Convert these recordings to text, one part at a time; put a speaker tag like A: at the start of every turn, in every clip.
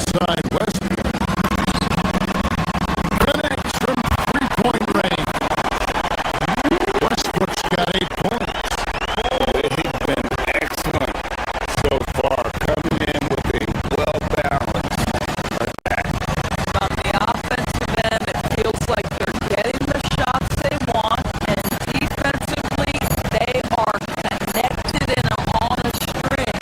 A: outside Westbrook. Connects from three-point range. Westbrook's got 8 points.
B: They've been excellent so far, coming in with a well-balanced attack.
C: On the offensive end, it feels like they're getting the shots they want, and defensively, they are connected and on a string.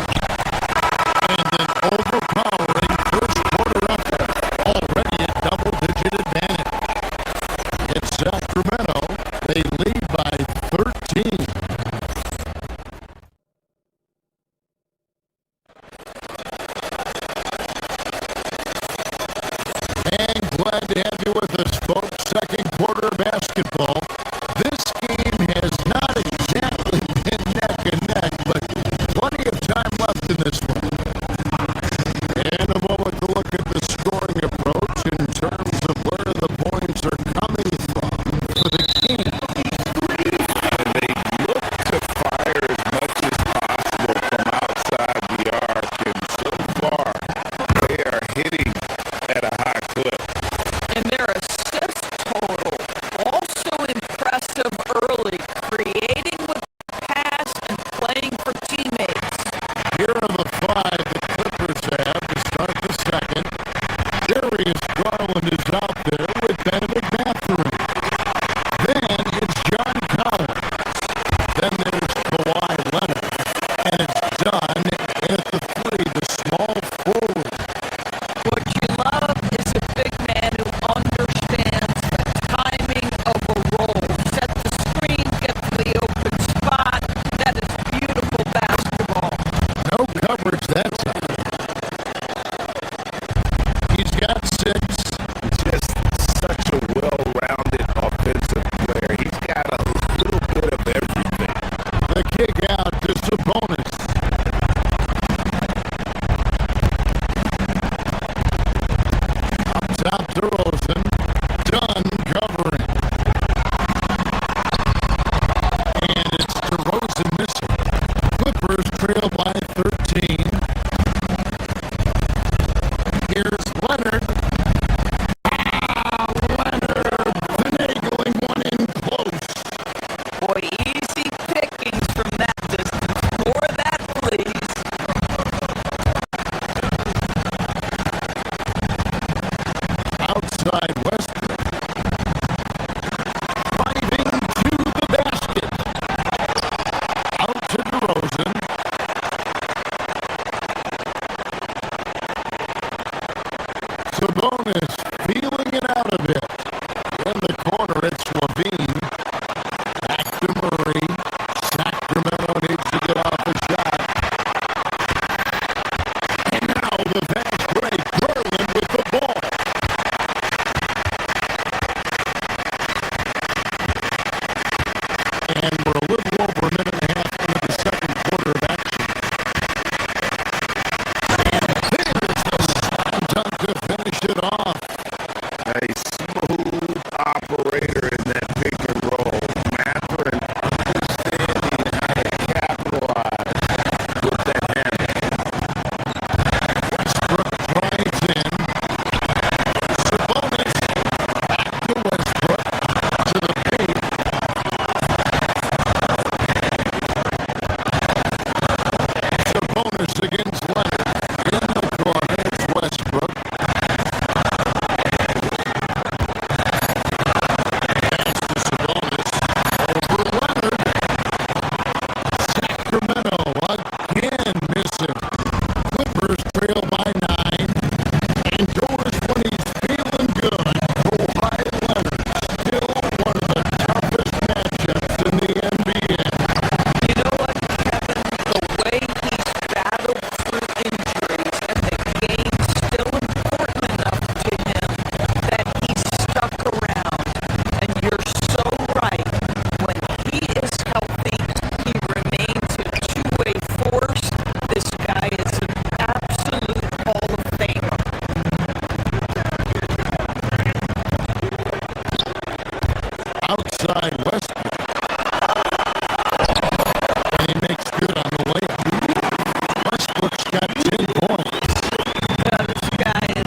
A: And an overpowering first quarter effort, already a double-digit advantage. It's Sacramento. They lead by 13. And glad to have you with us, folks. Second quarter basketball. This game has not exactly been neck and neck, but plenty of time left in this one. And a moment to look at the scoring approach in terms of where the points are coming from for the game.
B: And they look to fire as much as possible from outside the arc, and so far, they are hitting at a high clip.
C: And their assist total, also impressive early, creating with the pass and playing for teammates.
A: Here are the 5 the Clippers have to start the second. Darius Garland is out there with Benedict Mathurin. Then it's John Collins. Then there's Kawhi Leonard. And it's done at the 3, the small forward.
C: What you love is a big man who understands the timing of a roll. Set the screen, get to the open spot. That is beautiful basketball.
A: No coverage that time. He's got 6.
B: Just such a well-rounded offensive player. He's got a little bit of everything.
A: The kick out to Sabonis. Up top to Rosen. Dunn covering. And it's DeRozan missing. Clippers trail by 13. Here's Leonard. Leonard finagling one in close.
C: Boy, easy pickings from that distance. More of that, please.
A: Outside Westbrook. Driving to the basket. Out to DeRozan. Sabonis feeling it out a bit. In the corner, it's Levine. Back to Murray. Sacramento needs to get off a shot. And now the fast break. Garland with the ball. And we're a little over a minute and a half into the second quarter of action. And there's the slam dunk to finish it off.
B: A smooth operator in that pick and roll. Mathurin understanding how to capitalize with the hammer.
A: Westbrook drives in. Sabonis back to Westbrook to the paint. Sabonis against Leonard. In the corner, it's Westbrook. Pass to Sabonis. Over Leonard. Sacramento again missing. Clippers trail by 9. Indoors when he's feeling good. Kawhi Leonard, still one of the toughest matchups in the NBA.
C: You know what, Kevin? The way he's battled through injuries and the game's still important enough to him that he's stuck around. And you're so right. When he is healthy, he remains a two-way force. This guy is an absolute Hall of Famer.
A: Outside Westbrook. And he makes good on the layup. Westbrook's got 10 points.
C: This guy is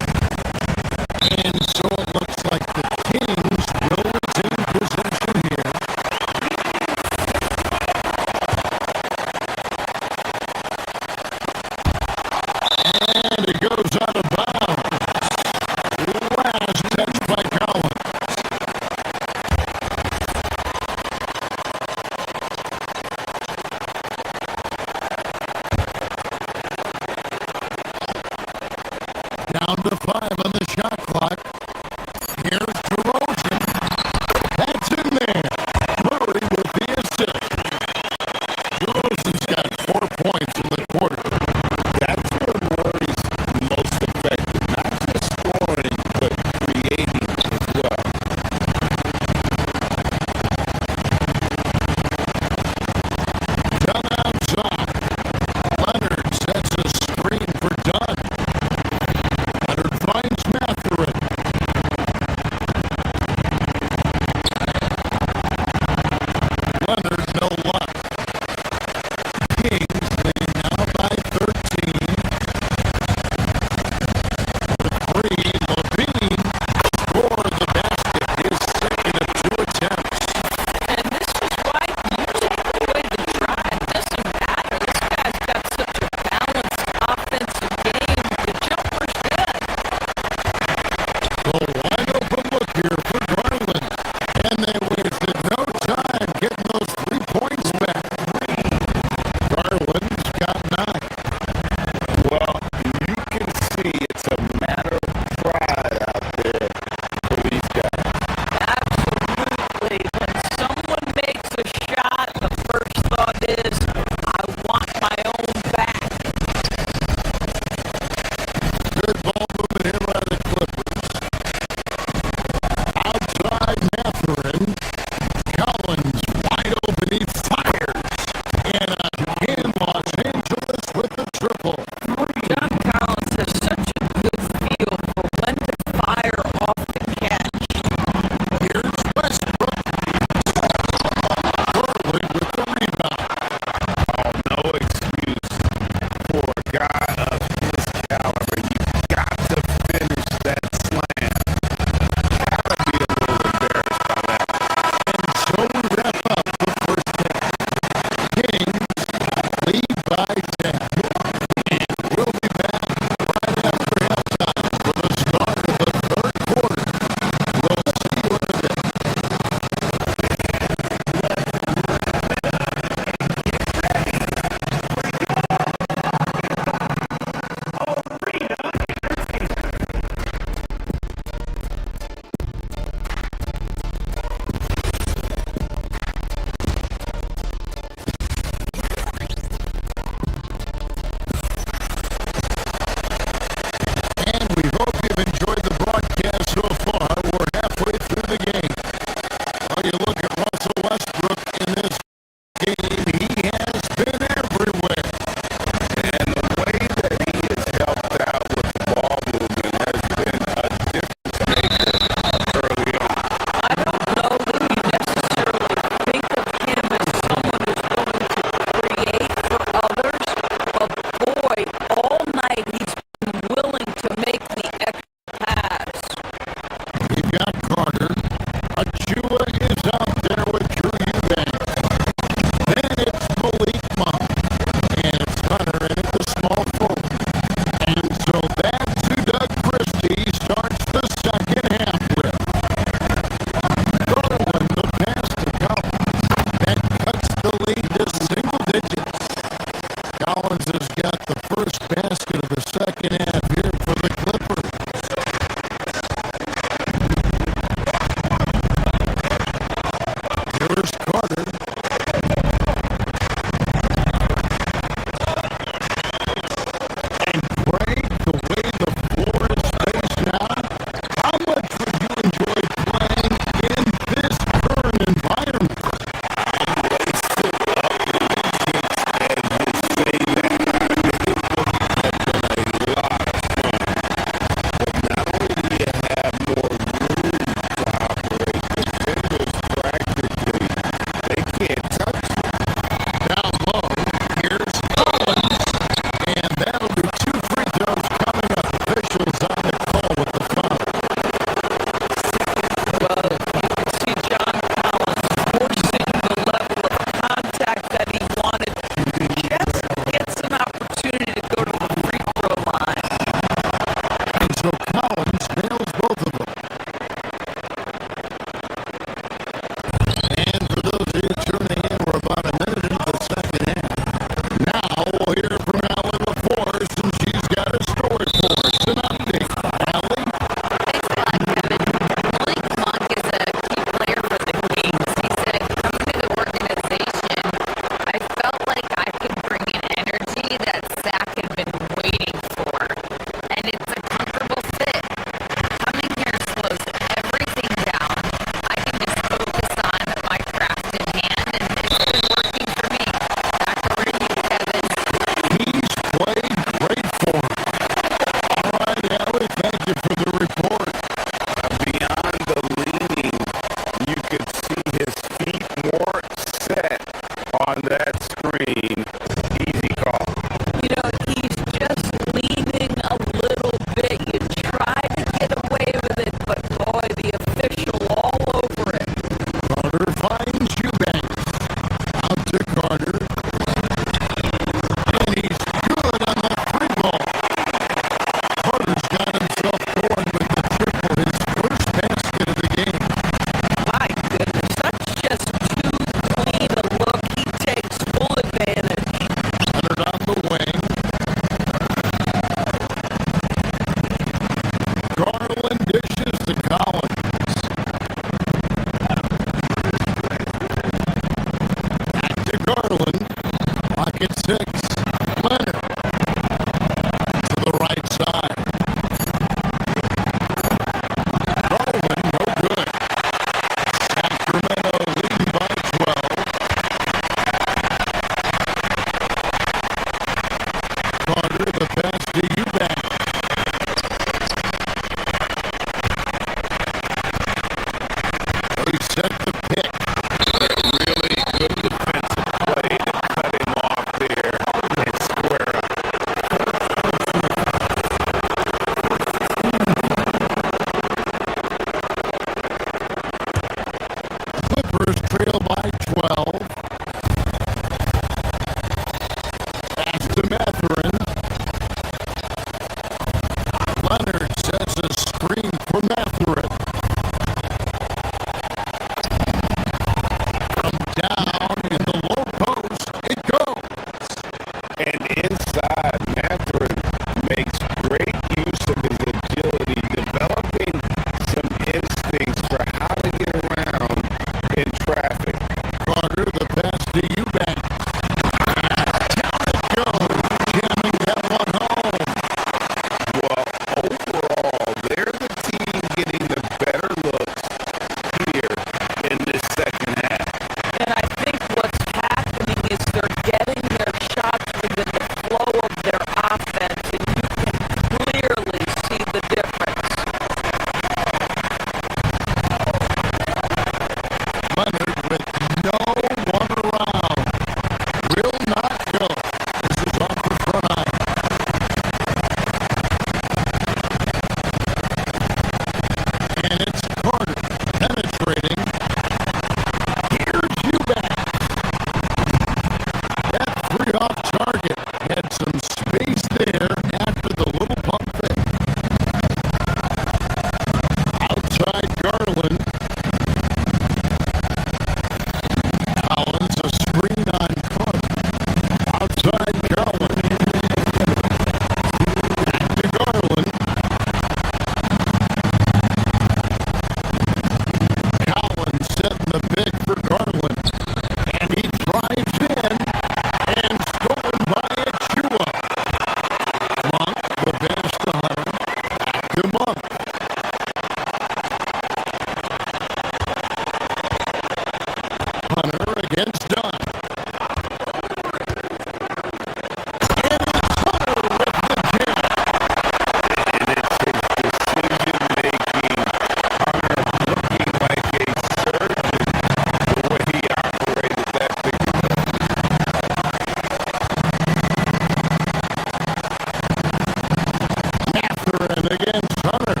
A: Levine against Hunter.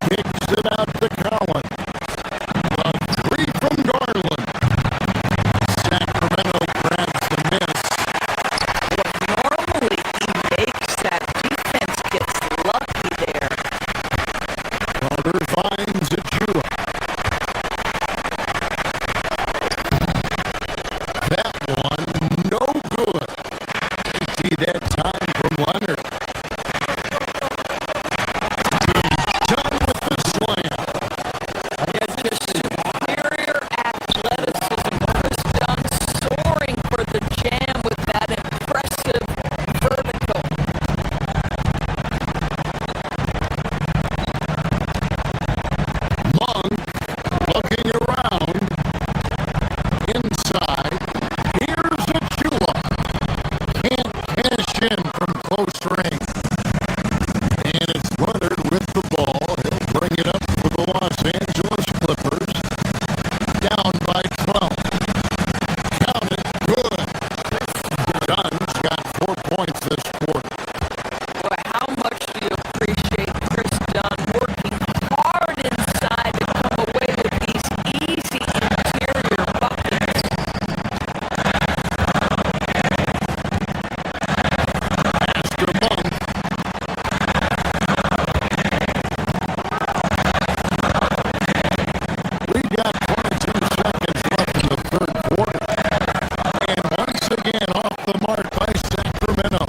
A: Kicks it out to Collins. A three from Garland. Sacramento grabs the miss.
C: Normally he makes that. Defense gets lucky there.
A: Carter finds Achua. That one, no good. See that time from Leonard. Done with the slam.
C: Yeah, just superior athleticism. Chris Dunn soaring for the jam with that impressive vertical.
A: Monk looking around. Inside. Here's Achua. Can't cash in from close range. And it's Leonard with the ball. He'll bring it up for the Los Angeles Clippers. Down by 12. Count it. Good. Dunn's got 4 points this quarter.
C: Boy, how much do you appreciate Chris Dunn working hard inside to come away with these easy interior buckets?
A: Master Monk. We got 22 seconds left in the third quarter. And once again off the mark by Sacramento.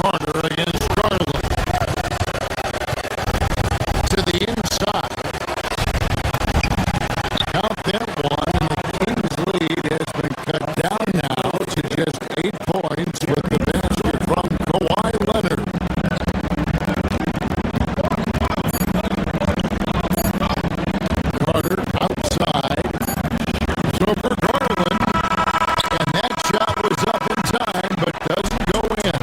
A: Carter against Garland. To the inside. Count that one, and the Kings' lead has been cut down now to just 8 points with the basket from Kawhi Leonard. Carter outside. Over Garland. And that shot was up in time, but doesn't go in.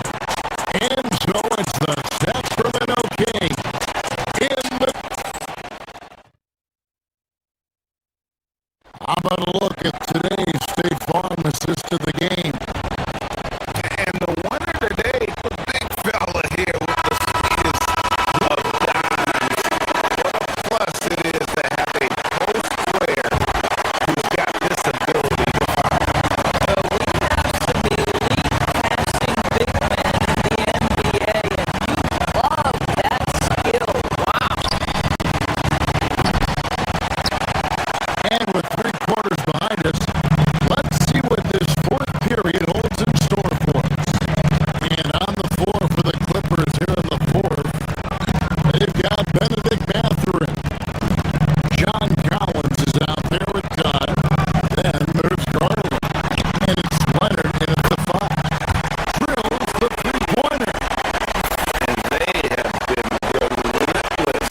A: And so it's the Sacramento Kings in the... How about a look at today's State Farm assist of the game?
B: And the winner today, the big fella here with the sweetest of dimes. What a plus it is to have a post player who's got this ability to fire.
C: We have some elite passing big men in the NBA, and you love that skill. Wow.
A: And with 3 quarters behind us, let's see what this fourth period holds in store for us. And on the floor for the Clippers here in the fourth, they've got Benedict Mathurin. John Collins is out there with Dunn. Then there's Garland. And it's Leonard, and it's a 5. Drills the three-pointer.
B: And they have been relentless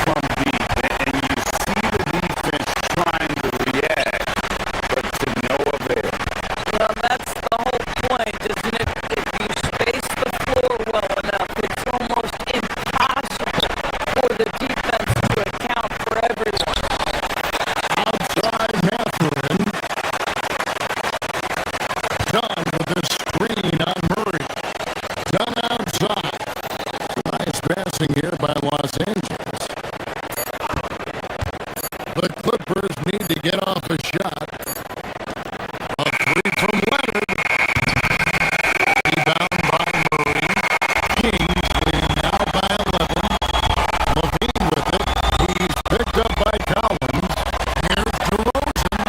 B: from deep. And you see the defense trying to react, but to no avail.
C: Well, that's the whole point, isn't it? If you space the floor well enough, it's almost impossible for the defense to account for everyone.
A: Outside Mathurin. Dunn with a screen on Murray. Dunn outside. Nice passing here by Los Angeles. The Clippers need to get off a shot. A 3 from Leonard. Rebound by Murray. Kings lead now by 11. Levine with it. He's picked up by Collins. Here's DeRozan.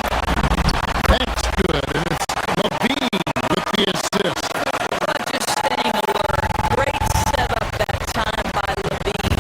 A: That's good. And it's Levine with the assist.
C: Just staying alert. Great setup that time by Levine.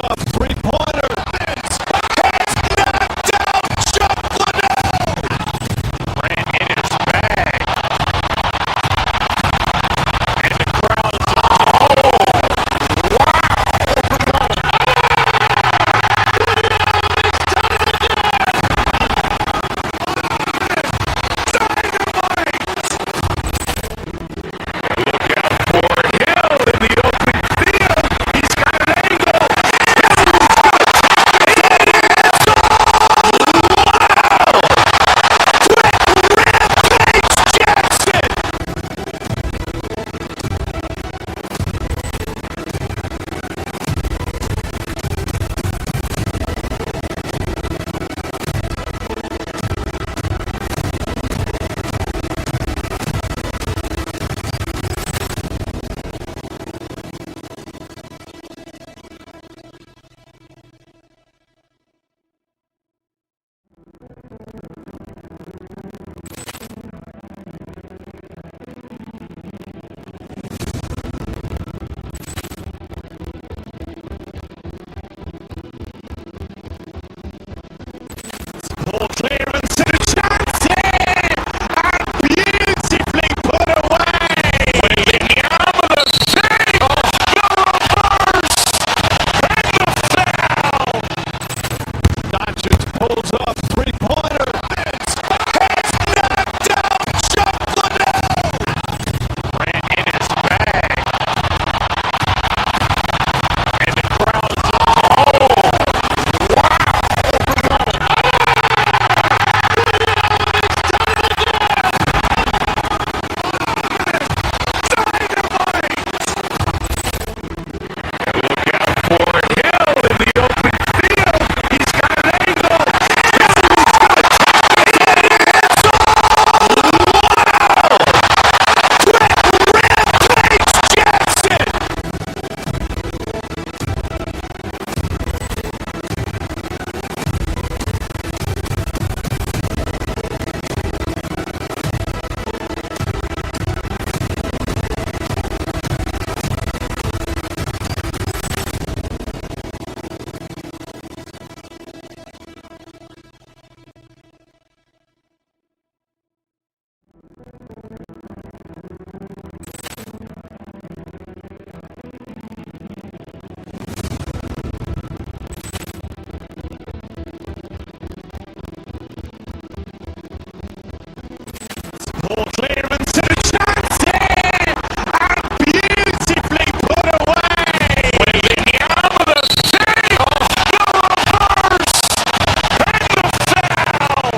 A: up, three-pointer. It's knocked out, Shuffle.
B: Grant in his bag. And the crowd's full clearance and shots in! And beautifully put away! William the save! The reverse! And the foul! Doncic pulls up, three-pointer. It's knocked out, Shuffle. Grant in his bag. And the crowd's full clearance and shots in! And beautifully put away! William the save! The reverse! And the foul!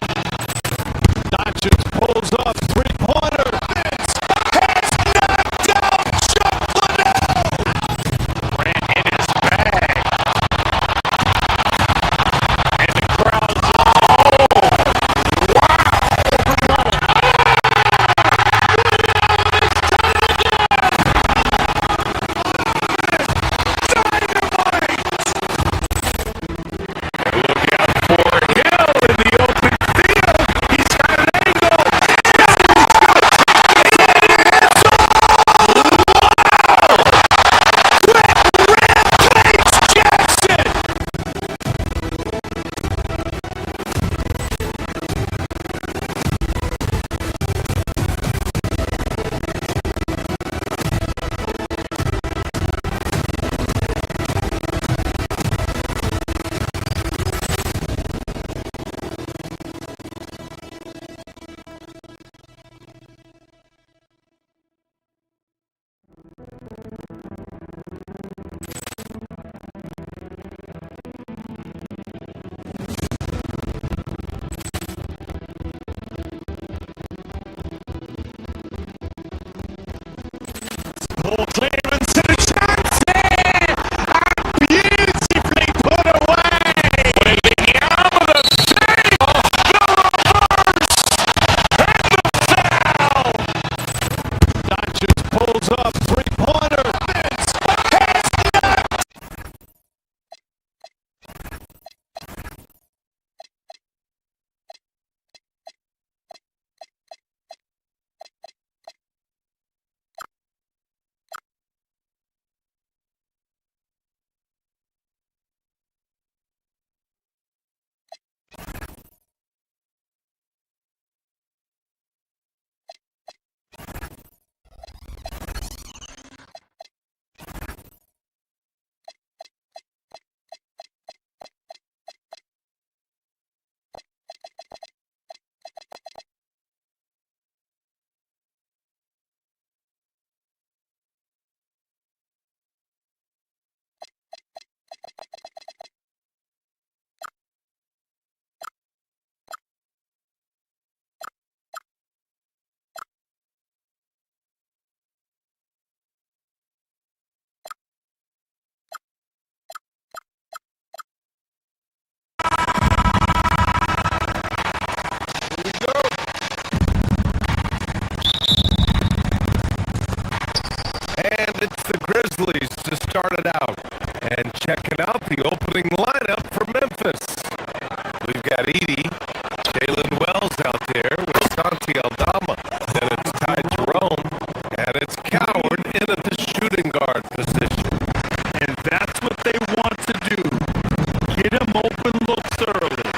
B: Doncic pulls up, three-pointer. It's knocked out, Shuffle. Grant in his bag. And the crowd's full clearance and shots in! And beautifully put away! William the save! The reverse! And the foul! Doncic pulls up, three-pointer. it's the Grizzlies to start it out. And checking out the opening lineup for Memphis. We've got Edie, Jalen Wells out there with Santi Aldama. Then it's Ty Jerome, and it's Coward in at the shooting guard position.
D: And that's what they want to do. Get him open looks early.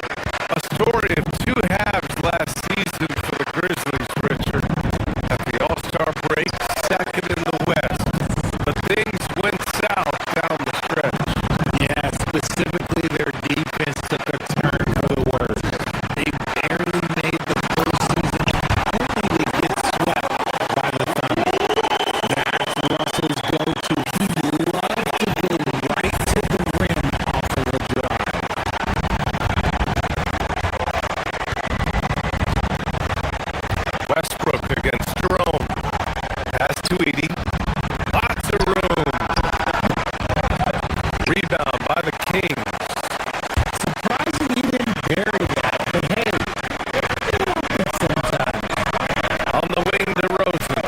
B: A story of two halves last season for the Grizzlies, Richard. At the All-Star break, second in the West. But things went south down the stretch.
D: Yeah, specifically their defense took a turn for the worse. They barely made the postseason, only to get swept by the Thunder. That's Russell's go-to. He loves to go right to the rim off of a drive.
B: Westbrook against Jerome. Pass to Edie. Lots of room. Rebound by the Kings.
D: Surprising he didn't bury that, but hey, it happens sometimes.
B: On the wing to Rosen.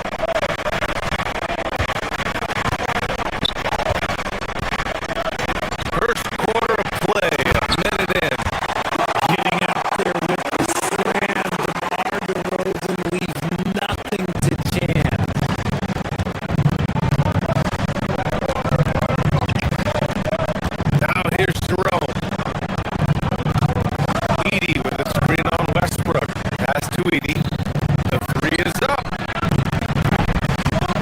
B: First quarter of play, a minute in.
D: Getting out there with the slam, DeMar DeRozan leaves nothing to chance.
B: Now here's Jerome. Edie with a screen on Westbrook. Pass to Edie. The three is up.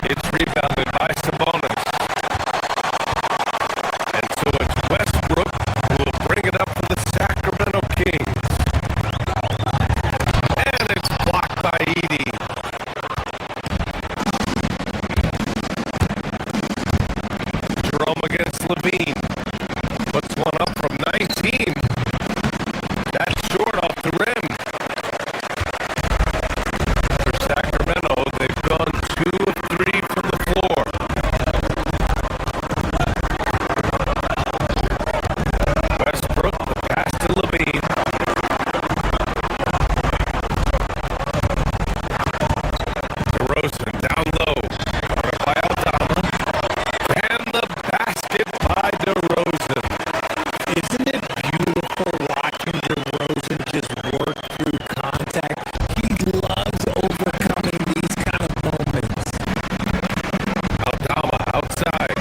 B: It's rebounded by Sabonis. And so it's Westbrook who will bring it up for the Sacramento Kings. And it's blocked by Edie. Jerome against Levine. Puts one up from 19. That's short off the rim. For Sacramento, they've gone 2 of 3 from the floor. Westbrook, the pass to Levine. DeRozan down low. Guarded by Aldama. And the basket by DeRozan.
D: Isn't it beautiful watching DeRozan just work through contact? He loves overcoming these kind of moments.
B: Aldama outside.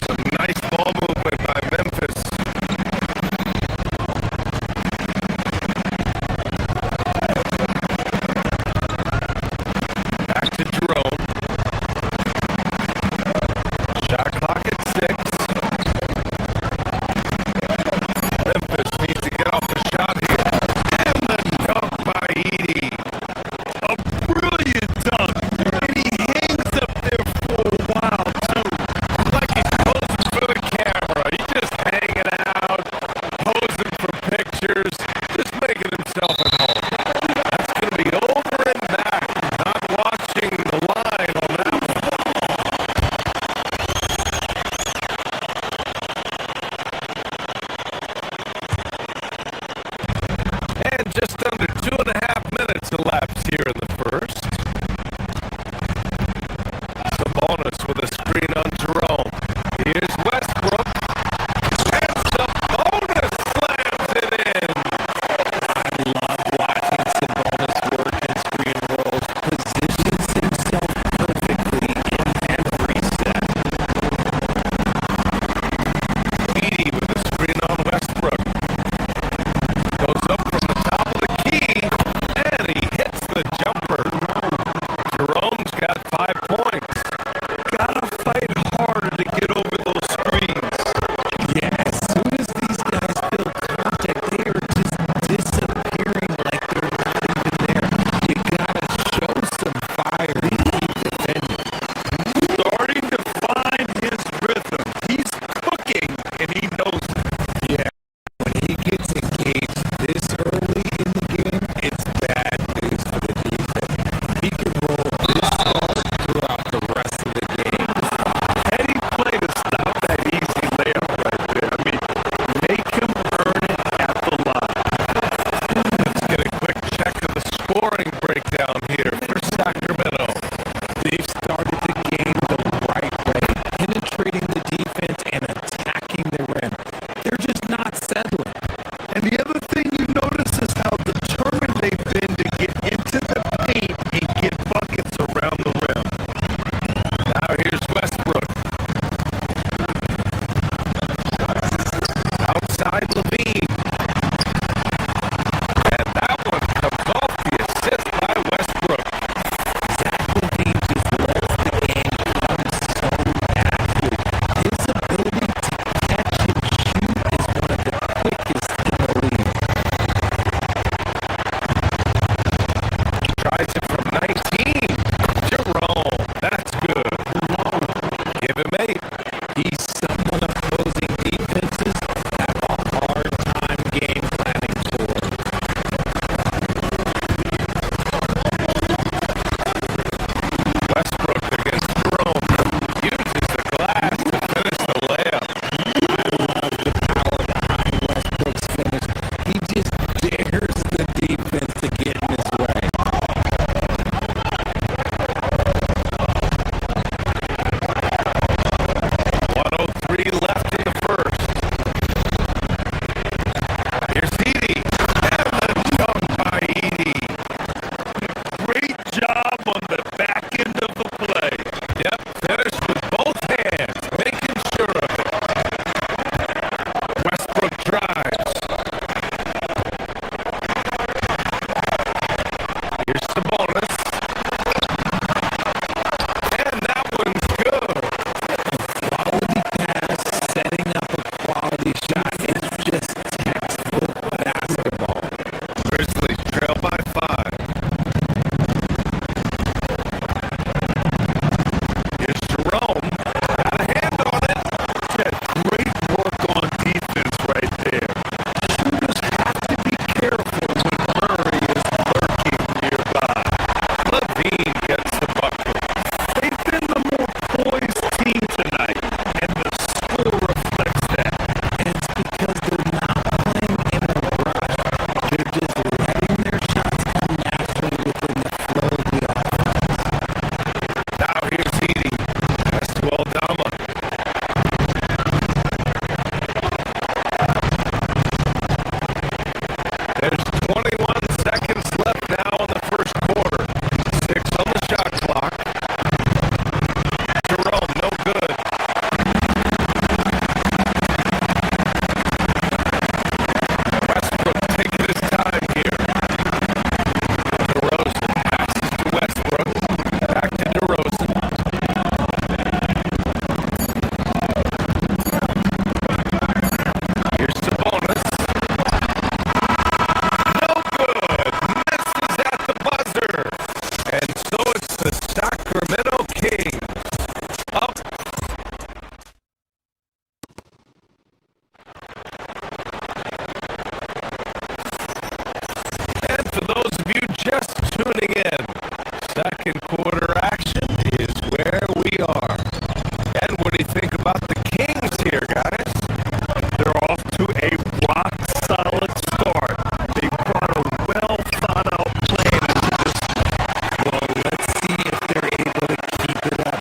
B: Some nice ball movement by Memphis. Back to Jerome. Shot clock at 6. Memphis needs to get off the shot here. And the dunk by Edie.
D: A brilliant dunk, and he hangs up there for a while too.
B: Like he's posing for the camera. He's just hanging out, posing for pictures, just making himself at home. That's going to be over and back. Not watching the line on that one. And just under 2.5 minutes elapsed here in the first. Sabonis with a screen on Jerome. Here's Westbrook. And Sabonis slams it in.
D: I love watching Sabonis work in screen rolls. Positions himself perfectly in every step.
B: Edie with a screen on Westbrook. Goes up from the top of the key. And he hits the jumper. Jerome's got 5 points.
D: Gotta
B: Kings up. And for those of you just tuning in, second quarter action is where we are. And what do you think about the Kings here, guys?
D: They're off to a rock-solid start. They brought a well-thought-out plan into this. Well, let's see if they're able to keep it up.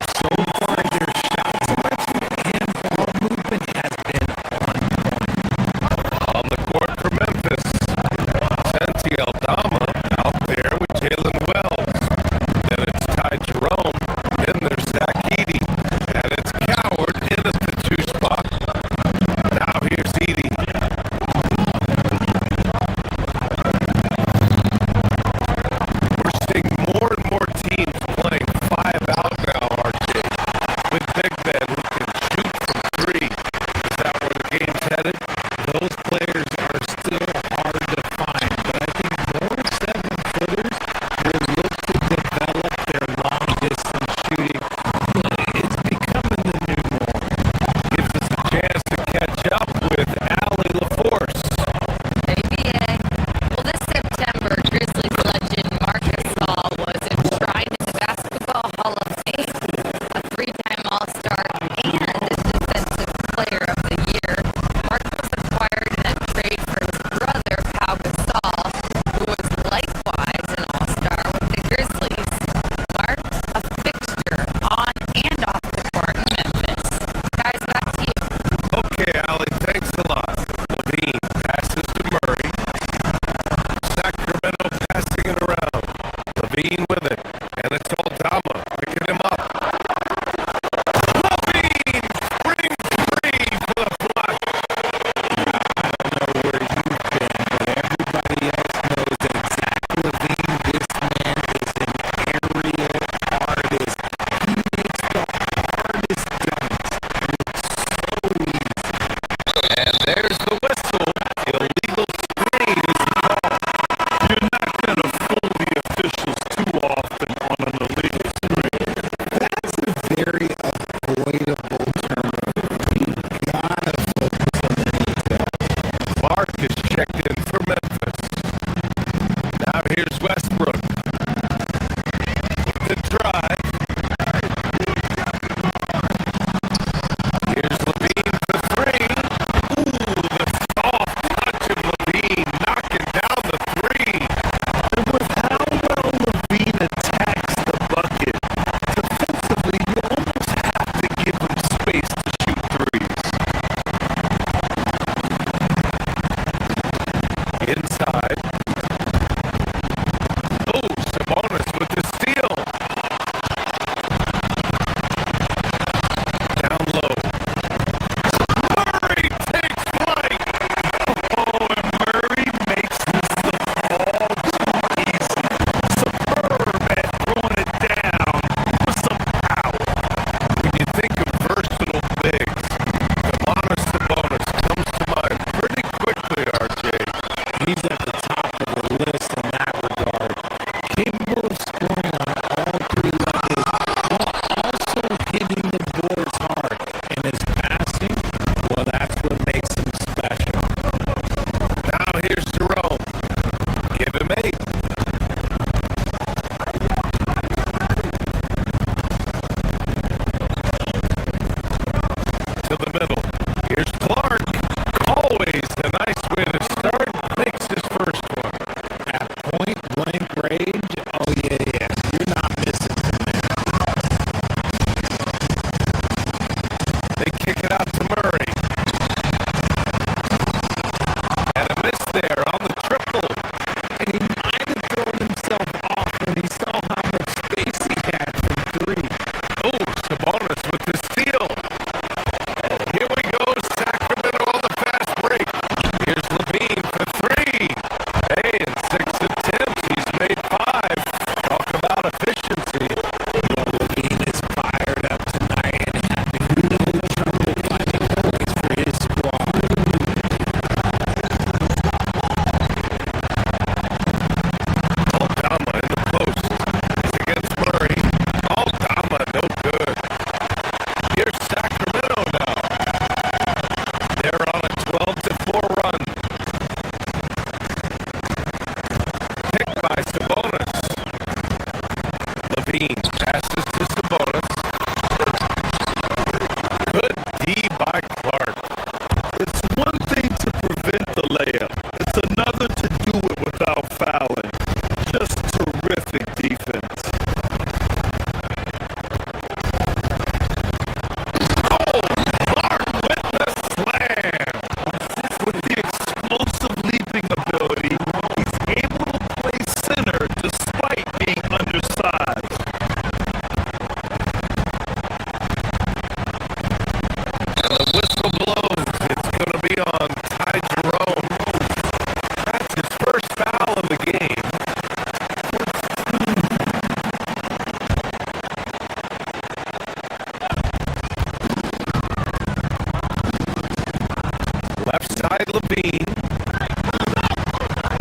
B: Outside Levine.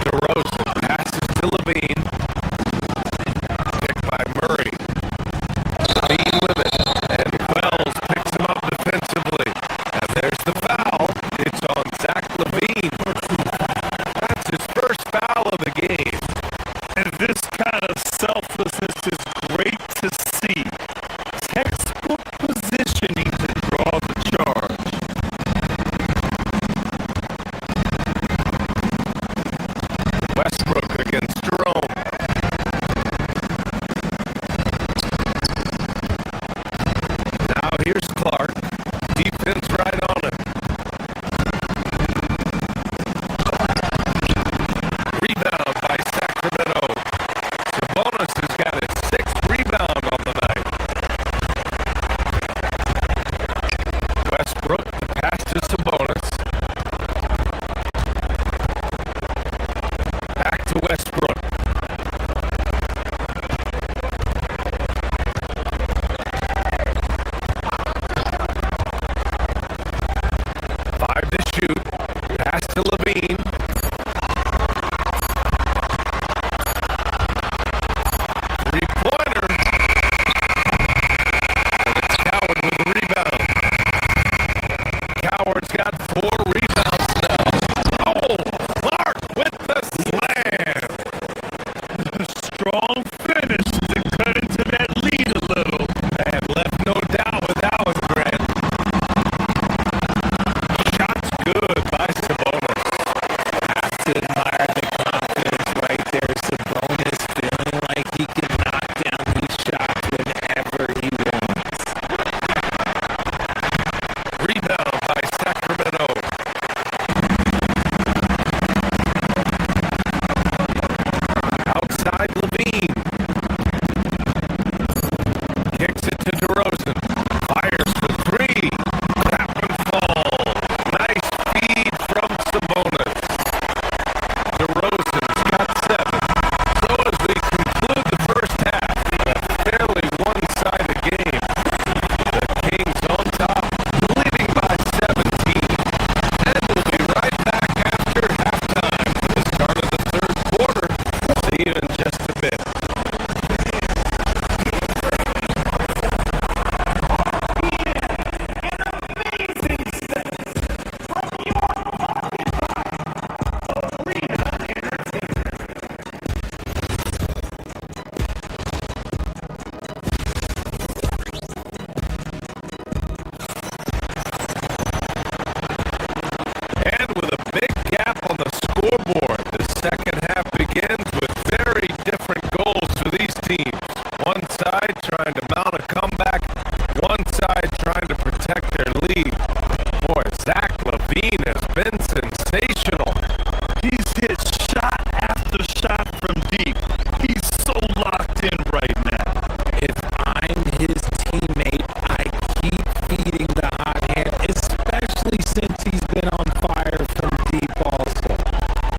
B: DeRozan passes to Levine. Picked by Murray. Levine with it. And Wells picks him up defensively. And there's the foul. It's on Zach Levine. That's his first foul of the game.
E: And this kind of selflessness is great to see. Textbook positioning to draw the charge.
B: Westbrook against Jerome. Now here's Clark. Defense right on it. Rebound by Sacramento. Sabonis has got his 6th rebound on the night. Westbrook, the pass to Sabonis. Back to Westbrook. Five to shoot. Pass to Levine. Three-pointer. And it's Coward with the rebound. Coward's got 4 rebounds now. Oh, Clark with the slam.
E: Strong finish to cut into that lead a little.
B: And left no doubt with that one, Grant. Shot's good by Sabonis.
D: Have to admire the confidence right there. Sabonis feeling like he can knock down these shots whenever he wants.
B: Rebound by Sacramento. Outside Levine. Kicks it to DeRozan. Fires for 3. Tap and fall. Nice feed from Sabonis. DeRozan's got 7. So as we conclude the first half, a fairly one-sided game. The Kings on top, leading by 17. And we'll be right back after halftime for the start of the third quarter. See you in just a bit. And with a big gap on the scoreboard, the second half begins with very different goals for these teams. One side trying to mount a comeback, one side trying to protect their lead. Boy, Zach Levine has been sensational.
E: He's hit shot after shot from deep. He's so locked in right now.
D: If I'm his teammate, I keep feeding the hot hand, especially since he's been on fire from deep also.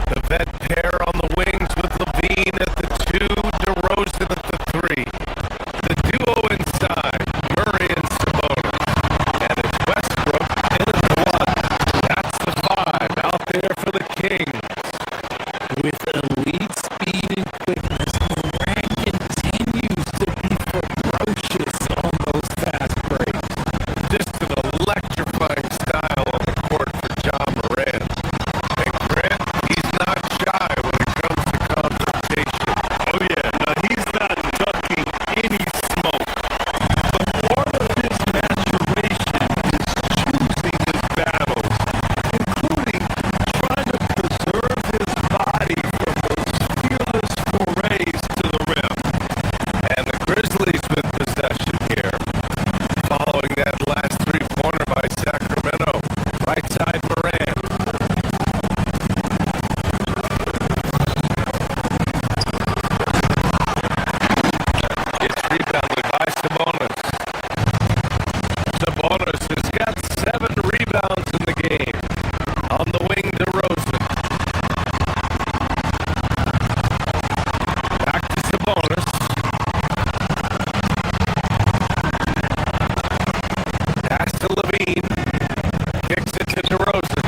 B: The vet pair on the wings with Levine at the 2, DeRozan at the 3. The duo inside, Murray and Sabonis. And it's Westbrook in at the 1. That's the 5 out there for the Kings.
D: With elite speed and quickness, Morant continues to be ferocious on those fast breaks.
B: Just an electrifying style on the court for John Morant. And Grant, he's not shy when it comes to confrontation.
E: Oh yeah, now he's not ducking any smoke. But part of his maturation is choosing his battles, including trying to preserve his body from those fearless forays to the rim.
B: And the Grizzlies with possession here. Following that last 3-pointer by Sacramento. Right side Morant. It's rebounded by Sabonis. Sabonis has got 7 rebounds in the game. On the wing, DeRozan. Back to Sabonis. Pass to Levine. Kicks it to DeRozan.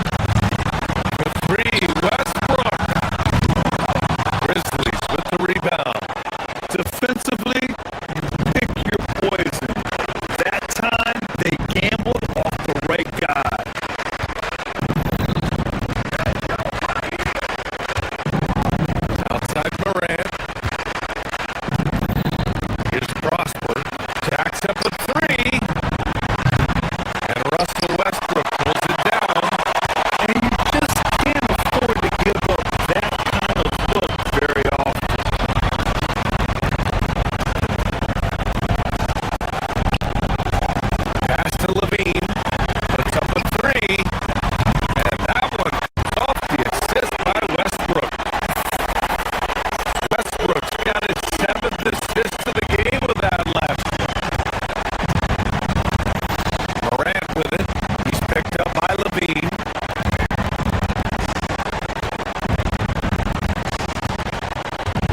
E: with it. He's picked up by Levine.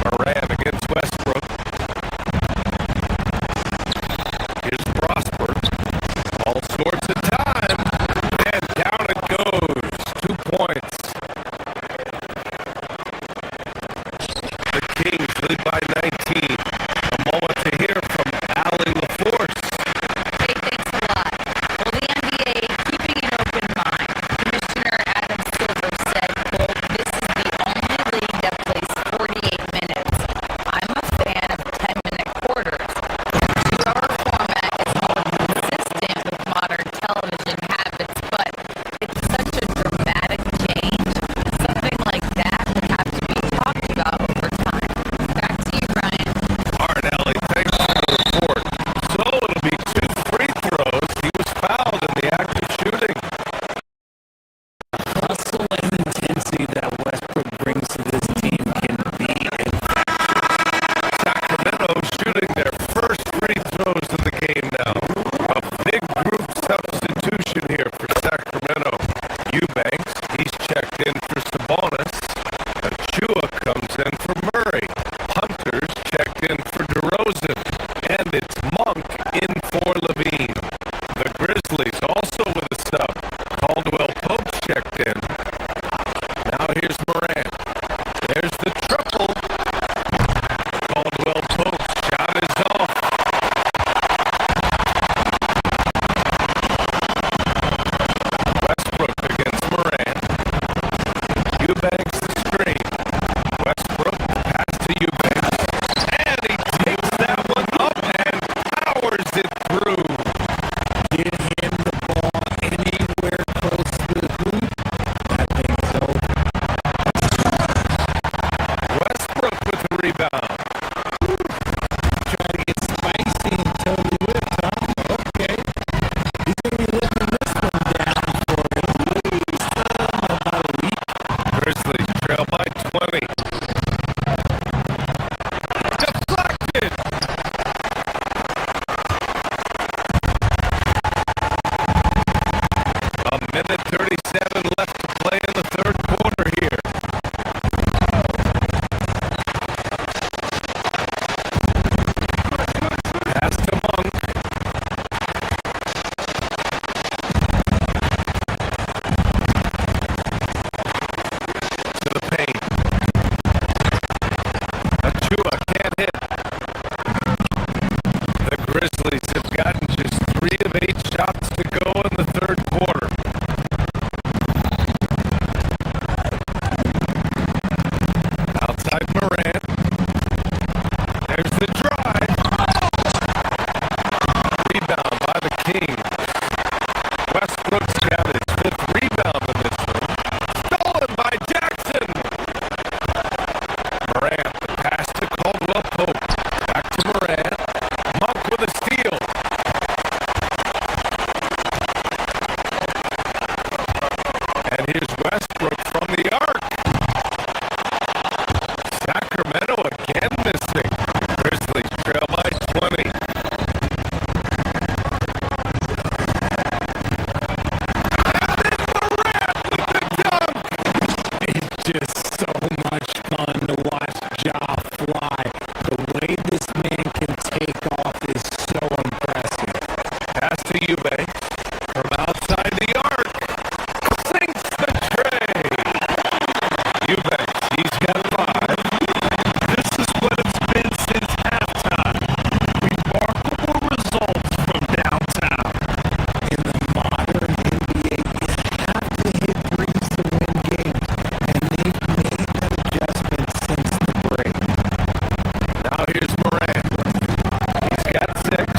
E: Moran against Westbrook. Here's Prosper. All sorts of time. And down it goes. 2 points. The Kings lead by 19. A moment to hear from Allie LaForce.
F: Hey, thanks a lot. Well, the NBA keeping an open mind. Commissioner Adam Silver said, quote, "This is the only league that plays 48 minutes. I'm a fan of 10-minute quarters. The 2-hour format is more consistent with modern television habits, but it's such a dramatic change. Something like that would have to be talked about over time." Back to you, Brian.
E: All right, Allie, thanks for the report. So it'll be 2 free throws. He was fouled in the act of shooting.
D: Hustle and intensity that Westbrook brings to this team can be infectious.
E: Sacramento shooting their first free throws of the game now. A big group substitution here for Sacramento. Eubanks, he's checked in for Sabonis. Achua comes in for Murray. Hunter's checked in for DeRozan. And it's Monk in for Levine. The Grizzlies also with a sub. Caldwell Pope's checked in. Now here's Morant. There's the triple. Caldwell Pope's shot is off. Westbrook against Morant. Eubanks the screen. Westbrook pass to Eubanks. And he takes that one up and powers it through.
D: Get him the ball anywhere close to the hoop. I think so.
E: Westbrook with the rebound.
D: Trying to get spicy and totally whipped, huh? Okay. He's going to be living this one down for at least about a week.
E: Grizzlies trail by 20. Deflected. A minute 37 left to play in the third quarter here. Pass to Monk. To the paint. Achua can't hit. The Grizzlies have gotten just 3 of 8 shots to go in the third quarter. Outside Morant. There's the drive. Rebound by the Kings. Westbrook's got his 5th rebound in this one. Stolen by Jackson. Morant, the pass to Caldwell Pope. Back to Morant. Monk with a steal. And here's Westbrook from the arc. Sacramento again missing. Grizzlies trail by 20.
D: It's just so much fun to watch Ja fly. The way this man can take off is so impressive.
E: Pass to Eubanks from outside the arc. Sinks the tray. Eubanks, he's got 5.
G: This is what it's been since halftime. Remarkable results from downtown.
D: In the modern NBA, you have to hit threes to win games, and they've made that adjustment since the break.
E: Now here's Morant. He's got 6.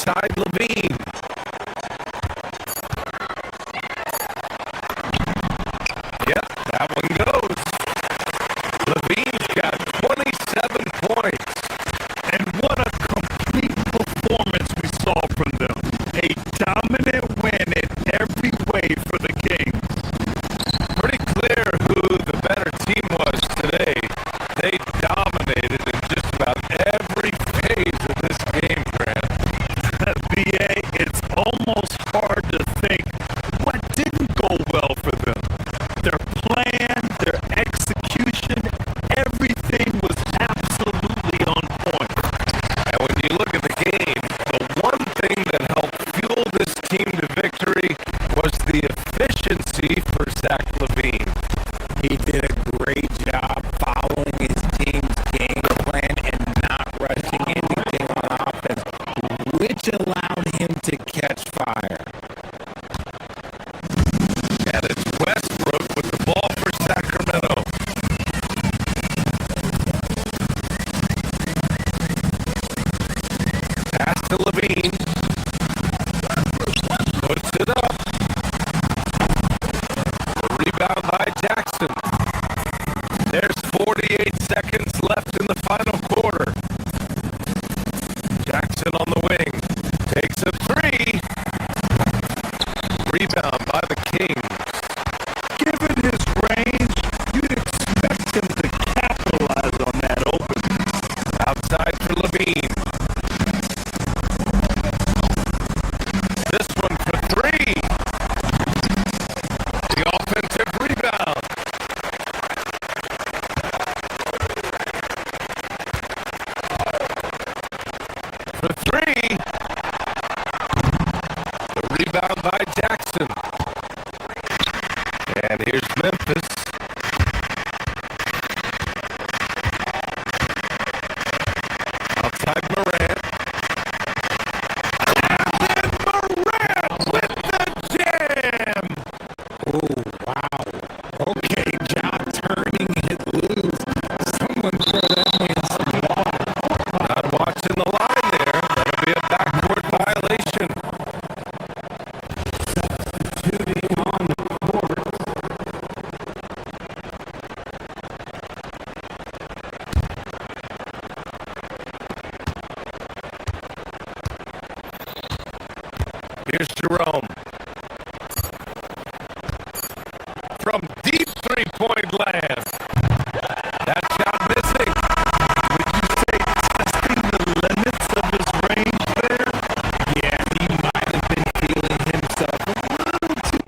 B: outside Levine. Yep, that one goes. Levine's got 27 points.
E: And what a complete performance we saw from them. A dominant win in every way for the Kings.
B: Pretty clear who the better team was today. They dominated in just about every phase of this game, Grant.
E: BA, it's almost hard to think what didn't go well for them. Their plan, their execution, everything was absolutely on point.
B: And when you look at the game, the one thing that helped fuel this team to victory was the efficiency for Zach Levine.
D: He did a great job following his team's game plan and not rushing anything on offense, which allowed him to catch fire.
B: And it's Westbrook with the ball for Sacramento. Pass to Levine. Puts it up. Rebound by Jackson. There's 48 seconds left in the final quarter. Jackson on the wing. Takes a three. Rebound by the Kings.
E: Given his range, you'd expect him to capitalize on that opening.
B: Outside for Levine. This one for three. The offensive rebound. For three. The rebound by Jackson. And here's Memphis. Outside Morant. And Morant with the jam.
D: Oh, wow. Okay, Ja turning it loose. Someone throw that man some water.
B: Not watching the line there. That'll be a backcourt violation.
D: Shooting on the court.
B: Here's Jerome. From deep three-point land. That shot missing.
E: Would you say testing the limits of his range there?
D: Yeah, he might have been feeling himself a little too.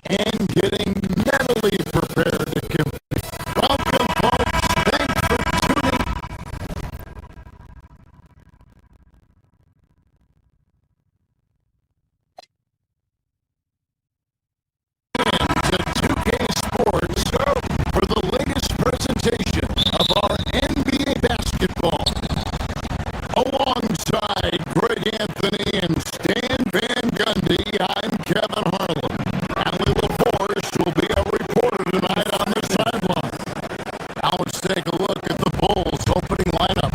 A: and getting mentally prepared to compete. Welcome, folks. Thanks for tuning to 2K Sports for the latest presentation of our NBA basketball. Alongside Greg Anthony and Stan Van Gundy, I'm Kevin Harlan. Allie LaForce will be our reporter tonight on the sideline. Now let's take a look at the Bulls' opening lineup.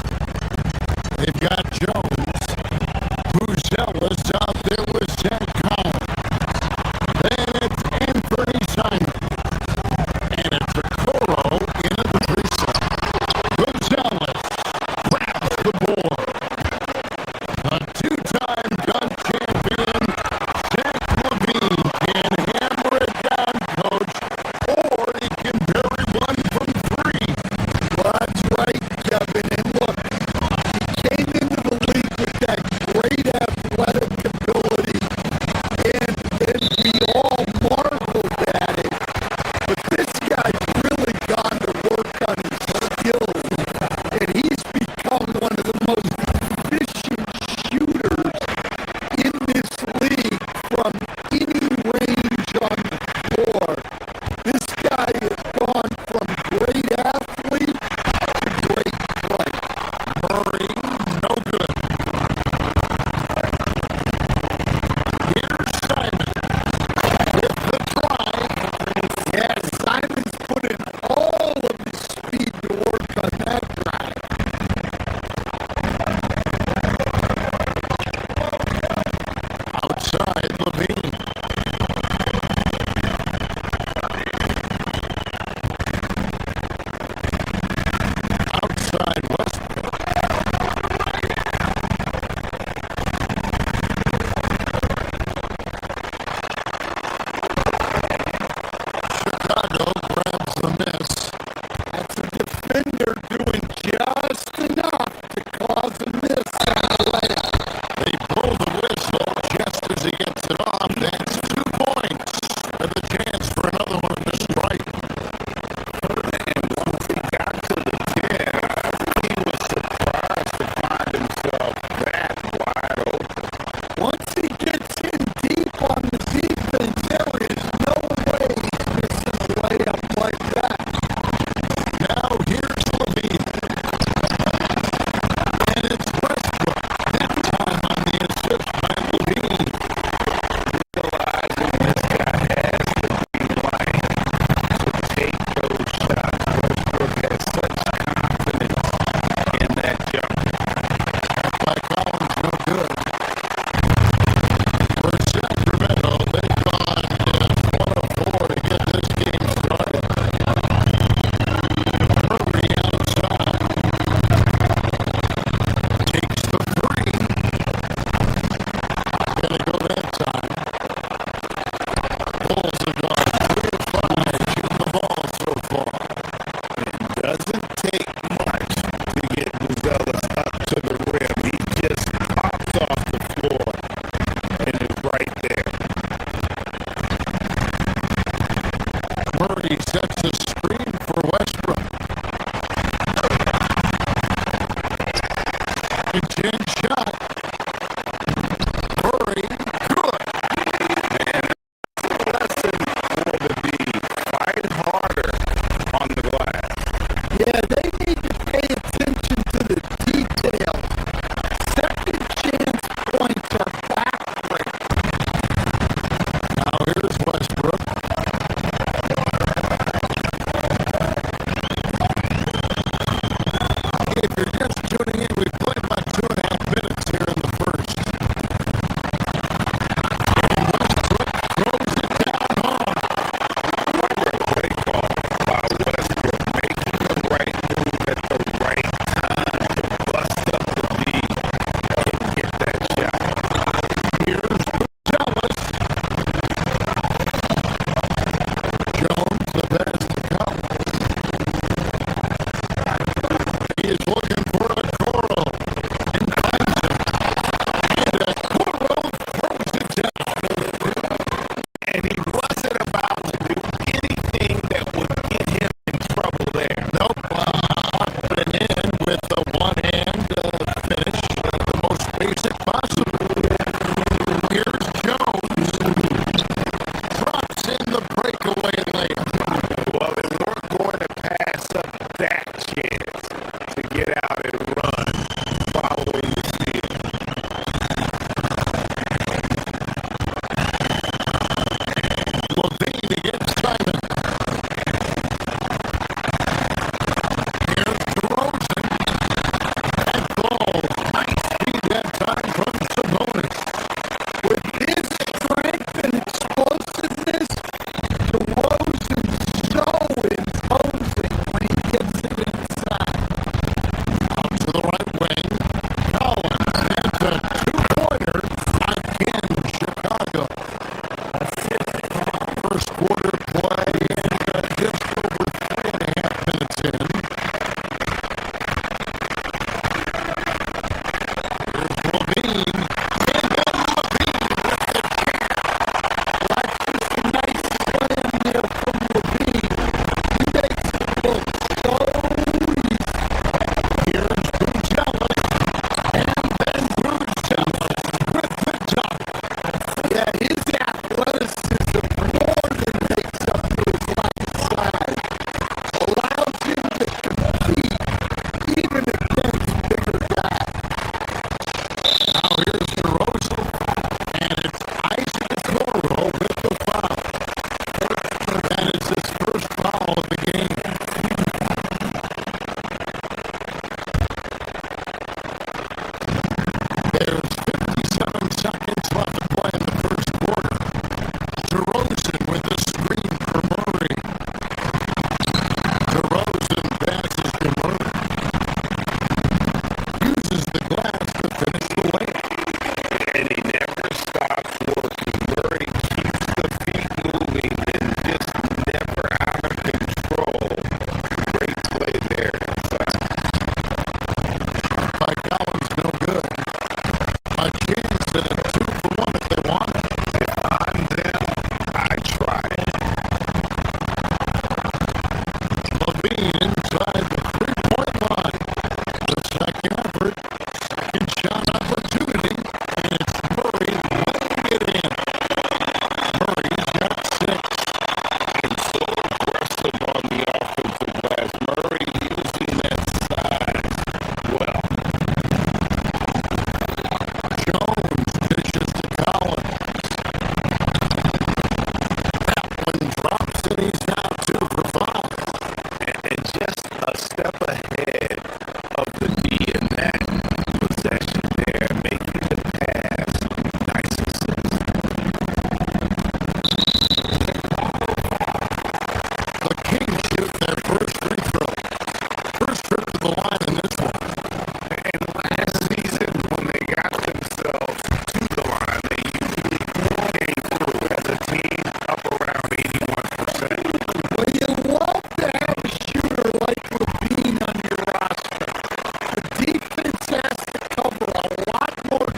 A: They've got Jones, Buzelis out there with Zach Collins. Then it's Anthony Simon. And it's Okoro in at the 3 slot. Buzelis grabs the board. A two-time dunk champion, Zach LaVine can hammer it down, coach, or he can bury one from 3.
H: Well, that's right, Kevin. And look, he came into the league with that great athletic
A: Here's Gonzalez. Jones, the pass to Collins. He is looking for a Coro and finds him. And a Coro throws it down.
B: And he wasn't about to do anything that would get him in trouble there.
A: Nope. Up and in with the one-hand finish, the most basic possible. Here's Jones. Drops in the breakaway lane.
B: Well, they weren't going to pass up that chance to get out and run following the steal.
A: Levine against Simon. Here's DeRozan. That ball. Nice feed that time from Sabonis.
H: With his strength and explosiveness, DeRozan's so imposing when he gets it inside.
A: Out to the right wing. Collins and a two-pointer again, Chicago. First quarter play and just over 3.5 minutes in. Here's Levine. And then Levine with the
H: Nice slam there from Levine. He makes it look so easy.
A: Here's Gonzalez. And then Gonzalez with the dunk.
H: Yeah, his athleticism more than makes up for his lack of size. Allows him to compete even against bigger guys.
A: Now here's DeRozan. And it's Isaac Okoro with the foul. That is his first foul of the game. There's 57 seconds left to play in the first quarter. DeRozan with a screen for Murray. DeRozan passes to Murray. Uses the glass to finish the layup.
B: And he never stops working. Murray keeps the feet moving and just never out of control. Great play there inside.
A: By Collins, no good. A chance at a 2-for-1 if they want it.
B: If I'm them, I try it.
A: Levine inside the 3-point line. The second effort, second shot opportunity, and it's Murray letting it in. Murray's got 6.
B: And so aggressive on the offensive glass. Murray using that size well.
A: Jones dishes to Collins. That one drops and he's now 2 for 5.
B: And just a step ahead of the D in that possession there, making the pass. Nice assist.
A: The Kings shoot their first free throw. First trip to the line in this one.
B: And last season, when they got themselves to the line, they usually came through as a team up around 81%.
H: Well, you love to have a shooter like Levine on your roster. The defense has to cover a lot more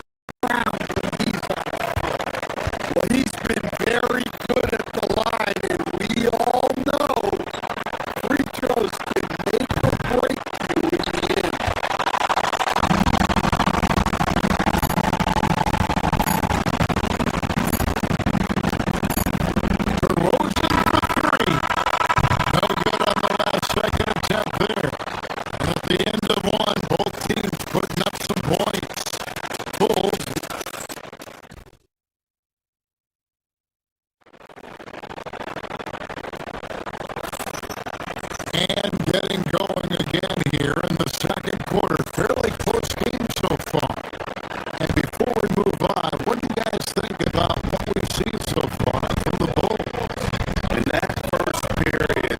H: ground when he's on the floor. Well, he's been very good at the line, and we all know free throws can make or break you in the end.
A: DeRozan for 3. No good on the last second attempt there. And at the end of one, both teams putting up some points. Bulls. And getting going again here in the second quarter. Fairly close game so far. And before we move on, what do you guys think about what we've seen so far from the Bulls?
B: In that first period,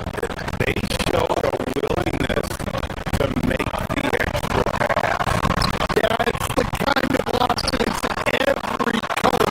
B: they showed a willingness to make the extra pass.
H: Yeah, it's the kind of offense every coach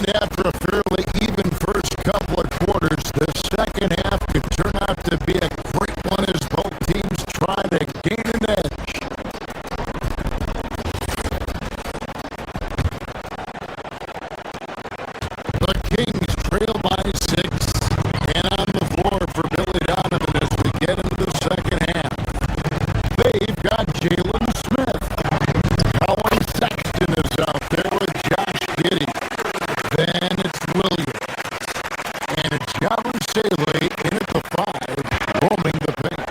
A: And after a fairly even first couple of quarters, the second half could turn out to be a great one as both teams try to gain an edge. The Kings trail by 6, and on the floor for Billy Donovan as we get into the second half. They've got Jalen Smith. Colin Sexton is out there with Josh Giddey. Then it's Williams. And it's Yabusele in at the 5, roaming the paint.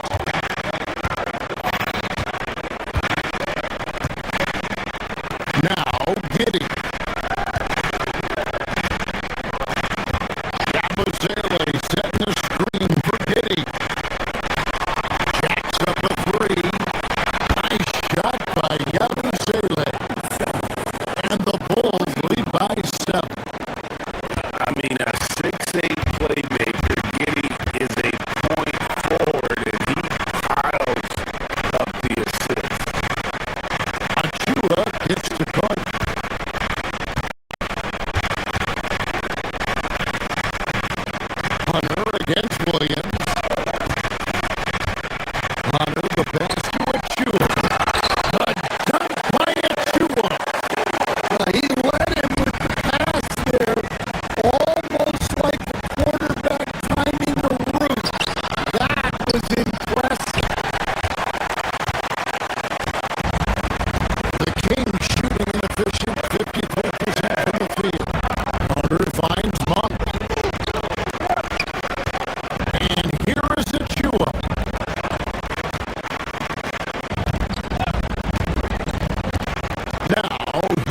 A: Now Giddey. Yabusele setting a screen for Giddey. Jacks up a 3. Nice shot by Yabusele. And the Bulls lead by 7.
B: I mean, a 6'8" playmaker. Giddey is a point forward, and he piles up the assists.
A: Achua gets the Carter. Hunter against Williams. Hunter the pass to Achua. The dunk by Achua.
H: He led him with the pass there, almost like a quarterback timing the route. That was impressive.
A: The Kings shooting inefficient, 54% from the field. Hunter finds Monk. And here is Achua. Now,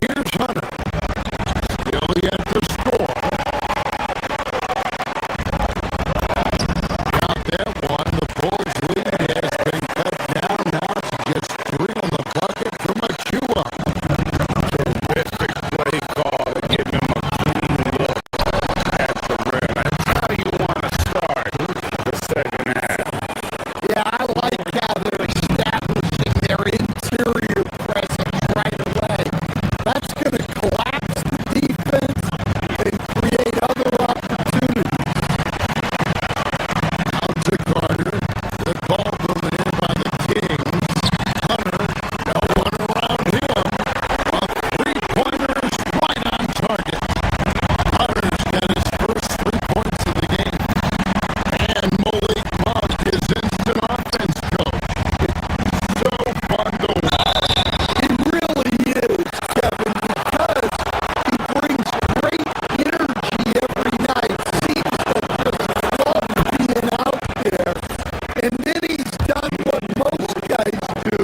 A: here's Hunter. Still yet to score. Got that one. The Bulls lead has been cut down. Now it's just 3 on the bucket from Achua.
B: Terrific play call to give him a clean look at the rim. That's how you want to start the second half.
H: Yeah, I like how they're establishing their interior presence right away. That's going to collapse the defense and create other opportunities.
A: Out to Carter. The ball moving in by the Kings. Hunter, no one around him. A three-pointer is right on target. Hunter's got his first 3 points of the game. And Malik Monk is instant offense coach. So fun to watch.
H: He really is, Kevin, because he brings great energy every night. Seems to just love being out there. And then he's done what most guys do.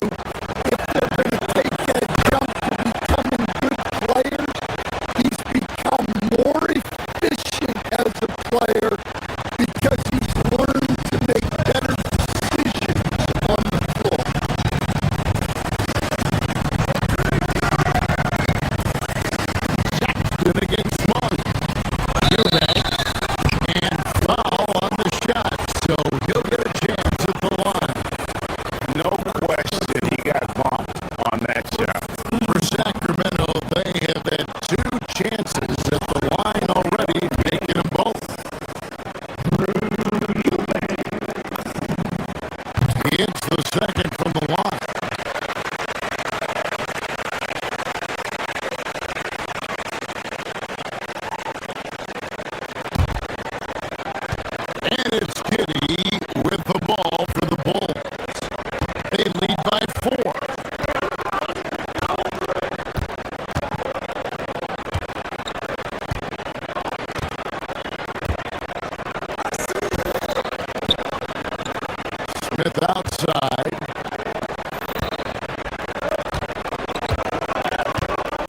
H: If they're going to take that jump to becoming good players, he's become more efficient as a player because he's learned to make better decisions on the floor.
A: Sexton against Monk. Eubanks. And foul on the shot. So he'll get a chance at the line.
B: No question he got bumped on that shot.
A: For Sacramento, they have had 2 chances at the line already, making them both. He hits the second from the line. And it's Giddey with the ball for the Bulls. They lead by 4. Smith outside.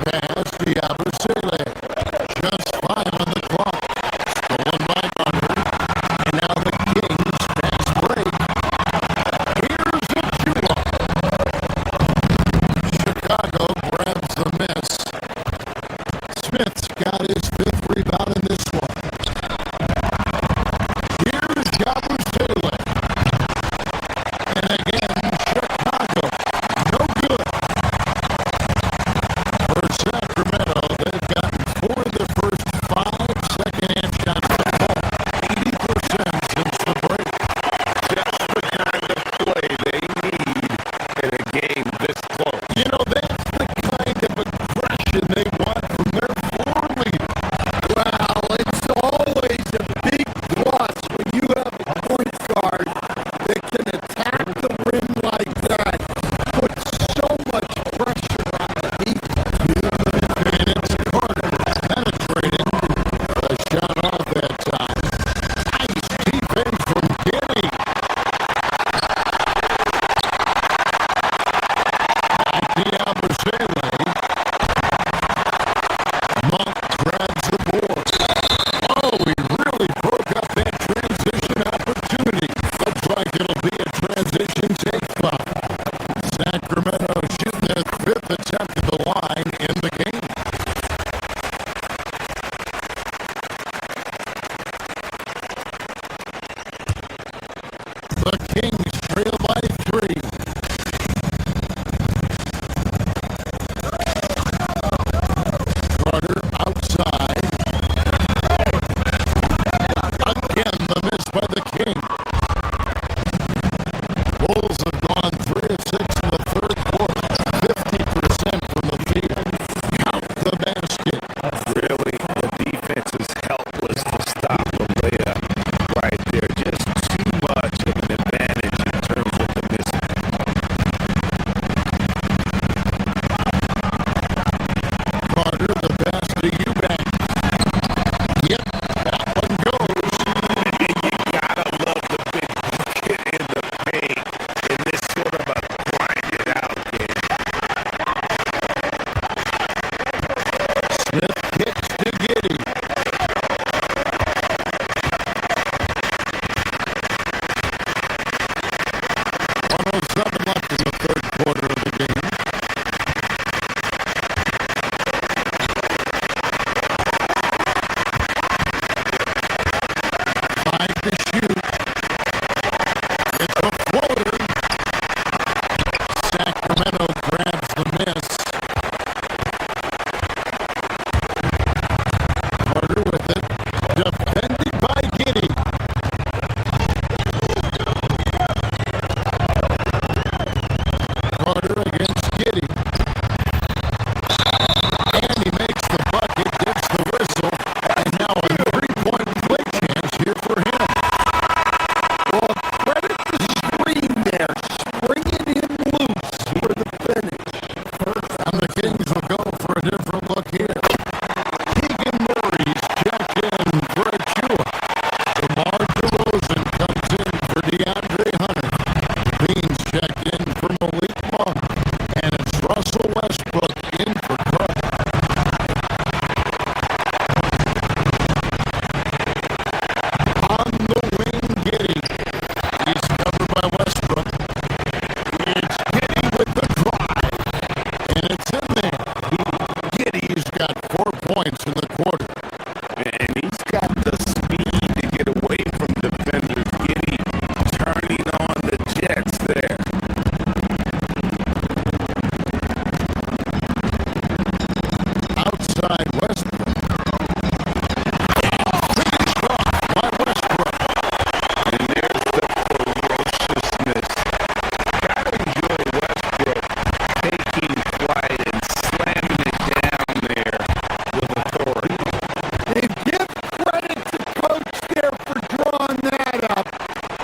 A: Pass to Yabusele. Just 5 on the clock. Stolen by Hunter. And now the Kings fast break. Here's Achua. Chicago grabs the miss. Smith's got his 5th rebound in this one. Here's Yabusele. And again, Chicago. No good. For Sacramento, they've gotten 4 of their first 5 The Kings trail by 3. Carter outside. Again, the miss by the King. Bulls have gone 3 of 6 in the third quarter. 50% from the field. Count the basket.
B: Really, the defense is helpless to stop the layup right there. Just too much of an advantage in terms of the missing.
A: Carter, the pass to Eubank. Yep, that one goes.
B: And you gotta love the big bucket in the paint in this sort of a grinded out game.
A: Smith kicks to Giddey. .107 left in the third quarter of the game. Five to shoot. It's a floater. Sacramento grabs the miss. Carter with it. Defended by Giddey. Carter against Giddey. And he makes the bucket, gets the whistle, and now a three-point play chance here for him.
H: Well, credit the screen there, springing him loose for the finish.
A: And the Kings will go for a different look here. Keegan Murray's checked in for Achua. DeMar DeRozan comes in for DeAndre Hunter. Beans checked in for Malik Monk. And it's Russell Westbrook in for Carter. On the wing, Giddey. He's covered by Westbrook. It's Giddey with the drive. And it's in there. Giddey's got 4 points in the quarter.
B: And he's got the speed to get away from defenders. Giddey turning on the Jets there.
A: Outside Westbrook. Finished off by Westbrook.
B: And there's the ferociousness. Gotta enjoy Westbrook taking flight and slamming it down there with authority.
H: And give credit to Coach there for drawing that up.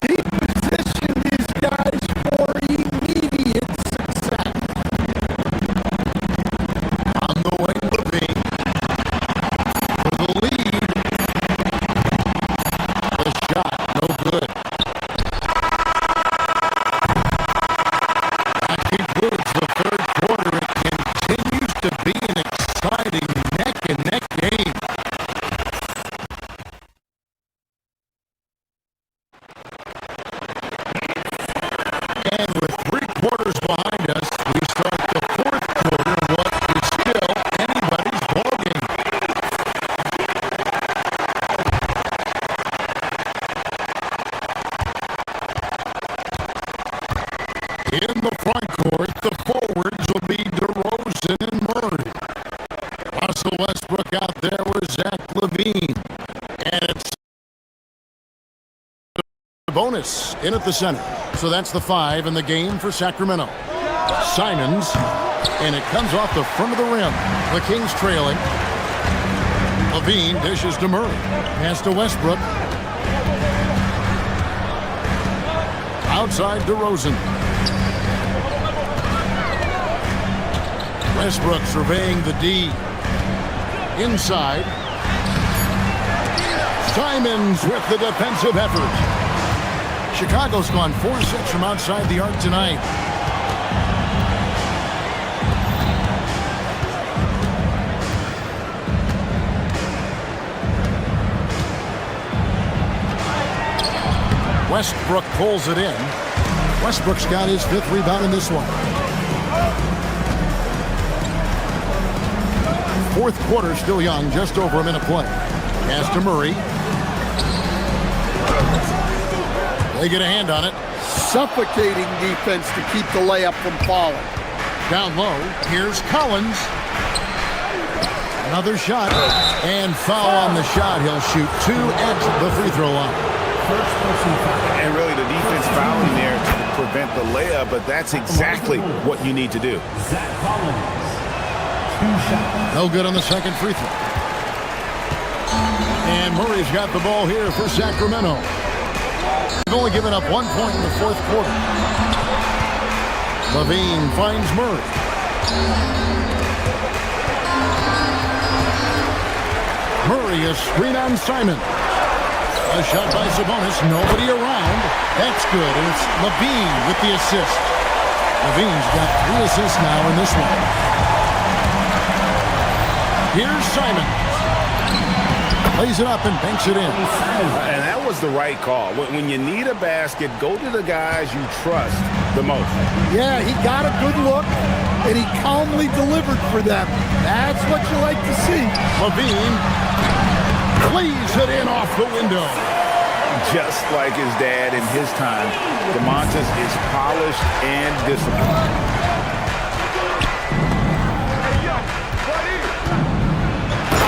H: He positioned these guys for immediate success.
A: On the wing, Levine. For the lead. The shot, no good. That concludes the third quarter. It continues to be an exciting neck-and-neck game. And with 3 quarters behind us, we start the fourth quarter of what is still anybody's ballgame. In the front court, the forwards will be DeRozan and Murray. Russell Westbrook out there with Zach LaVine. And it's a bonus in at the center. So that's the 5 in the game for Sacramento. Simons, and it comes off the front of the rim. The Kings trailing. LaVine dishes to Murray. Pass to Westbrook. Outside DeRozan. Westbrook surveying the D. Inside. Simons with the defensive effort. Chicago's gone 4-6 from outside the arc tonight. Westbrook pulls it in. Westbrook's got his 5th rebound in this one. Fourth quarter still young, just over a minute play. Pass to Murray. They get a hand on it.
H: suffocating defense to keep the layup from falling.
A: Down low, here's Collins. Another shot, and foul on the shot. He'll shoot 2 at the free throw line.
B: And really the defense fouling there to prevent the layup, but that's exactly what you need to do.
A: No good on the second free throw. And Murray's got the ball here for Sacramento. They've only given up 1 point in the fourth quarter. Levine finds Murray. Murray, a screen on Simon. A shot by Sabonis, nobody around. That's good, and it's Levine with the assist. Levine's got 3 assists now in this one. Here's Simon. Plays it up and banks it in.
B: And that was the right call. When you need a basket, go to the guys you trust the most.
H: Yeah, he got a good look, and he calmly delivered for them. That's what you like to see.
A: Levine cleaves it in off the window.
B: Just like his dad in his time, DeMontis is polished and disciplined.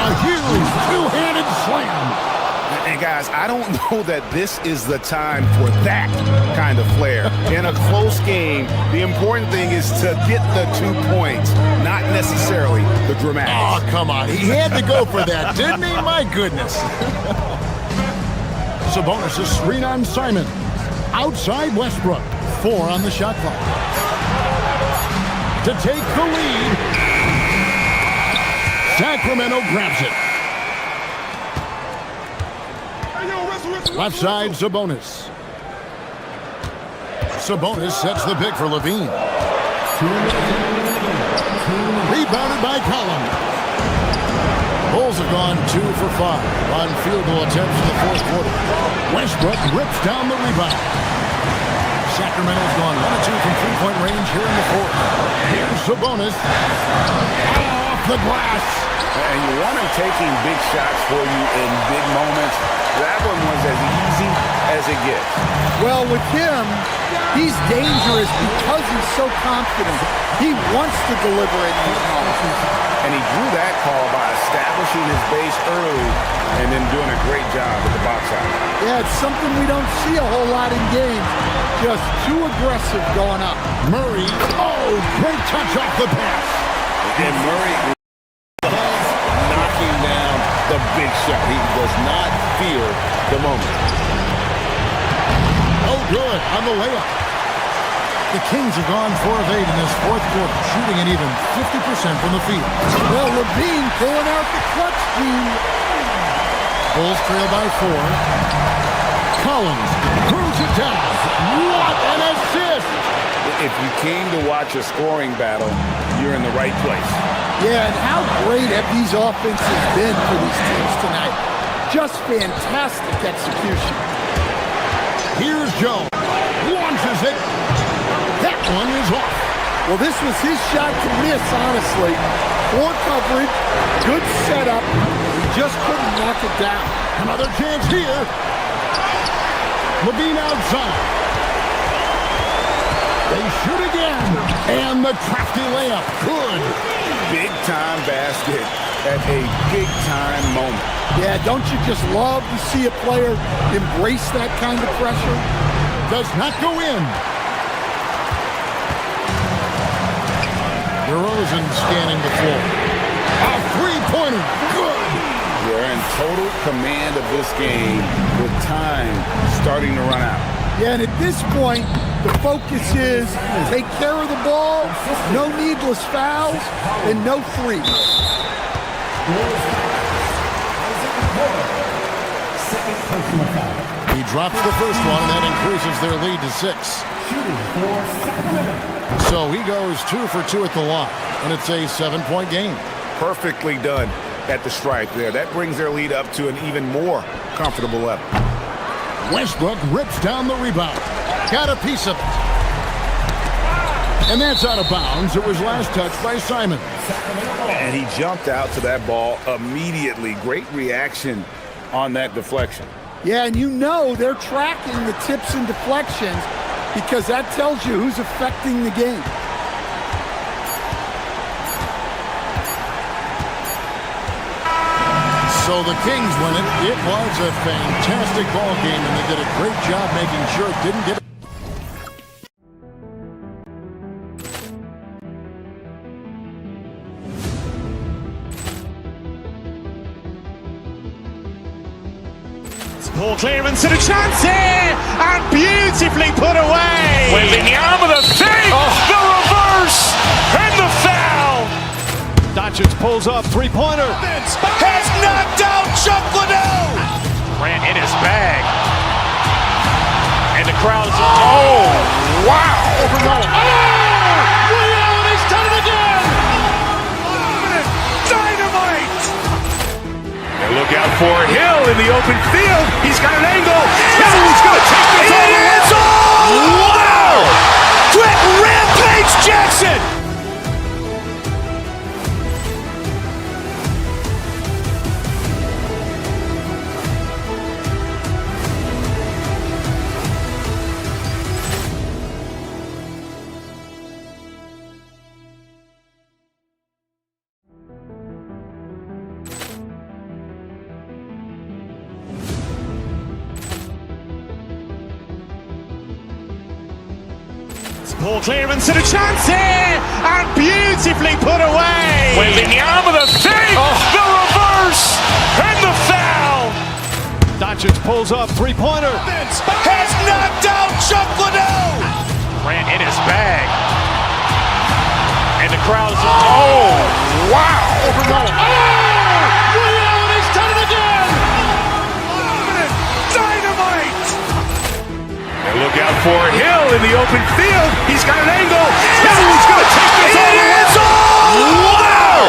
A: A huge two-handed slam.
B: And guys, I don't know that this is the time for that kind of flair. In a close game, the important thing is to get the 2 points, not necessarily the dramatics.
A: Oh, come on. He had to go for that, didn't he? My goodness. Sabonis, a screen on Simon. Outside Westbrook. 4 on the shot clock. To take the lead. Sacramento grabs it. Left side, Sabonis. Sabonis sets the pick for Levine. Rebounded by Collins. Bulls have gone 2 for 5 on field goal attempts in the fourth quarter. Westbrook rips down the rebound. Sacramento's gone 1 of 2 from three-point range here in the fourth. Here's Sabonis. Off the glass.
B: And you want him taking big shots for you in big moments. That one was as easy as it gets.
H: Well, with him, he's dangerous because he's so confident. He wants to deliver in these moments.
B: And he drew that call by establishing his base early and then doing a great job at the box out.
H: Yeah, it's something we don't see a whole lot in games. Just too aggressive going up.
A: Murray. Oh, great touch off the pass.
B: And Murray knocking down the big shot. He does not fear the moment.
A: Oh, good on the layup. The Kings have gone 4 of 8 in this fourth quarter, shooting an even 50% from the field.
H: Well, Levine pulling out the clutch gene.
A: Bulls trail by 4. Collins throws it down. What an assist!
B: If you came to watch a scoring battle, you're in the right place.
H: Yeah, and how great have these offenses been for these teams tonight? Just fantastic execution.
A: Here's Jones. Launches it. That one is off.
H: Well, this was his shot to miss, honestly. Poor coverage, good setup. He just couldn't knock it down.
A: Another chance here. Levine outside. They shoot again. And the crafty layup. Good.
B: Big-time basket at a big-time moment.
H: Yeah, don't you just love to see a player embrace that kind of pressure?
A: Does not go in. DeRozan scanning the floor. A three-pointer. Good.
B: They're in total command of this game with time starting to run out.
H: Yeah, and at this point, the focus is take care of the ball, no needless fouls, and no threes.
A: He drops the first one, and that increases their lead to 6. So he goes 2 for 2 at the line, and it's a 7-point game.
B: Perfectly done at the stripe there. That brings their lead up to an even more comfortable level.
A: Westbrook rips down the rebound. Got a piece of it. And that's out of bounds. It was last touched by Simon.
B: And he jumped out to that ball immediately. Great reaction on that deflection.
H: Yeah, and you know they're tracking the tips and deflections because that tells you who's affecting the game.
A: So the Kings win it. It was a fantastic ball game, and they did a great job making sure it didn't get.
G: Poor clearance and a chance here, and beautifully put away. Waving the arm of the thing, the reverse, and the foul. Doncic pulls up, three-pointer. Has knocked out Chuck Liddell. Ran in his bag. And the crowd is, oh, wow. Liddell, he's done it again. Dynamite. And look out for Hill in the open field. He's got an angle. He's going to take this all the way. Wow! Quick Rampage Jackson. Poor clearance and a chance here, and beautifully put away. Waving the arm of the thing, the reverse, and the foul. Doncic pulls up, three-pointer. Has knocked out Chuck Liddell. Ran in his bag. And the crowd is, oh, wow. Liddell, he's done it again. Dynamite. And look out for Hill in the open field. He's got an angle. He's going to take this all the way. Wow!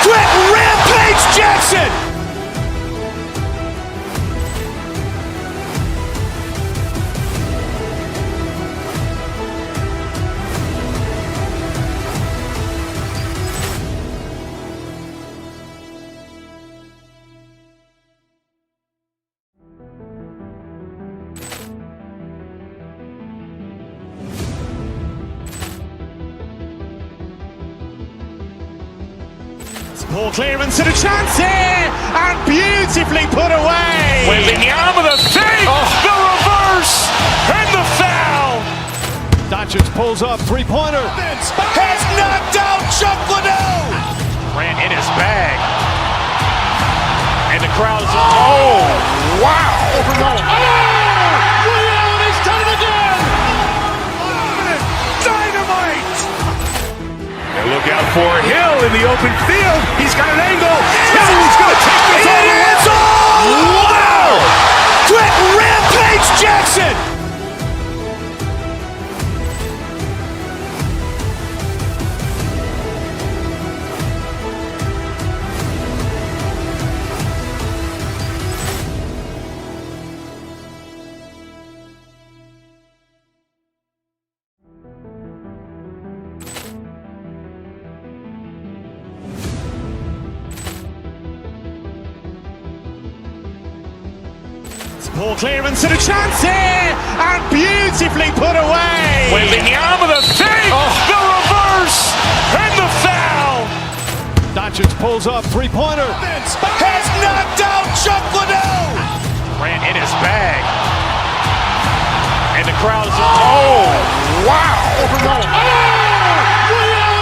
G: Quick Rampage Jackson. Poor clearance and a chance here, and beautifully put away. Waving the arm of the thing, the reverse, and the foul. Doncic pulls up, three-pointer. Has knocked out Chuck Liddell. Ran in his bag. And the crowd is, oh, wow. Liddell, he's done it again. Dynamite. And look out for Hill in the open field. He's got an angle. He's going to take this all the way. Wow! Quick Rampage Jackson. Poor clearance and a chance here, and beautifully put away. Waving the arm of the thing, the reverse, and the foul. Doncic pulls up, three-pointer. Has knocked out Chuck Liddell. Ran in his bag. And the crowd is, oh, wow. Liddell,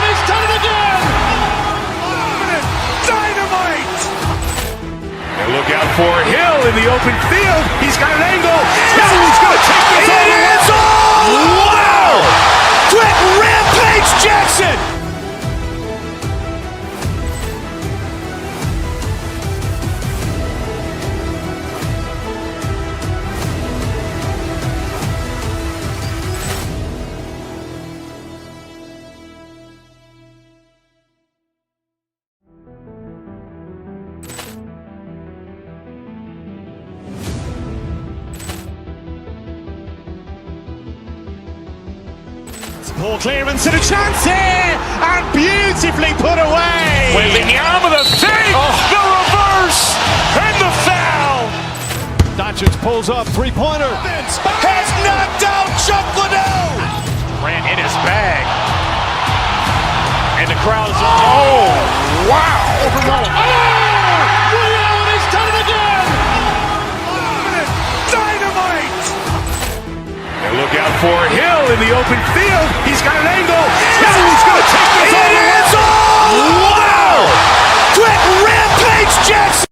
G: he's done it again. Dynamite. And look out for Hill in the open field. He's got an angle. He's going to take this all the way. Wow! Quick Rampage Jackson. Poor clearance and a chance here, and beautifully put away. Waving the arm of the thing, the reverse, and the foul. Doncic pulls up, three-pointer. Has knocked out Chuck Liddell. Ran in his bag. And the crowd is, oh, wow. Woody Allen has done it again. Dynamite. And look out for Hill in the open field. He's got an angle. Hill's going to take this all the way. Wow. Quick Rampage Jackson.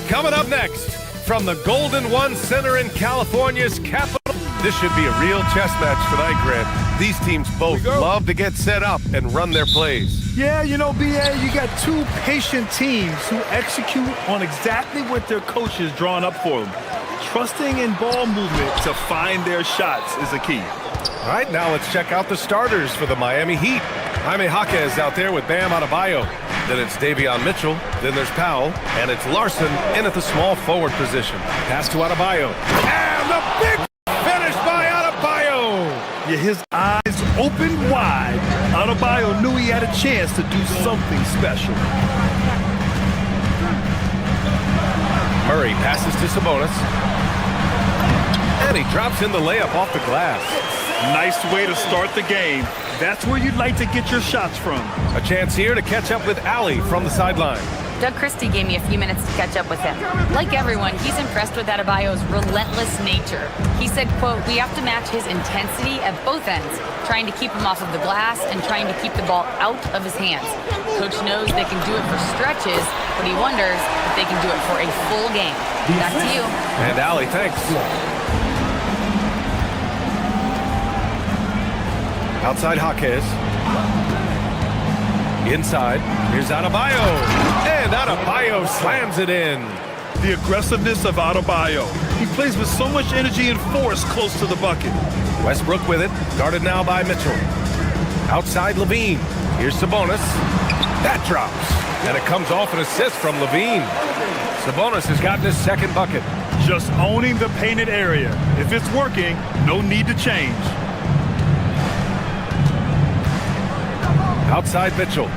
I: Coming up next, from the Golden One Center in California's capital, this should be a real chess match tonight, Grant. These teams both love to get set up and run their plays.
E: Yeah, you know, BA, you got two patient teams who execute on exactly what their coaches drawn up for them. Trusting in ball movement to find their shots is a key.
I: All right, now let's check out the starters for the Miami Heat. Jaime Jaquez out there with Bam Adebayo. Then it's Davion Mitchell. Then there's Powell. And it's Larson in at the small forward position. Pass to Adebayo. And the big finish by Adebayo.
E: Yeah, his eyes opened wide. Adebayo knew he had a chance to do something special.
I: Murray passes to Sabonis. And he drops in the layup off the glass.
E: Nice way to start the game. That's where you'd like to get your shots from.
I: A chance here to catch up with Allie from the sideline.
F: Doug Christie gave me a few minutes to catch up with him. Like everyone, he's impressed with Adebayo's relentless nature. He said, quote, "We have to match his intensity at both ends, trying to keep him off of the glass and trying to keep the ball out of his hands. Coach knows they can do it for stretches, but he wonders if they can do it for a full game." Back to you.
I: And Allie, thanks. Outside Jaquez. Inside. Here's Adebayo. And Adebayo slams it in.
E: The aggressiveness of Adebayo. He plays with so much energy and force close to the bucket.
I: Westbrook with it. Guarded now by Mitchell. Outside Levine. Here's Sabonis. That drops. And it comes off an assist from Levine. Sabonis has gotten his second bucket.
E: Just owning the painted area. If it's working, no need to change.
I: Outside Mitchell.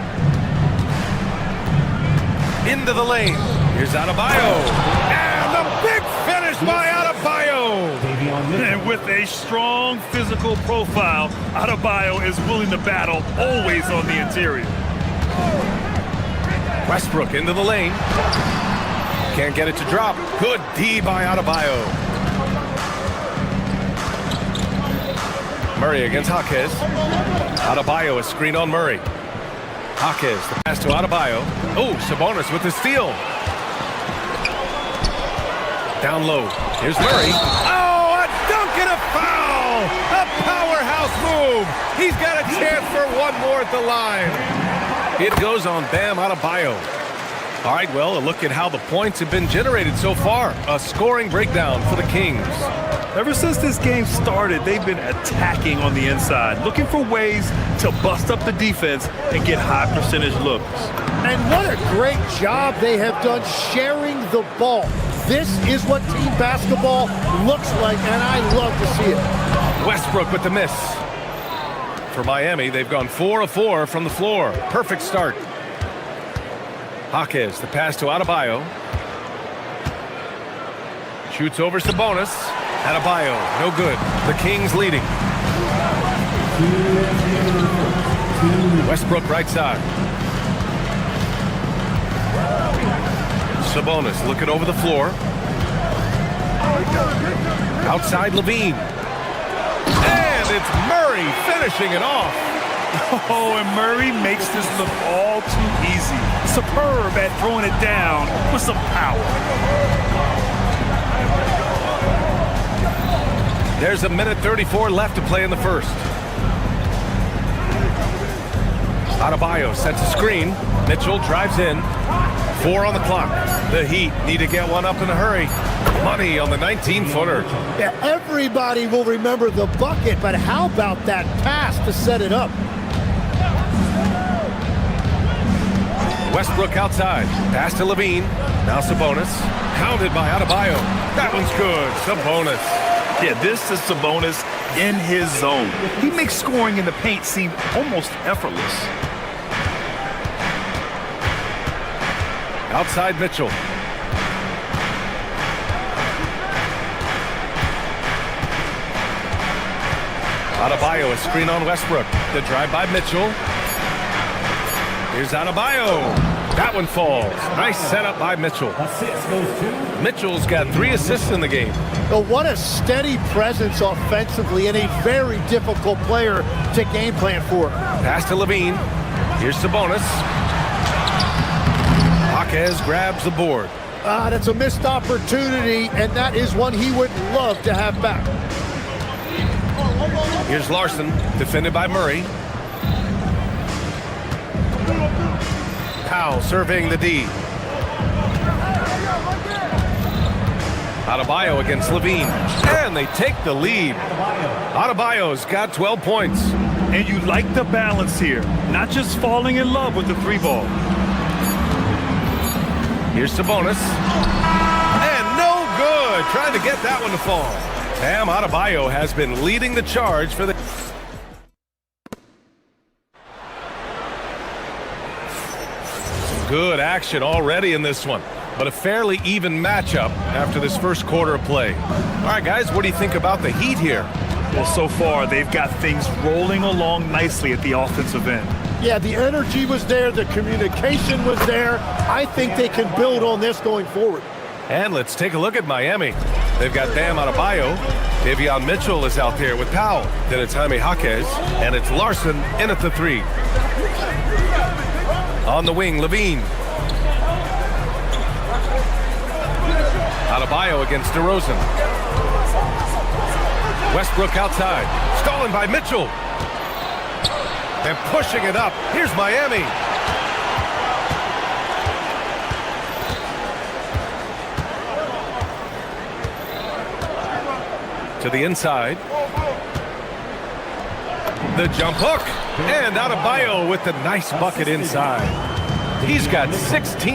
I: Into the lane. Here's Adebayo. And the big finish by Adebayo.
E: And with a strong physical profile, Adebayo is willing to battle, always on the interior.
I: Westbrook into the lane. Can't get it to drop. Good D by Adebayo. Murray against Jaquez. Adebayo, a screen on Murray. Jaquez, the pass to Adebayo. Oh, Sabonis with the steal. Down low. Here's Murray. Oh, a dunk and a foul! A powerhouse move. He's got a chance for one more at the line. It goes on Bam Adebayo. All right, well, a look at how the points have been generated so far. A scoring breakdown for the Kings.
E: Ever since this game started, they've been attacking on the inside, looking for ways to bust up the defense and get high percentage looks.
H: And what a great job they have done sharing the ball. This is what team basketball looks like, and I love to see it.
I: Westbrook with the miss. For Miami, they've gone 4 of 4 from the floor. Perfect start. Jaquez, the pass to Adebayo. Shoots over Sabonis. Adebayo, no good. The Kings leading. Westbrook right side. Sabonis looking over the floor. Outside Levine. And it's Murray finishing it off.
E: Oh, and Murray makes this look all too easy. Superb at throwing it down with some power.
I: There's a minute 34 left to play in the first. Adebayo sets a screen. Mitchell drives in. 4 on the clock. The Heat need to get one up in a hurry. Money on the 19-footer.
H: Yeah, everybody will remember the bucket, but how about that pass to set it up?
I: Westbrook outside. Pass to Levine. Now Sabonis. Pounded by Adebayo. That one's good. Sabonis.
E: Yeah, this is Sabonis in his zone. He makes scoring in the paint seem almost effortless.
I: Outside Mitchell. Adebayo, a screen on Westbrook. The drive by Mitchell. Here's Adebayo. That one falls. Nice setup by Mitchell. Mitchell's got 3 assists in the game.
H: Well, what a steady presence offensively and a very difficult player to game plan for.
I: Pass to Levine. Here's Sabonis. Jaquez grabs the board.
H: That's a missed opportunity, and that is one he would love to have back.
I: Here's Larson, defended by Murray. Powell surveying the D. Adebayo against Levine. And they take the lead. Adebayo's got 12 points.
E: And you like the balance here, not just falling in love with the 3-ball.
I: Here's Sabonis. And no good. Trying to get that one to fall. Bam Adebayo has been leading the charge for the... Some good action already in this one, but a fairly even matchup after this first quarter of play. All right, guys, what do you think about the Heat here?
E: Well, so far, they've got things rolling along nicely at the offensive end.
H: Yeah, the energy was there, the communication was there. I think they can build on this going forward.
I: And let's take a look at Miami. They've got Bam Adebayo. Davion Mitchell is out there with Powell. Then it's Jaime Jaquez. And it's Larson in at the 3. On the wing, Levine. Adebayo against DeRozan. Westbrook outside. Stolen by Mitchell. And pushing it up. Here's Miami. To the inside. The jump hook. And Adebayo with the nice bucket inside. He's got 16.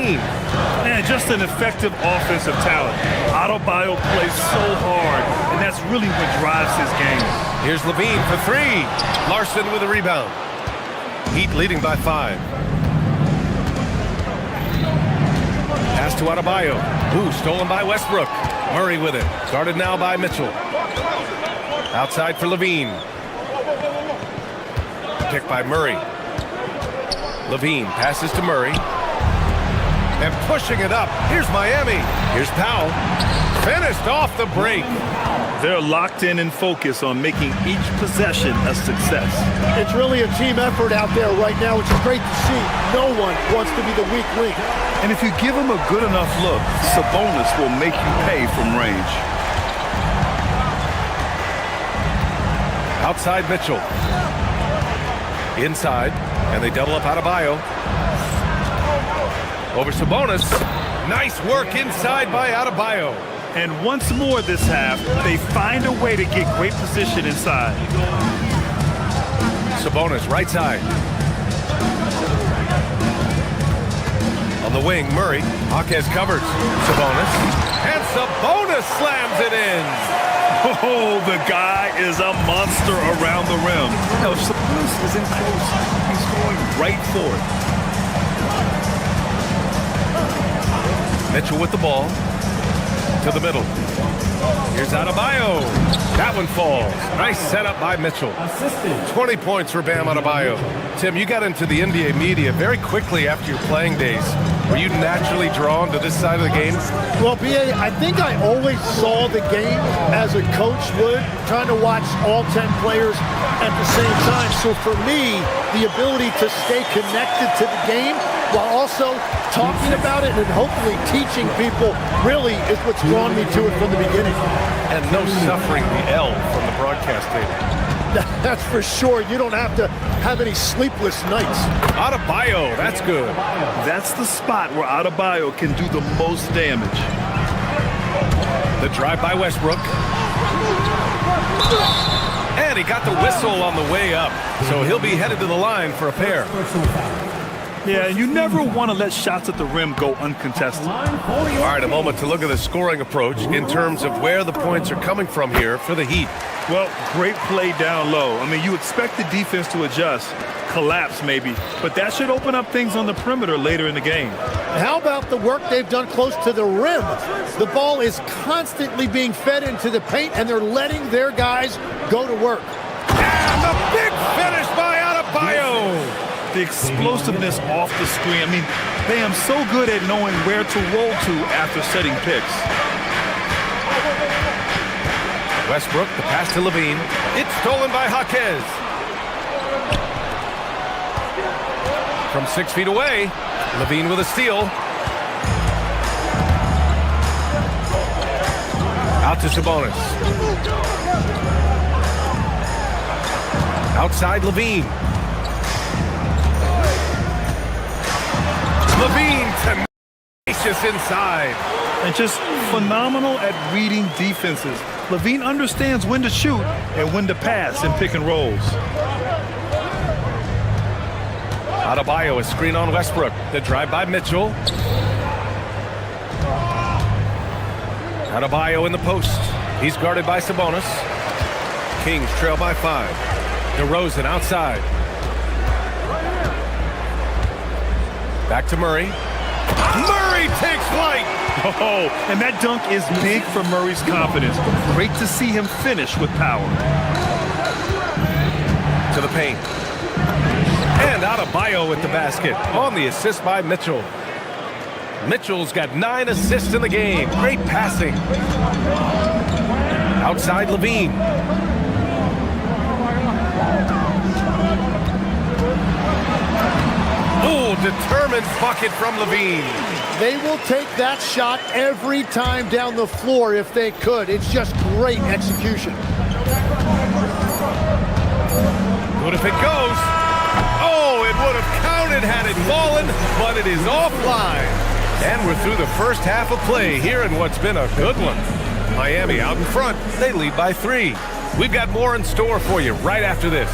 E: And just an effective offensive talent. Adebayo plays so hard, and that's really what drives his game.
I: Here's Levine for 3. Larson with a rebound. Heat leading by 5. Pass to Adebayo. Ooh, stolen by Westbrook. Murray with it. Guarded now by Mitchell. Outside for Levine. Picked by Murray. Levine passes to Murray. And pushing it up. Here's Miami. Here's Powell. Finished off the break.
E: They're locked in and focused on making each possession a success.
H: It's really a team effort out there right now, which is great to see. No one wants to be the weak link.
E: And if you give him a good enough look, Sabonis will make you pay from range.
I: Outside Mitchell. Inside. And they double up Adebayo. Over Sabonis. Nice work inside by Adebayo.
E: And once more this half, they find a way to get great position inside.
I: Sabonis, right side. On the wing, Murray. Jaquez covers. Sabonis. And Sabonis slams it in.
E: Oh, the guy is a monster around the rim. Now, if Sabonis is in close, he's going right for it.
I: Mitchell with the ball. To the middle. Here's Adebayo. That one falls. Nice setup by Mitchell. 20 points for Bam Adebayo. Tim, you got into the NBA media very quickly after your playing days. Were you naturally drawn to this side of the game?
H: Well, B.A., I think I always saw the game as a coach would, trying to watch all 10 players at the same time. So for me, the ability to stay connected to the game while also talking about it and hopefully teaching people really is what's drawn me to it from the beginning.
I: And no suffering the L from the broadcast table.
H: That's for sure. You don't have to have any sleepless nights.
I: Adebayo, that's good.
E: That's the spot where Adebayo can do the most damage.
I: The drive by Westbrook. And he got the whistle on the way up. So he'll be headed to the line for a pair.
E: Yeah, and you never want to let shots at the rim go uncontested.
I: All right, a moment to look at the scoring approach in terms of where the points are coming from here for the Heat.
E: Well, great play down low. I mean, you expect the defense to adjust, collapse maybe, but that should open up things on the perimeter later in the game.
H: How about the work they've done close to the rim? The ball is constantly being fed into the paint, and they're letting their guys go to work.
I: And the big finish by Adebayo.
E: The explosiveness off the screen. I mean, Bam's so good at knowing where to roll to after setting picks.
I: Westbrook, the pass to Levine. It's stolen by Jaquez. From 6 feet away, Levine with a steal. Out to Sabonis. Outside Levine. Levine tenacious inside.
E: And just phenomenal at reading defenses. Levine understands when to shoot and when to pass in pick and rolls.
I: Adebayo, a screen on Westbrook. The drive by Mitchell. Adebayo in the post. He's guarded by Sabonis. Kings trail by 5. DeRozan outside. Back to Murray. Murray takes flight.
E: Oh, and that dunk is big for Murray's confidence. Great to see him finish with power.
I: To the paint. And Adebayo with the basket on the assist by Mitchell. Mitchell's got 9 assists in the game. Great passing. Outside Levine. Oh, determined bucket from Levine.
H: They will take that shot every time down the floor if they could. It's just great execution.
I: What if it goes? Oh, it would have counted had it fallen, but it is offline. And we're through the first half of play here in what's been a good one. Miami out in front. They lead by 3. We've got more in store for you right after this.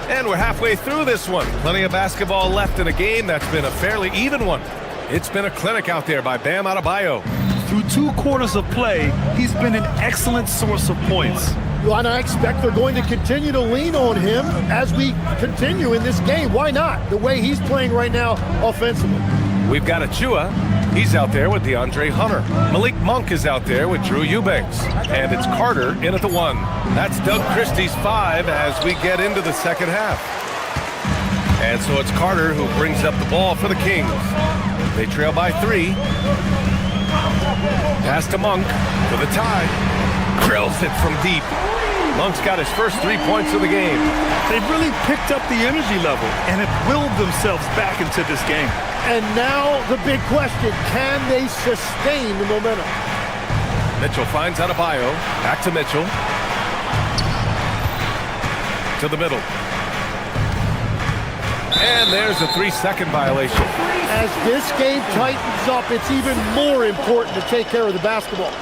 I: And we're halfway through this one. Plenty of basketball left in a game that's been a fairly even one. It's been a clinic out there by Bam Adebayo.
E: Through 2 quarters of play, he's been an excellent source of points.
H: Well, and I expect they're going to continue to lean on him as we continue in this game. Why not? The way he's playing right now offensively.
I: We've got Achua. He's out there with DeAndre Hunter. Malik Monk is out there with Drew Eubanks. And it's Carter in at the 1. That's Doug Christie's 5 as we get into the second half. And so it's Carter who brings up the ball for the Kings. They trail by 3. Pass to Monk for the tie. Drills it from deep. Monk's got his first 3 points of the game.
E: They've really picked up the energy level and have willed themselves back into this game.
H: And now the big question, can they sustain the momentum?
I: Mitchell finds Adebayo. Back to Mitchell. To the middle. And there's a 3-second violation.
H: As this game tightens up, it's even more important to take care of the basketball.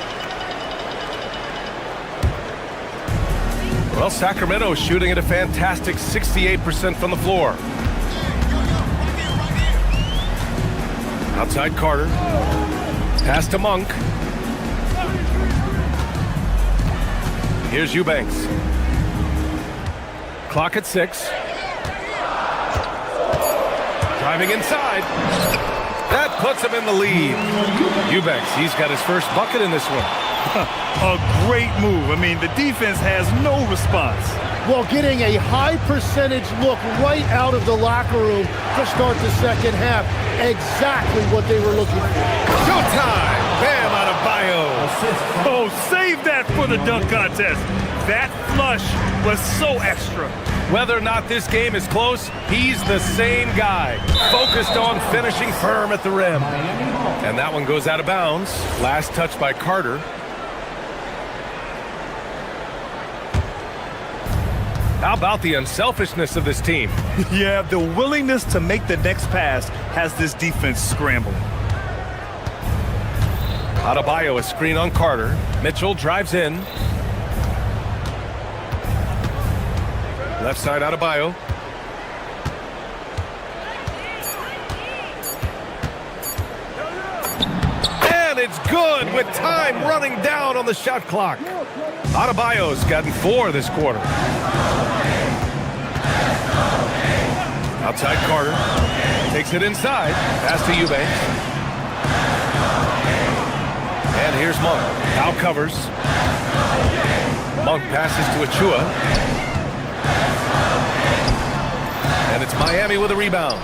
I: Well, Sacramento is shooting at a fantastic 68% from the floor. Outside Carter. Pass to Monk. Here's Eubanks. Clock at 6. Driving inside. That puts him in the lead. Eubanks, he's got his first bucket in this one.
E: A great move. I mean, the defense has no response.
H: Well, getting a high percentage look right out of the locker room to start the second half. Exactly what they were looking for.
I: Showtime! Bam Adebayo.
E: Oh, save that for the dunk contest. That flush was so extra.
I: Whether or not this game is close, he's the same guy, focused on finishing firm at the rim. And that one goes out of bounds. Last touch by Carter. How about the unselfishness of this team?
E: Yeah, the willingness to make the next pass has this defense scrambling.
I: Adebayo, a screen on Carter. Mitchell drives in. Left side Adebayo. And it's good with time running down on the shot clock. Adebayo's gotten 4 this quarter. Outside Carter. Takes it inside. Pass to Eubanks. And here's Monk. Now covers. Monk passes to Achua. And it's Miami with a rebound.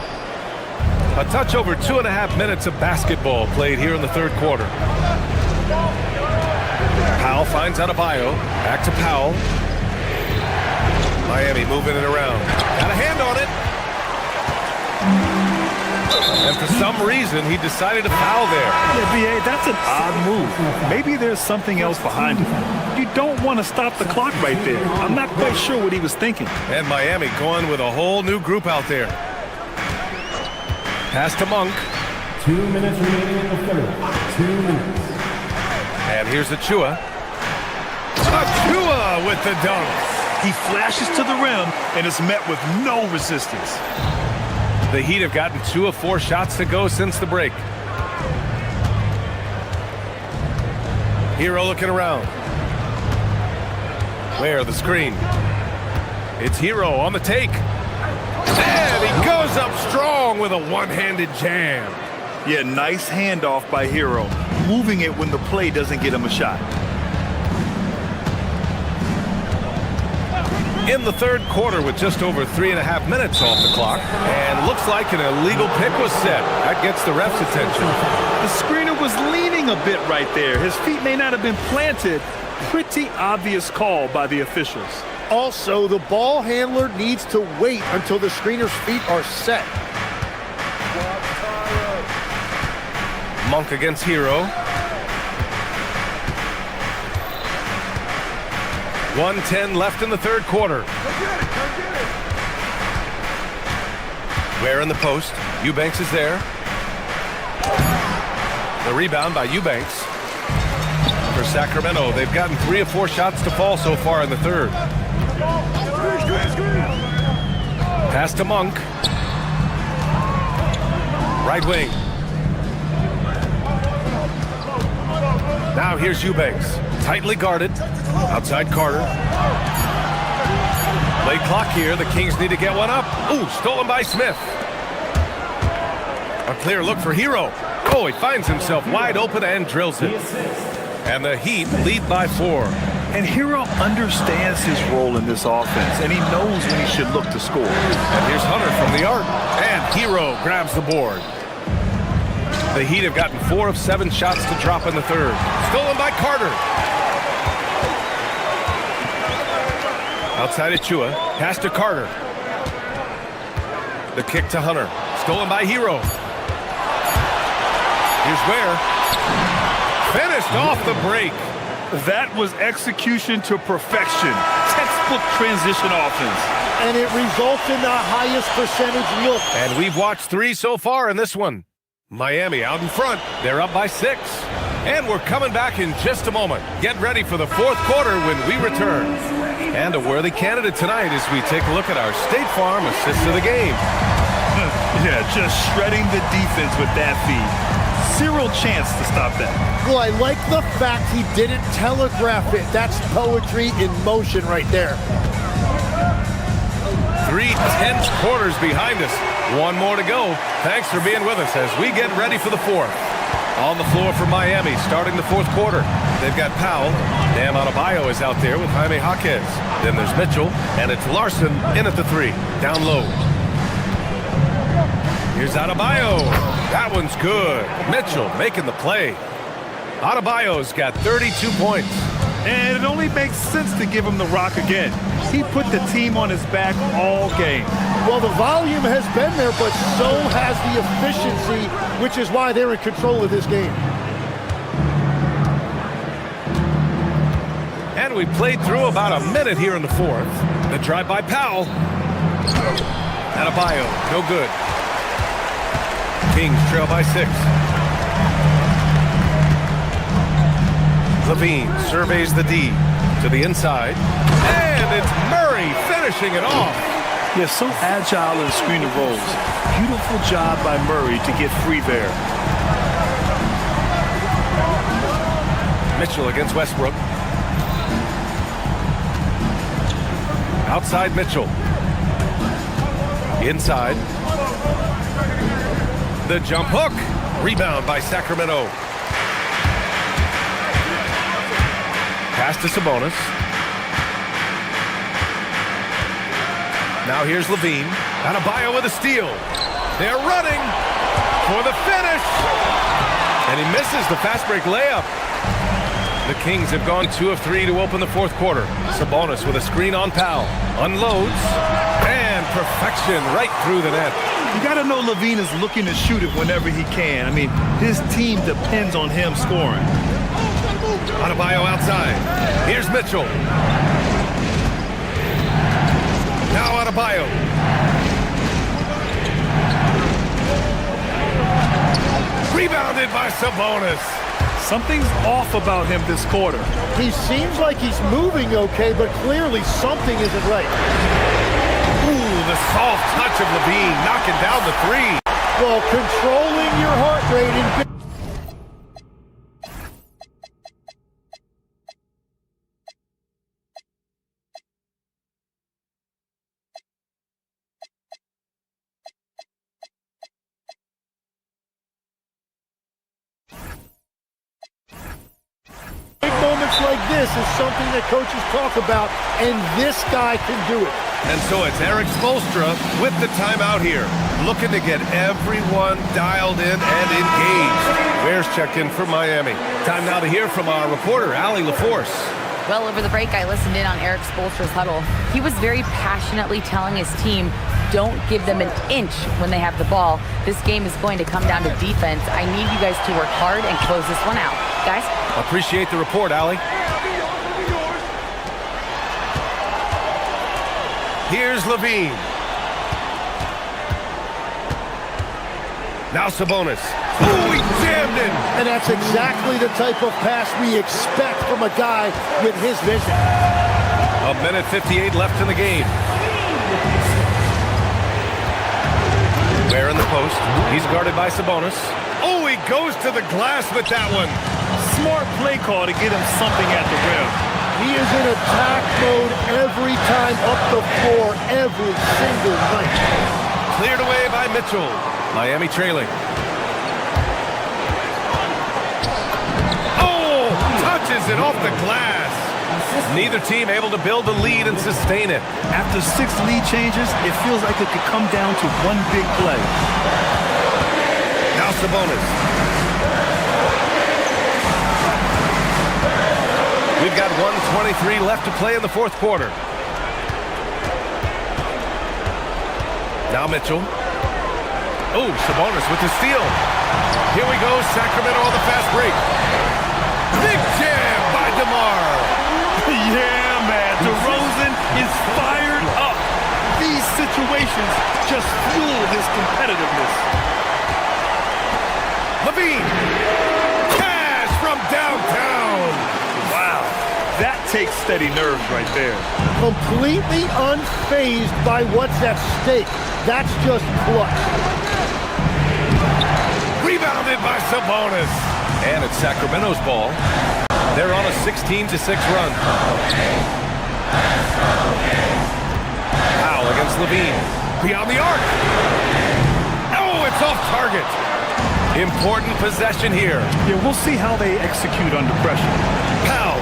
I: A touch over 2.5 minutes of basketball played here in the third quarter. Powell finds Adebayo. Back to Powell. Miami moving it around. Got a hand on it. And for some reason, he decided to foul there.
E: Yeah, B.A., that's an odd move. Maybe there's something else behind it. You don't want to stop the clock right there. I'm not quite sure what he was thinking.
I: And Miami going with a whole new group out there. Pass to Monk.
J: 2 minutes remaining in the third. 2 minutes.
I: And here's Achua. Achua with the dunk.
E: He flashes to the rim and is met with no resistance.
I: The Heat have gotten 2 of 4 shots to go since the break. Hero looking around. Where the screen? It's Hero on the take. And he goes up strong with a one-handed jam.
E: Yeah, nice handoff by Hero, moving it when the play doesn't get him a shot.
I: In the third quarter with just over 3.5 minutes off the clock. And looks like an illegal pick was set. That gets the ref's attention.
E: The screener was leaning a bit right there. His feet may not have been planted. Pretty obvious call by the officials.
A: Also, the ball handler needs to wait until the screener's feet are set.
I: Monk against Hero. 1:10 left in the third quarter. Ware in the post. Eubanks is there. The rebound by Eubanks. For Sacramento, they've gotten 3 of 4 shots to fall so far in the third. Pass to Monk. Right wing. Now here's Eubanks. Tightly guarded. Outside Carter. Late clock here. The Kings need to get one up. Ooh, stolen by Smith. A clear look for Hero. Oh, he finds himself wide open and drills it. And the Heat lead by 4.
E: And Hero understands his role in this offense, and he knows when he should look to score.
I: And here's Hunter from the arc. And Hero grabs the board. The Heat have gotten 4 of 7 shots to drop in the third. Stolen by Carter. Outside Achua. Pass to Carter. The kick to Hunter. Stolen by Hero. Here's Ware. Finished off the break.
E: That was execution to perfection. Textbook transition offense.
A: And it results in the highest percentage look.
I: And we've watched 3 so far in this one. Miami out in front. They're up by 6. And we're coming back in just a moment. Get ready for the fourth quarter when we return. And a worthy candidate tonight as we take a look at our State Farm assist of the game.
E: Yeah, just shredding the defense with that feed. Zero chance to stop that.
A: Well, I like the fact he didn't telegraph it. That's poetry in motion right there.
I: 3 tense quarters behind us. 1 more to go. Thanks for being with us as we get ready for the fourth. On the floor for Miami, starting the fourth quarter. They've got Powell. Bam Adebayo is out there with Jaime Jaquez. Then there's Mitchell, and it's Larson in at the 3. Down low. Here's Adebayo. That one's good. Mitchell making the play. Adebayo's got 32 points.
E: And it only makes sense to give him the rock again. He put the team on his back all game.
A: Well, the volume has been there, but so has the efficiency, which is why they're in control of this game.
I: And we played through about a minute here in the fourth. The drive by Powell. Adebayo, no good. Kings trail by 6. Levine surveys the D to the inside. And it's Murray finishing it off.
E: Yeah, so agile in screen and rolls. Beautiful job by Murray to get free there.
I: Mitchell against Westbrook. Outside Mitchell. Inside. The jump hook. Rebound by Sacramento. Pass to Sabonis. Now here's Levine. Adebayo with a steal. They're running for the finish. And he misses the fast break layup. The Kings have gone 2 of 3 to open the fourth quarter. Sabonis with a screen on Powell. Unloads. And perfection right through the net.
E: You got to know Levine is looking to shoot it whenever he can. I mean, his team depends on him scoring.
I: Adebayo outside. Here's Mitchell. Now Adebayo. Rebounded by Sabonis.
E: Something's off about him this quarter.
H: He seems like he's moving okay, but clearly something isn't right.
I: Ooh, the soft touch of Levine knocking down the 3.
H: Well, controlling your heart rate in big moments like this is something that coaches talk about, and this guy can do it.
I: And so it's Eric Spoelstra with the timeout here, looking to get everyone dialed in and engaged. Bears checked in from Miami. Time now to hear from our reporter, Allie LaForce.
F: Well, over the break, I listened in on Eric Spoelstra's huddle. He was very passionately telling his team, don't give them an inch when they have the ball. This game is going to come down to defense. I need you guys to work hard and close this one out. Guys?
I: Appreciate the report, Allie. Here's Levine. Now Sabonis. Ooh, he jammed it.
H: And that's exactly the type of pass we expect from a guy with his vision.
I: 1:58 left in the game. Ware in the post. He's guarded by Sabonis. Oh, he goes to the glass with that one.
E: Smart play call to get him something at the rim.
H: He is in attack mode every time up the floor, every single night.
I: Cleared away by Mitchell. Miami trailing. Oh, touches it off the glass. Neither team able to build the lead and sustain it.
E: After 6 lead changes, it feels like it could come down to one big play.
I: Now Sabonis. We've got 1:23 left to play in the fourth quarter. Now Mitchell. Oh, Sabonis with the steal. Here we go, Sacramento on the fast break. Big jam by DeMar.
E: Yeah, man. DeRozan is fired up. These situations just fuel his competitiveness.
I: Levine. Cash from downtown.
E: Wow. That takes steady nerves right there.
H: Completely unfazed by what's at stake. That's just clutch.
I: Rebounded by Sabonis. And it's Sacramento's ball. They're on a 16-6 run. Powell against Levine. Beyond the arc. Oh, it's off target. Important possession here.
E: Yeah, we'll see how they execute under pressure.
I: Powell.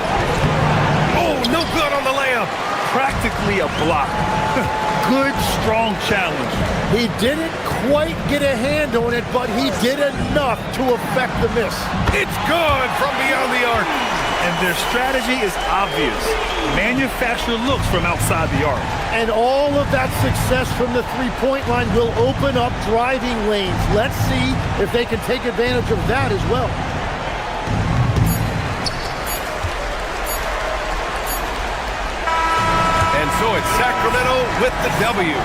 I: Oh, no good on the layup.
E: Practically a block. Good, strong challenge.
H: He didn't quite get a hand on it, but he did enough to affect the miss.
I: It's good from beyond the arc.
E: And their strategy is obvious. Manufacture looks from outside the arc.
H: And all of that success from the three-point line will open up driving lanes. Let's see if they can take advantage of that as well.
I: And so it's Sacramento with the W.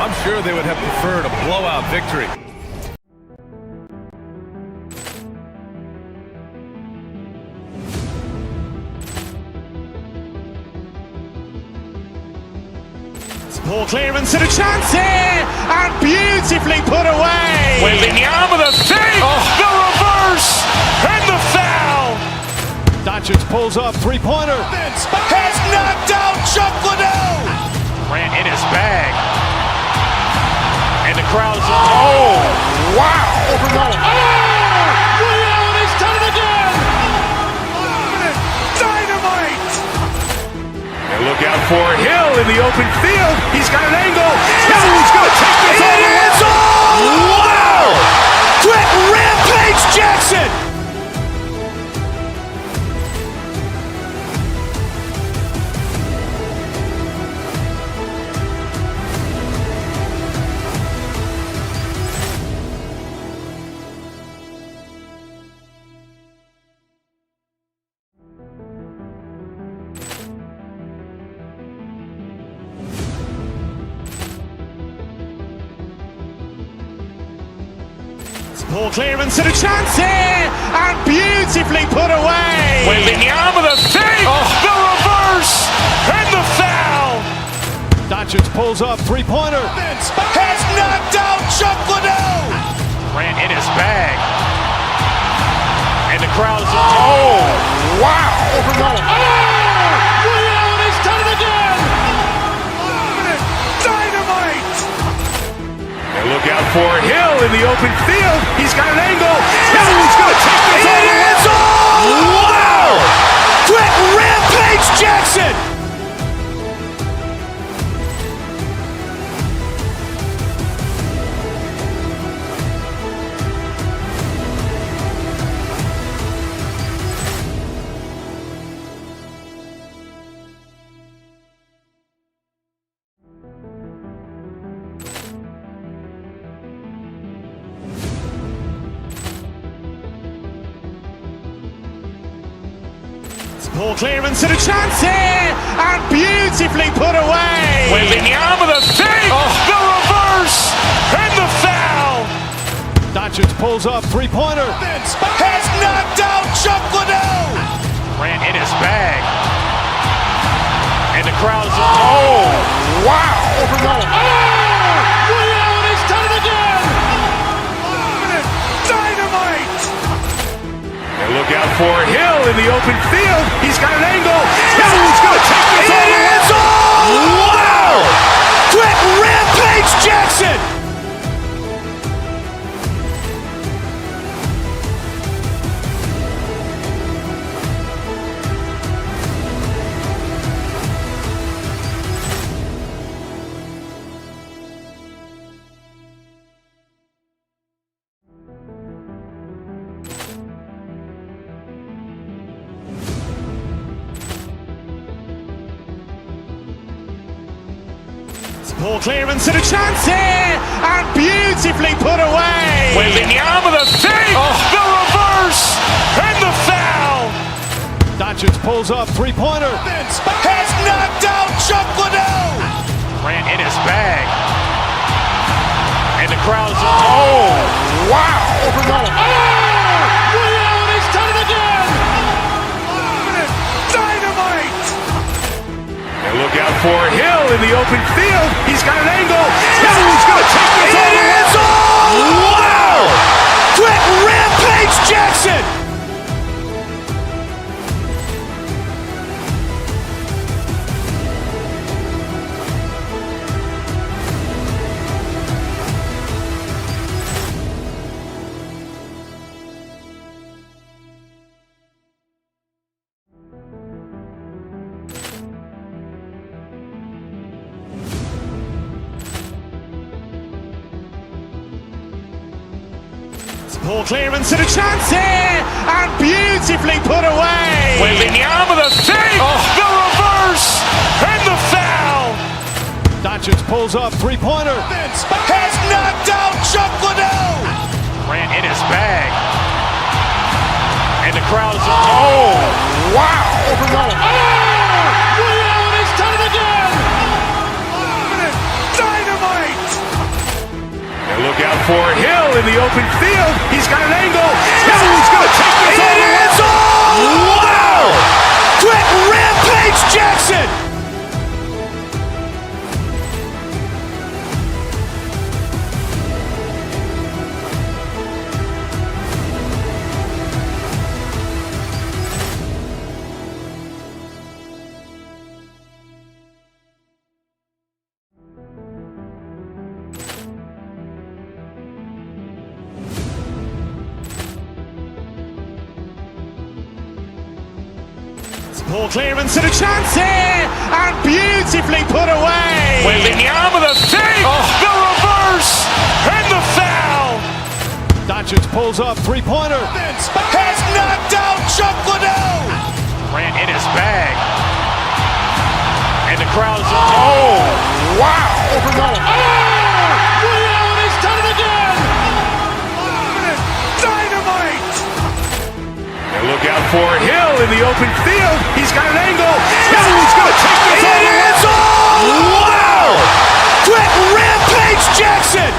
I: I'm sure they would have preferred a blowout victory.
G: Poor clearance and a chance here, and beautifully put away. Wembanyama the fake, the reverse, and the foul. Doncic pulls up, three-pointer. Has knocked out Chuck Liddell. Grant in his bag. And the crowd's oh, wow. Liddell has done it again. Dynamite.
I: And look out for Hill in the open field. He's got an angle. Hill's going to take this all the way.
G: Wow! Quick Rampage Jackson. Poor clearance and a chance here, and beautifully put away. Wembanyama the fake, the reverse, and the foul. Doncic pulls up, three-pointer. Has knocked out Chuck Liddell. Grant in his bag. And the crowd's oh, wow. Liddell has done it again. Dynamite.
I: And look out for Hill in the open field. He's got an angle. Hill's going to take this all the way.
G: Wow! Quick Rampage Jackson. Poor clearance and a chance here, and beautifully put away. Wembanyama the fake, the reverse, and the foul. Doncic pulls up, three-pointer. Has knocked out Chuck Liddell. Grant in his bag. And the crowd's oh, wow. Liddell has done it again. Dynamite.
I: And look out for Hill in the open field. He's got an angle. Hill's going to take this all the way.
G: Wow! Quick Rampage Jackson. Poor clearance and a chance here, and beautifully put away. Wembanyama the fake, the reverse, and the foul. Doncic pulls up, three-pointer. Has knocked out Chuck Liddell. Grant in his bag. And the crowd's oh, wow. Liddell has done it again. Dynamite.
I: And look out for Hill in the open field. He's got an angle. Hill's going to take this all the way.
G: Wow! Quick Rampage Jackson. Poor clearance and a chance here, and beautifully put away. Wembanyama the fake, the reverse, and the foul. Doncic pulls up, three-pointer. Has knocked out Chuck Liddell. Grant in his bag. And the crowd's oh, wow. Liddell has done it again.
I: open field. He's got an angle. He's going to take this all the way. Wow! Quick Rampage Jackson!
G: Ball clearance and a chance here, and beautifully put away.
I: Wembanyama the save, the reverse, and the foul.
G: Doncic pulls up, three-pointer.
I: Has knocked out Chuck Liddell. Grant in his bag. And the crowd's wow.
G: He's done it again.
I: Dynamite. And look out for Hill in the open field. He's got an angle. He's going to take this all the way. Wow. Quick Rampage Jackson.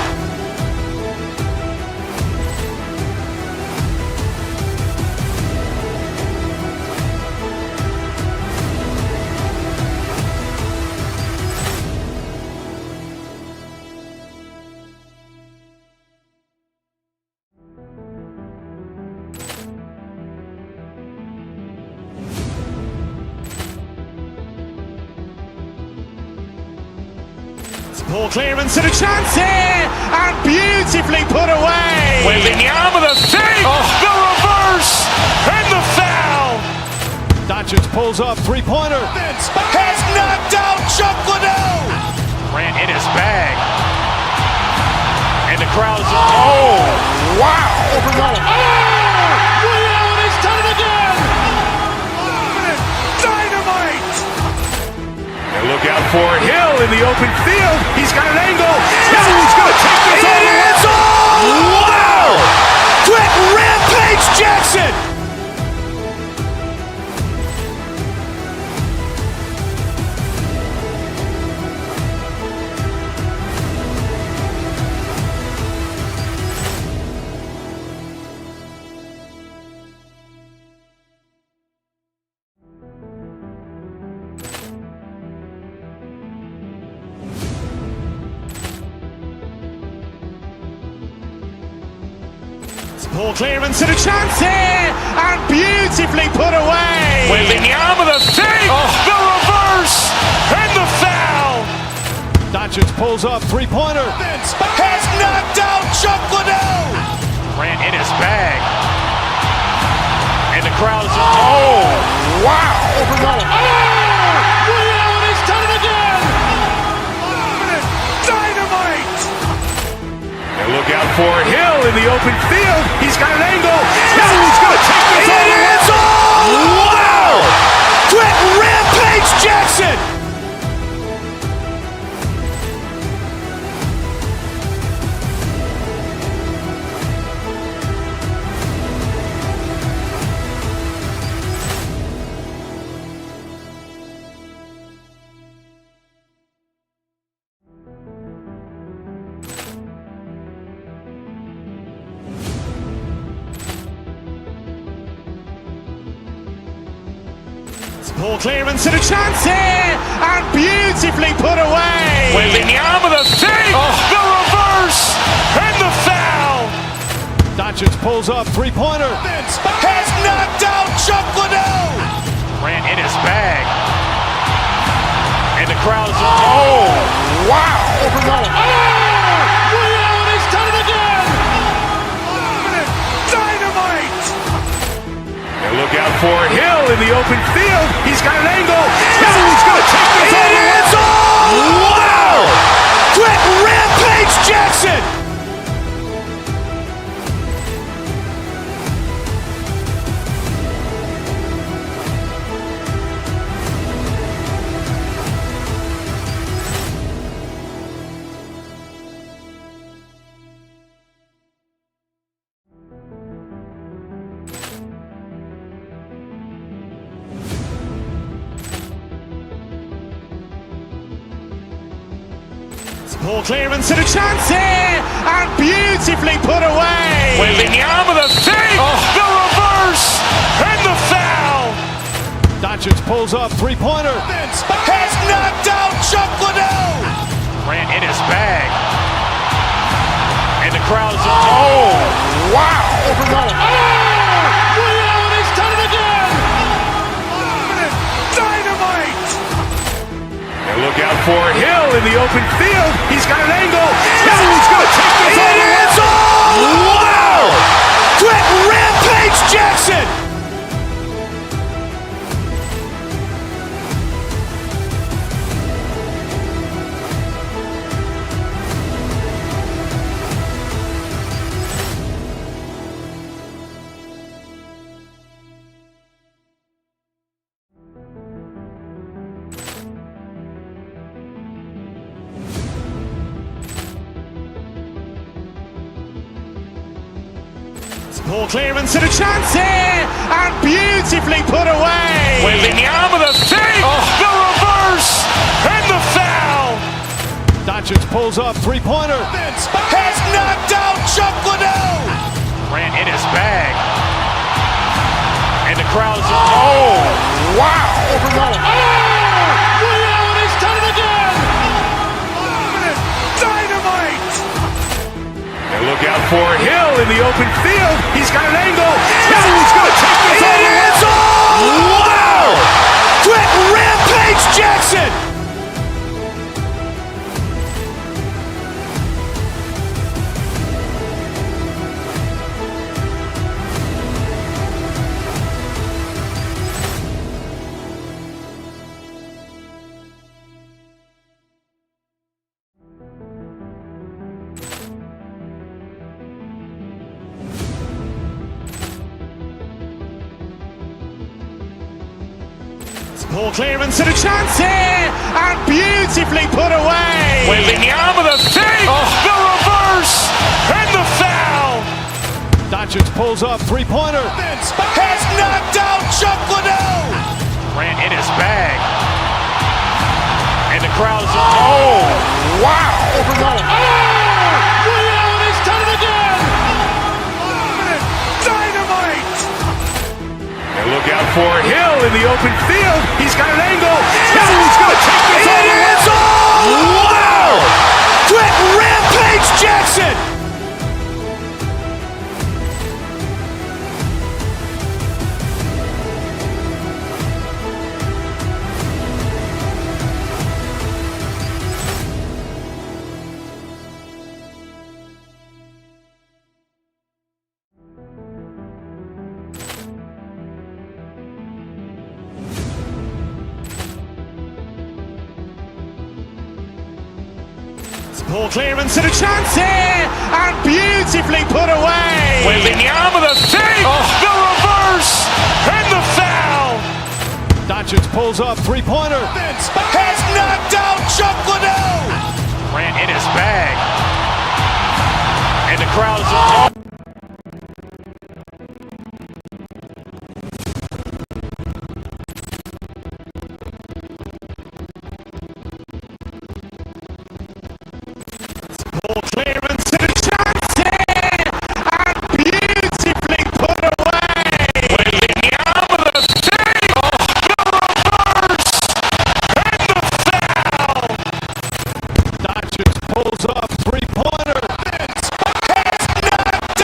G: Ball clearance and a chance here, and beautifully put away.
I: Wembanyama the save, the reverse, and the foul.
G: Doncic pulls up, three-pointer.
I: Has knocked out Chuck Liddell. Grant in his bag. And the crowd's wow.
G: He's done it again.
I: Dynamite. And look out for Hill in the open field. He's got an angle. He's going to take this all the way. Wow. Quick Rampage Jackson.
G: Ball clearance and a chance here, and beautifully put away.
I: Wembanyama the save, the reverse, and the foul.
G: Doncic pulls up, three-pointer.
I: Has knocked out Chuck Liddell. Grant in his bag. And the crowd's wow.
G: He's done it again.
I: Dynamite. And look out for Hill in the open field. He's got an angle. He's going to take this all the way. Wow. Quick Rampage Jackson.
G: Ball clearance and a chance here, and beautifully put away.
I: Wembanyama the save, the reverse, and the foul.
G: Doncic pulls up, three-pointer.
I: Has knocked out Chuck Liddell. Grant in his bag. And the crowd's wow.
G: He's done it again.
I: Dynamite. And look out for Hill in the open field. He's got an angle. He's going to take this all the way. Wow. Quick Rampage Jackson.
G: Ball clearance and a chance here, and beautifully put away. Wembanyama the save, the reverse, and the foul. Doncic pulls up, three-pointer. Has knocked out Chuck Liddell. Grant in his bag. And the crowd's wow. Reality's done it again. Dynamite. And look out for Hill in the open field. He's got an angle. He's going to take this all the way. Wow. Grant Rampage Jackson. Ball clearance and a chance here, and beautifully put away. Wembanyama the save, the reverse, and the foul. Doncic pulls up, three-pointer. Has knocked out Chuck Liddell. Grant in his bag. And the crowd's wow. Reality's done it again. Dynamite. And look out for Hill in the open field. He's got an angle. He's going to take this all the way. Wow! Grant Rampage Jackson. Ball clearance and a chance here, and beautifully put away. Wembanyama the save, the reverse, and the foul. Doncic pulls up, three-pointer. Has knocked out Chuck Liddell. Grant in his bag. And the crowd's wow. Reality's done it again. Dynamite. And look out for Hill in the open field. He's got an angle. He's going to take this all the way. Wow! Grant Rampage Jackson. Ball clearance and a chance here, and beautifully put away. Wembanyama the save, the reverse, and the foul. Doncic pulls up, three-pointer. Has knocked out Chuck Liddell. Grant in his bag. And the crowd's Ball clearance and a chance here, and beautifully put away. Wembanyama the save, the reverse, and the foul. Doncic pulls up, three-pointer. Has knocked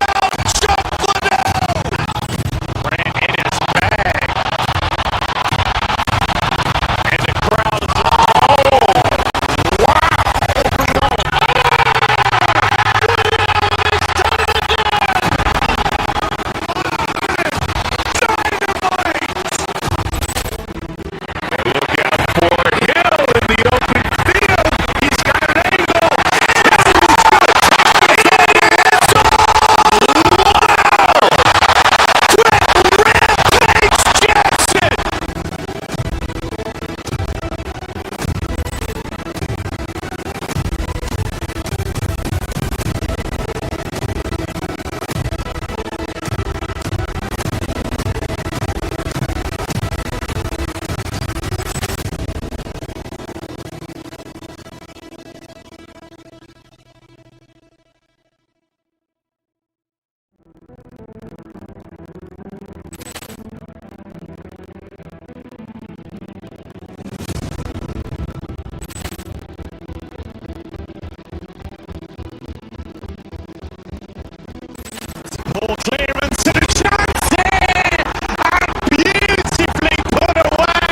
G: Ball clearance to the chance here, and beautifully put away.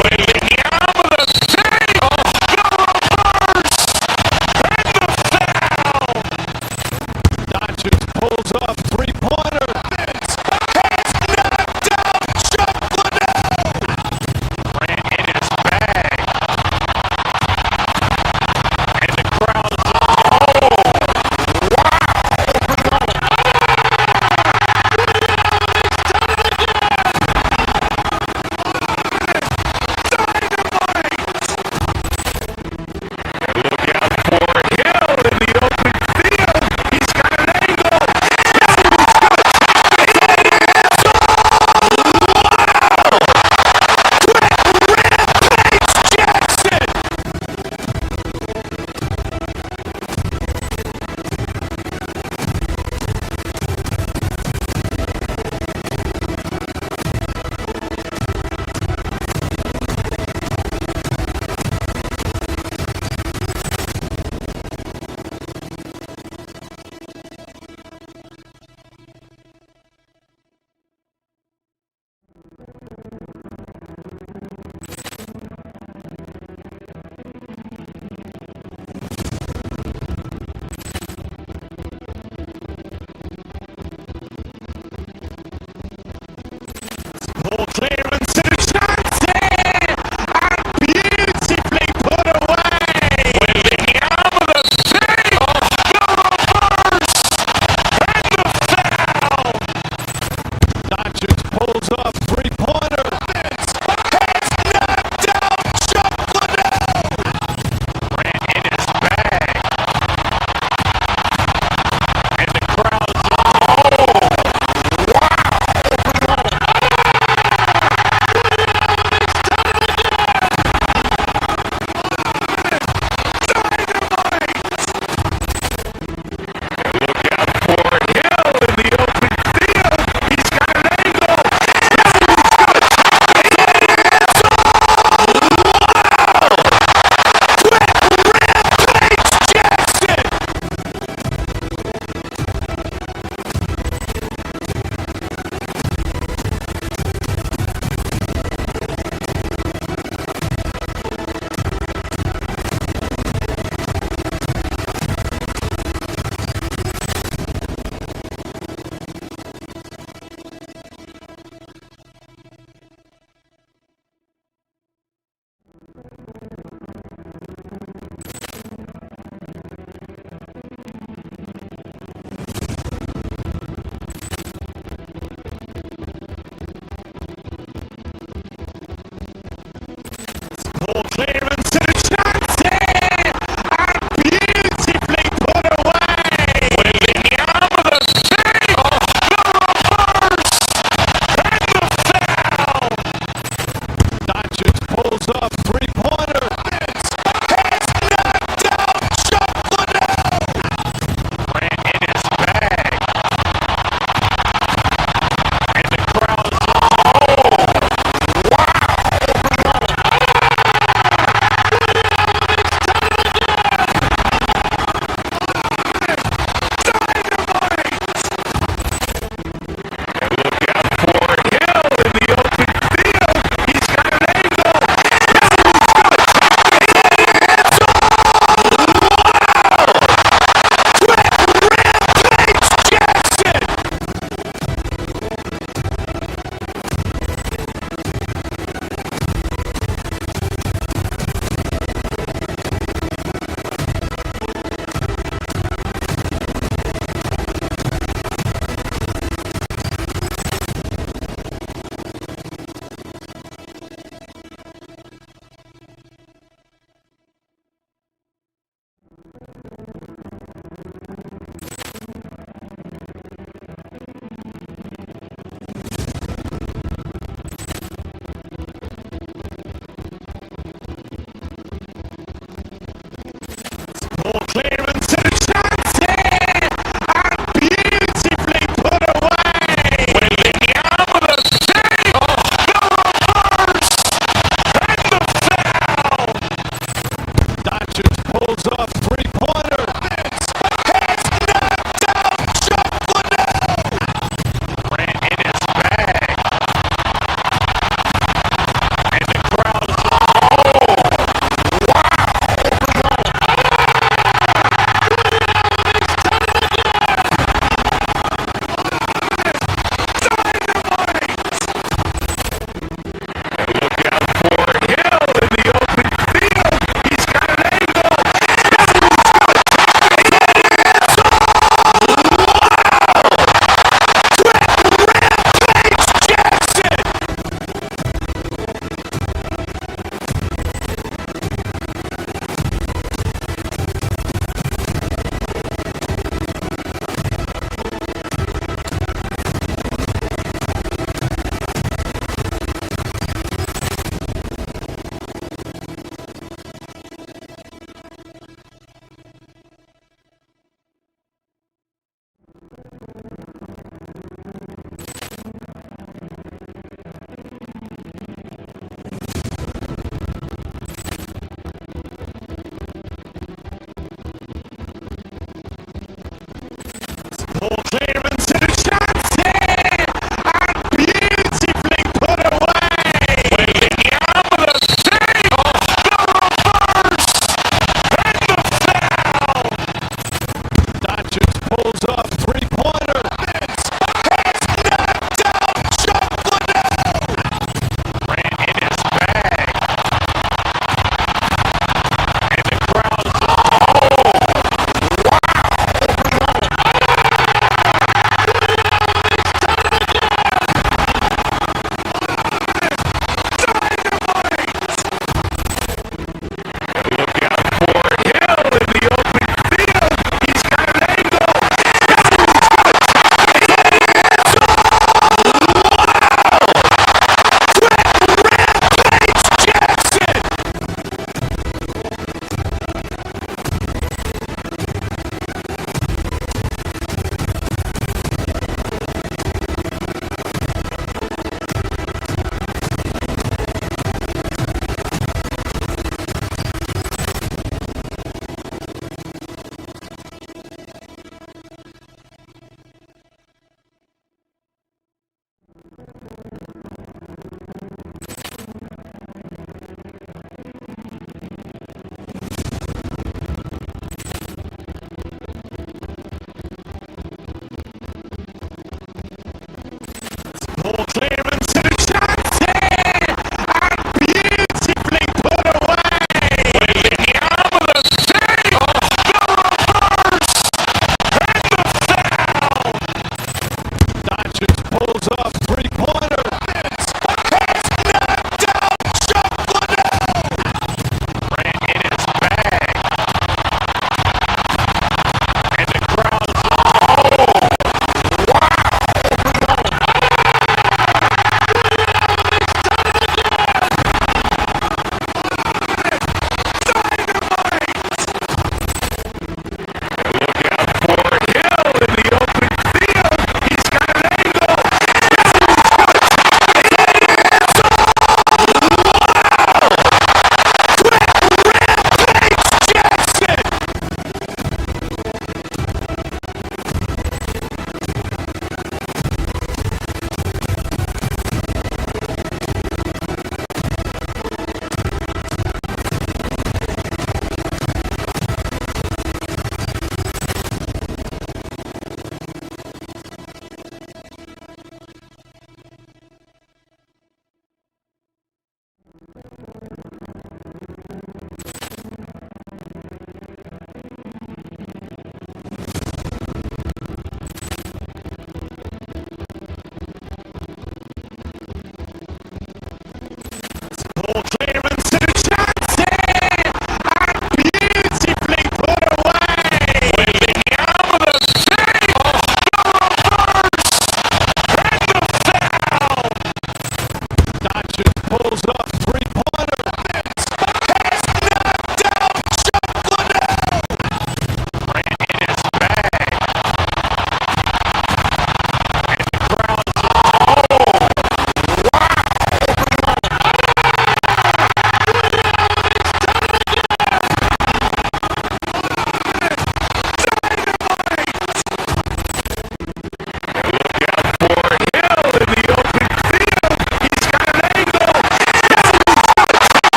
G: Wembanyama the save, the reverse, and the foul. Doncic pulls up, three-pointer. Vince has knocked out Chuck Liddell. Grant in his bag. And the crowd is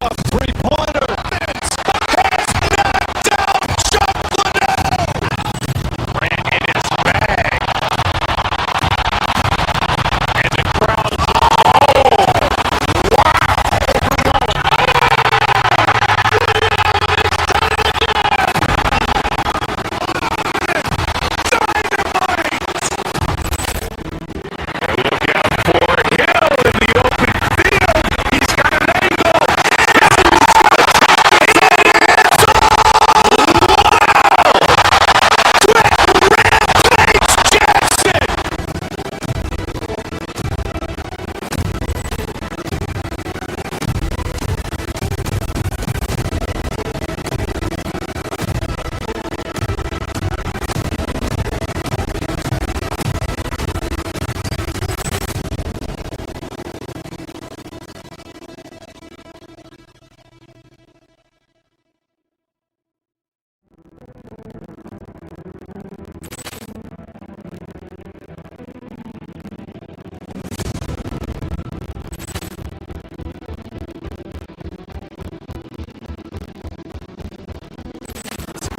G: up, three-pointer. Vince has knocked out Chuck Liddell. Ran in his bag. And the crowd's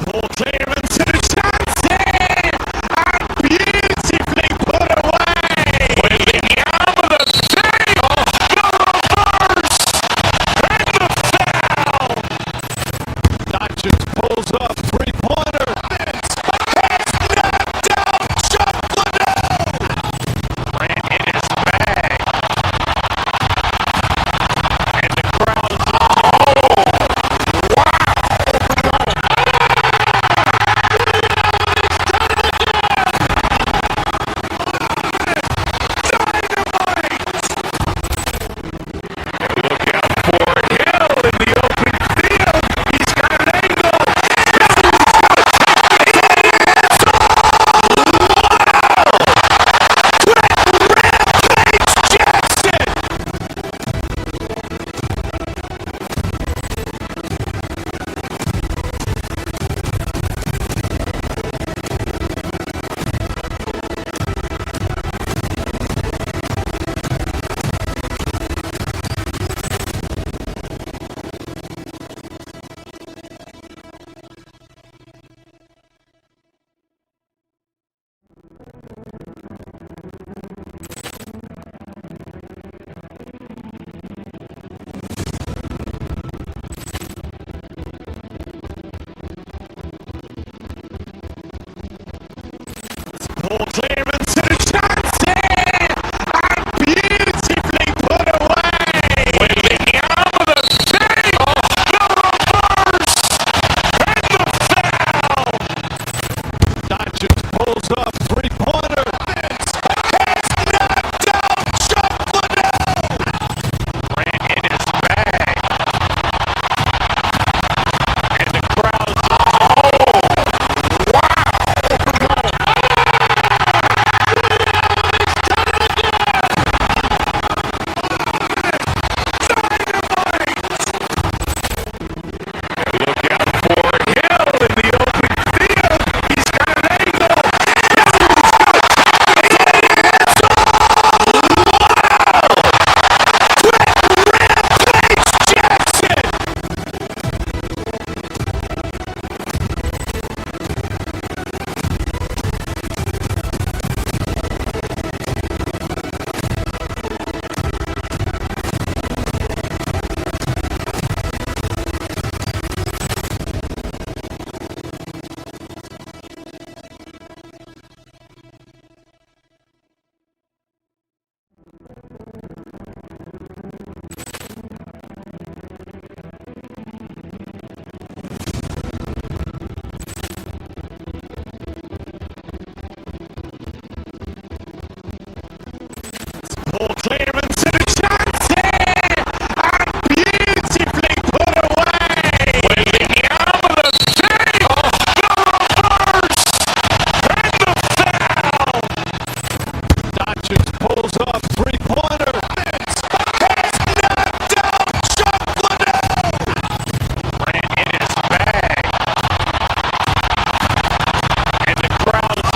G: Paul clearance to the Johnson, and beautifully put away. With the arm of the save, the reverse, and the foul. Dodgers pulls up, three-pointer. Vince has knocked out Chuck Liddell. Ran in his bag. And the crowd's Paul clearance to the Johnson, and beautifully put away. With the arm of the save, the reverse, and the foul. Dodgers pulls up, three-pointer. Vince has knocked out Chuck Liddell. Ran in his bag. And the crowd's Paul clearance to the Johnson, and beautifully put away. With the arm of the save, the reverse, and the foul. Dodgers pulls up, three-pointer. Vince has knocked out Chuck Liddell. Ran in his bag. And the crowd's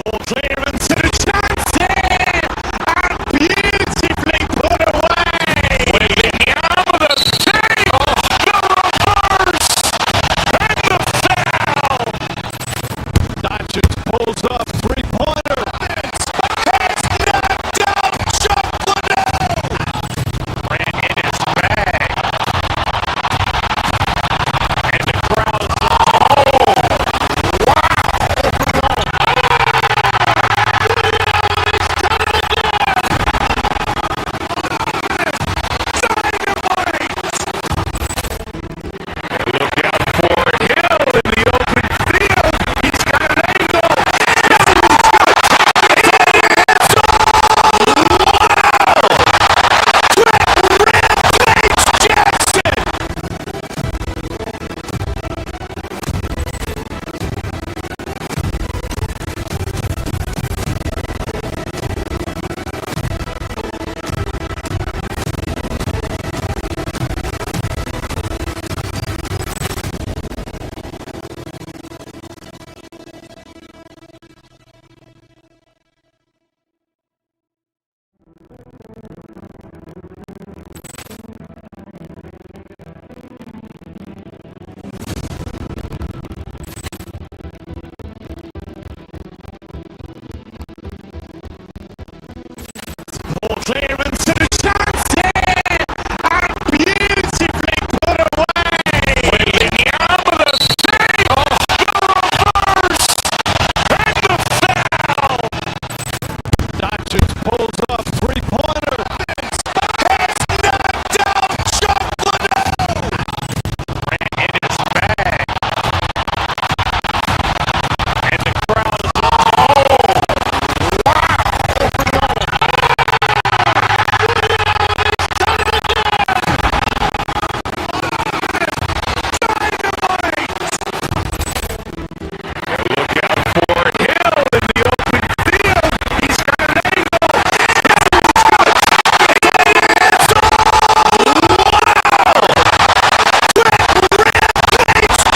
G: Ball clearance and a chance here! And beautifully put away! With the arm of the save! The reverse! And the foul! Dodgers pulls up, three-pointer. Has knocked out Chocolate! Ran in his bag. And the crowd's look out for Hill in the open field. He's got an angle. Ball clearance and a chance here! And beautifully put away! With the arm of the save! The reverse! And the foul! Dodgers pulls up, three-pointer. Has knocked out Chocolate! Ran in his bag. And the crowd is look out for Hill in the open field. He's got an angle.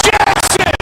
G: Jackson!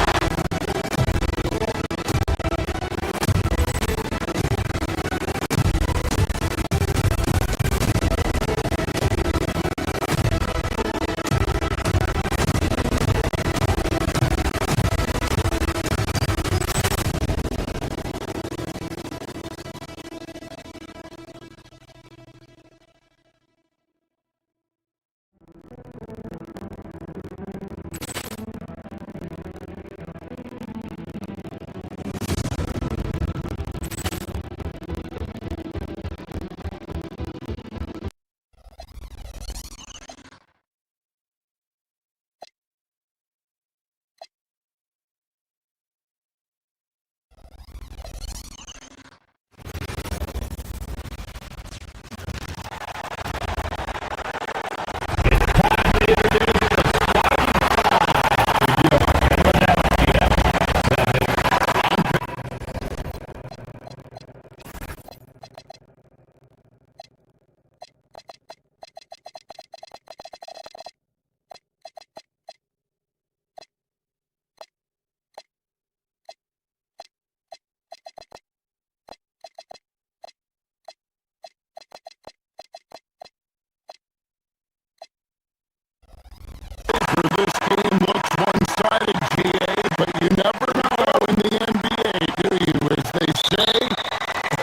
A: This game looks one-sided, GA, but you never know in the NBA, do you? As they say,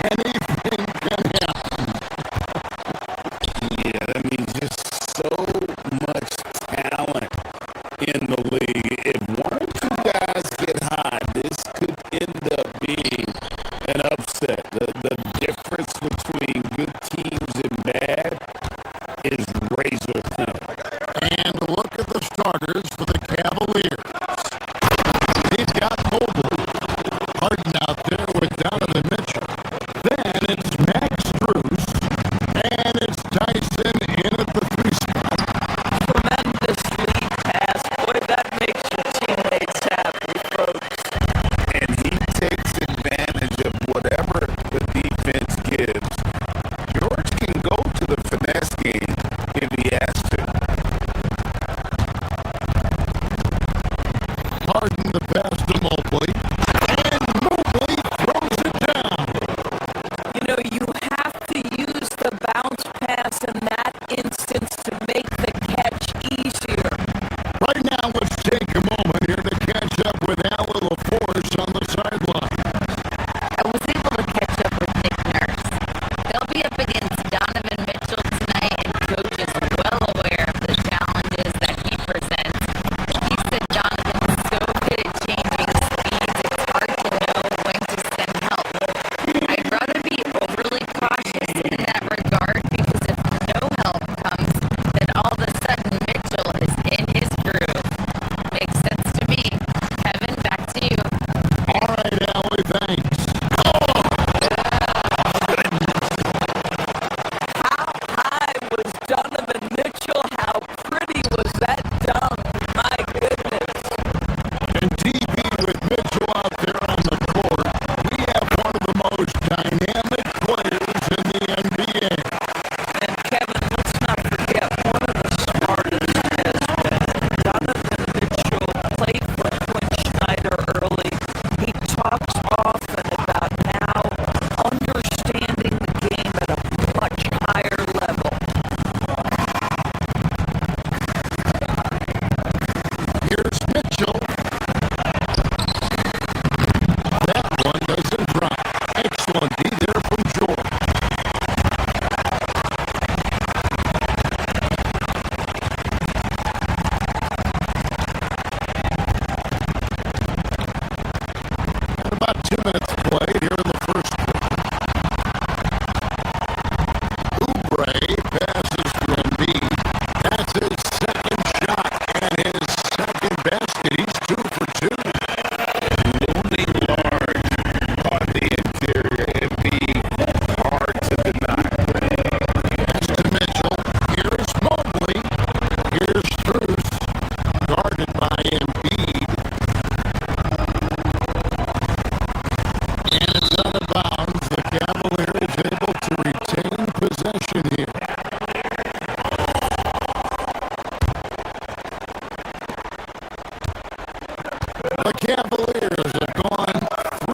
A: anything can happen.
B: Yeah, that means just so much talent in the league. If one or two guys get hot, this could end up being an upset. The difference between good teams and bad is razor thin.
A: And look at the starters for the Cavaliers. They've got Mobley, Harden out there with Donovan Mitchell. Then it's Max Strus, and it's Dyson in at the 3 spot.
C: Tremendously passed. Boy, that makes your teammates happy, folks.
B: And he takes advantage of whatever the defense gives. George can go to the finesse game if he has to.
A: guarded by Embiid. And it's out of bounds. The Cavaliers able to retain possession here. The Cavaliers have gone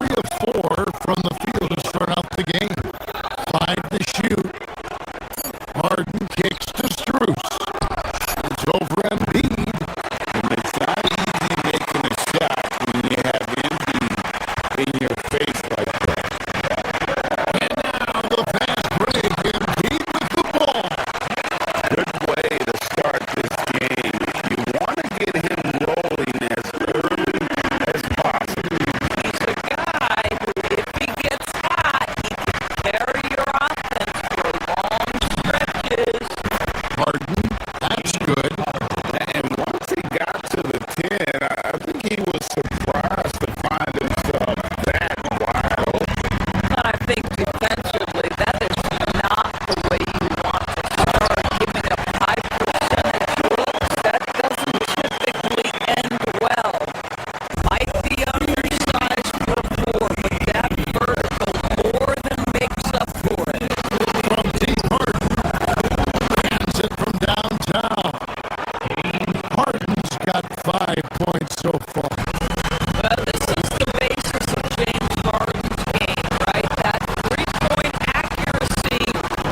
A: 3 of 4 from the field to start out the game. 5 to shoot. Harden kicks to Strus. It's over Embiid.
B: And it's not easy making a shot when you have Embiid in your face like that.
A: And now the fast break. Embiid with the ball.
B: Good way to start this game. You want to get him rolling as early as possible.
C: He's a guy who, if he gets hot, he can carry your offense for long stretches.
A: Harden, that's good.
B: And once he got to the 10, I think he was surprised to find himself that wild.
C: But I think defensively, that is not the way you want to start giving up high percentage looks. That doesn't typically end well. Might be undersized for 4, but that vertical more than makes up for it.
A: From deep, Harden lands it from downtown. Harden's got 5 points so far.
C: Well, this is the basis of James Harden's game, right? That three-point accuracy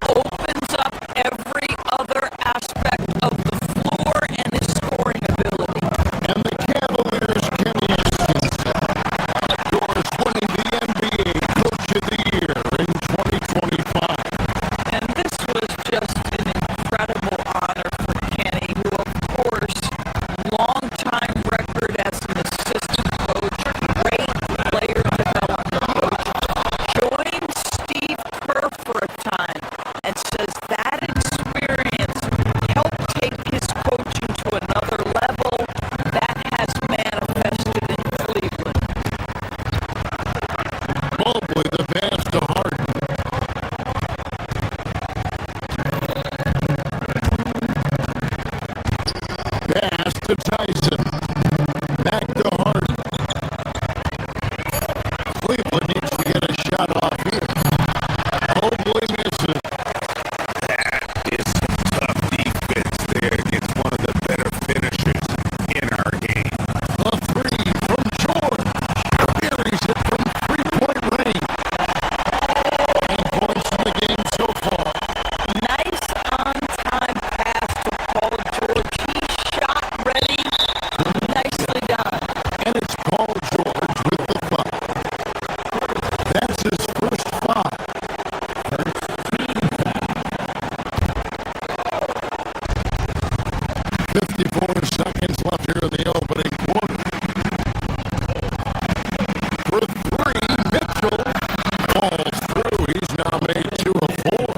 C: opens up every other aspect of the floor and his scoring ability.
A: And the Cavaliers, Kenny Atkinson, outdoors winning the NBA Coach of the Year in 2025.
C: And this was just an incredible honor for Kenny, who, of course, long-time record as an assistant coach, great player development coach, joined Steve Kerr for a time and says that experience helped take his coaching to another level. That has manifested in Cleveland.
A: Mobley, the pass to Harden. Pass to Tyson. Back to Harden. Cleveland needs to get a shot off here. Mobley misses.
B: That is some tough defense there against one of the better finishers in our game.
A: The 3 from George. Buries it from 3-point range. 9 points in the game so far.
C: Nice on-time pass to Paul George. He's shot ready. Nicely done.
A: And it's Paul George with the 5. That's his first 5. 54 seconds left here in the opening quarter. For 3, Mitchell falls through. He's now made 2 of 4.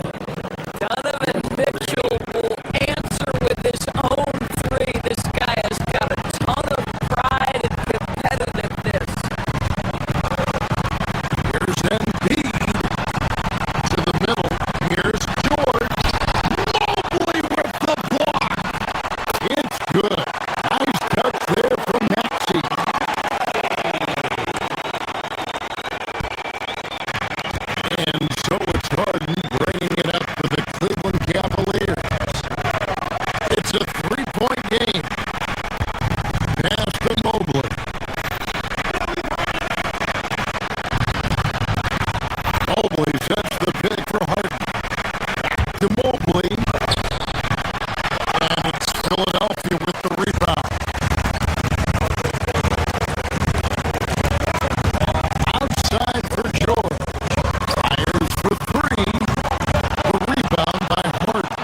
C: Donovan Mitchell will answer with his own 3. This guy has got a ton of pride and competitiveness.
A: Here's Embiid to the middle. Here's George. Mobley with the block. It's good. Nice touch there from Maxey. And so it's Harden bringing it up for the Cleveland Cavaliers. It's a 3-point game. Pass to Mobley. Mobley sets the pick for Harden. Back to Mobley. And it's Philadelphia with the rebound. Outside for George. Fires for 3. The rebound by Harden.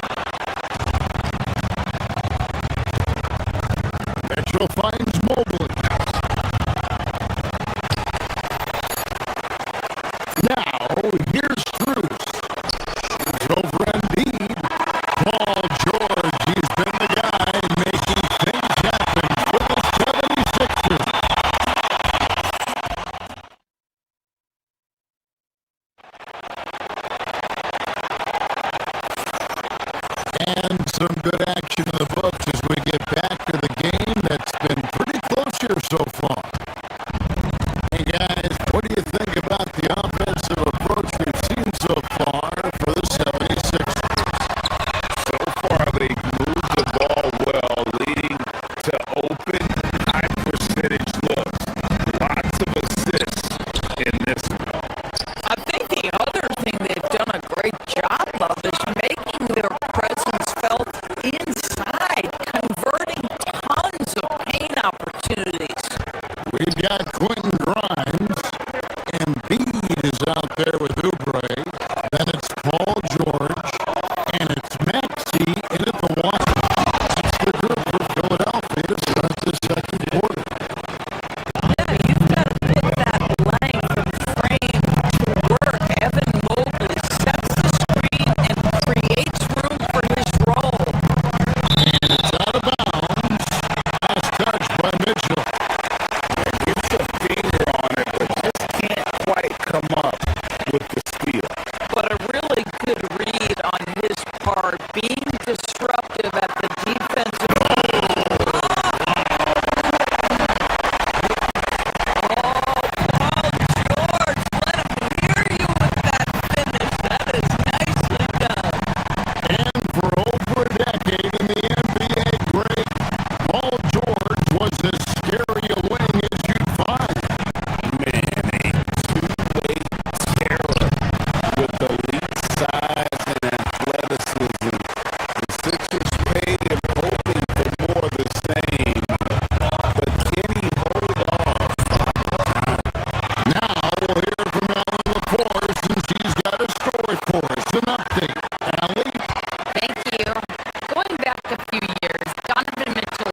A: Mitchell finds Mobley. Now, here's Strus. It's over Embiid. Paul George, he's been the guy making things happen for the 76ers. And some good action in the books as we get back to the game that's been got Quentin Grimes. Embiid is out there with Oubre. Then it's Paul George. And it's Maxey in at the one. That's the group for Philadelphia to start the second quarter.
C: Yeah, you've got to put that length of frame to work. Evan Mobley sets the screen and creates room for his role.
A: And it's out of bounds. Last touch by Mitchell.
B: Gets a finger on it, but just can't quite come up with the steal.
C: But a really good read on his part, being disruptive at the defensive George, let him hear you with that finish. That is nicely done.
A: And for over a decade in the NBA great, Paul George was as scary a wing as you'd find.
B: Man, a two-way terror with elite size and athleticism. The Sixers paid him hoping for more of the same. But can he hold off?
A: Now we'll hear from Alan Lepore since he's got a story for us. An update. Allie?
F: Thank you. Going back a few years, Donovan Mitchell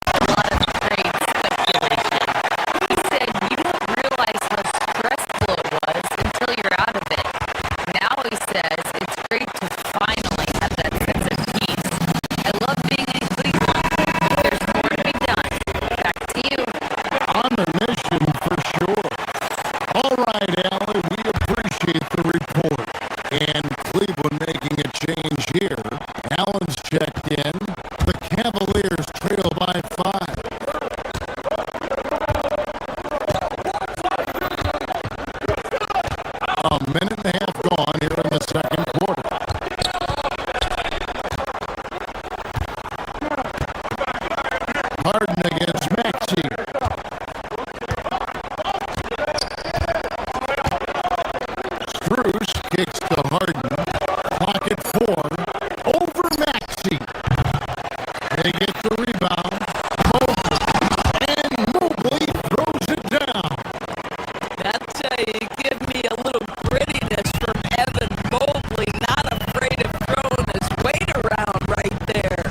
F: a lot of trade speculation. He said you don't realize how stressful it was until you're out of it. Now he says it's great to finally have that sense of peace. I love being in Cleveland. There's more to be done. Back to you.
A: On a mission for sure. All right, Allie, we appreciate the report. And Cleveland making a change here. Allen's checked in. The Cavaliers trail by 5. A minute and a half gone here in the second quarter. Harden against Maxey. Strus kicks to Harden. Clock at 4. Over Maxey. They get the rebound. Mobley. And Mobley throws it down.
C: That's how you give me a little grittiness from Evan Mobley, not afraid of throwing his weight around right there.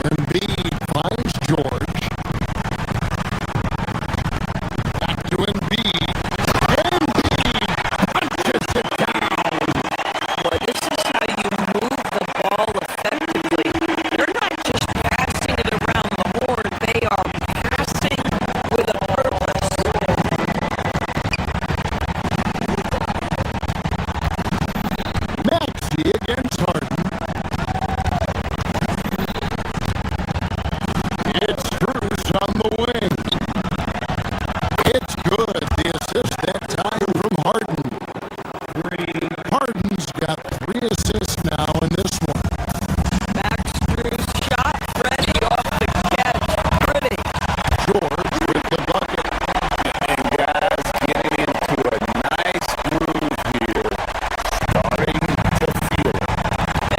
A: Embiid finds George. Back to Embiid. Embiid punches it down.
C: Boy, this is how you move the ball effectively. They're not just passing it around the horn, they are passing with a purpose.
A: Maxey against Harden. It's Strus on the wing. It's good. The assist that time from Harden. Harden's got 3 assists now in this one.
C: Max Strus shot ready off the catch. Pretty.
A: George with the bucket.
B: And guys getting into a nice groove here, starting to feel it.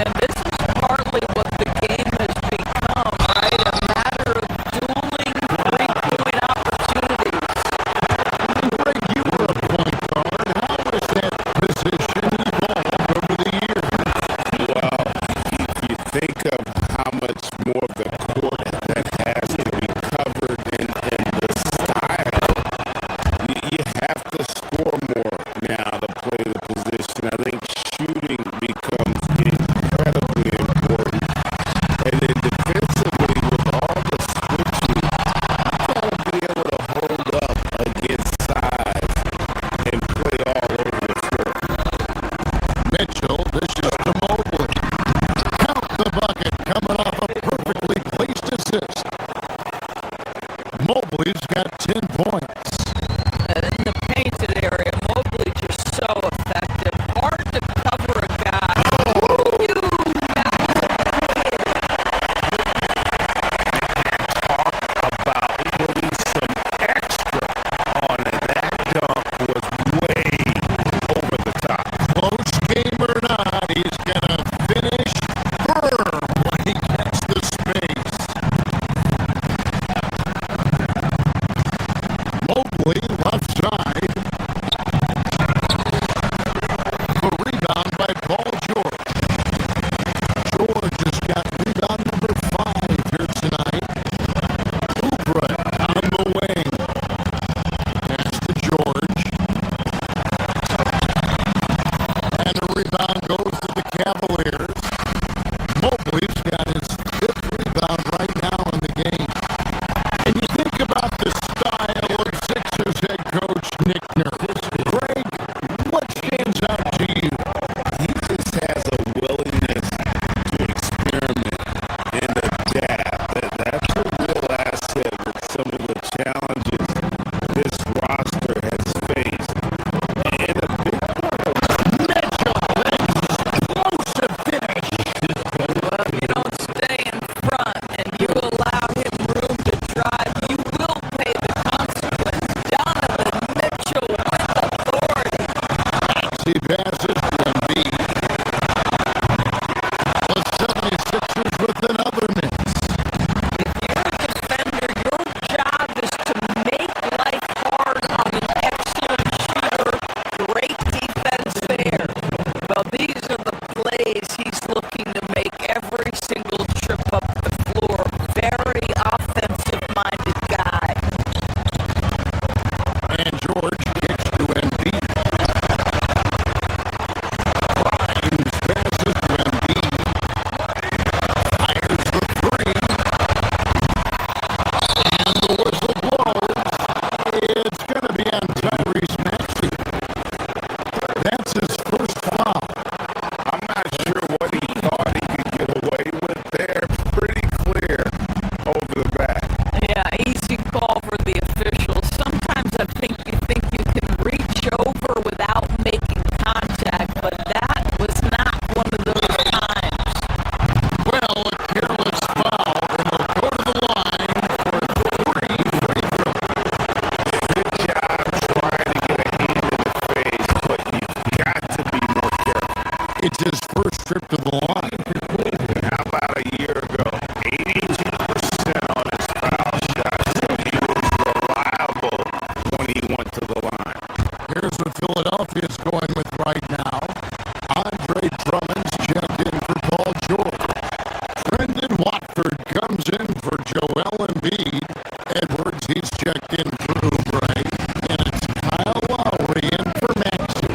C: And this is partly what the game has become, right? A matter of dueling three-point opportunities.
A: Greg, you were a point guard. How has that position evolved over the years?
B: Well, if you think of how much more of the court that has to be covered in the style, you have to score more now to play the position. I think shooting becomes incredibly important. And then defensively, with all the switching, you got to be able to hold up against size and play all over the floor.
A: Mitchell, this is to Mobley. Count the bucket coming off a trip to the line.
B: How about a year ago? 82% on his foul shots. So he was reliable when he went to the line.
A: Here's what Philadelphia is going with right now. Andre Drummond's checked in for Paul George. Brendan Watford comes in for Joel Embiid. Edwards, he's checked in for Oubre. And it's Kyle Lowry in for Maxey.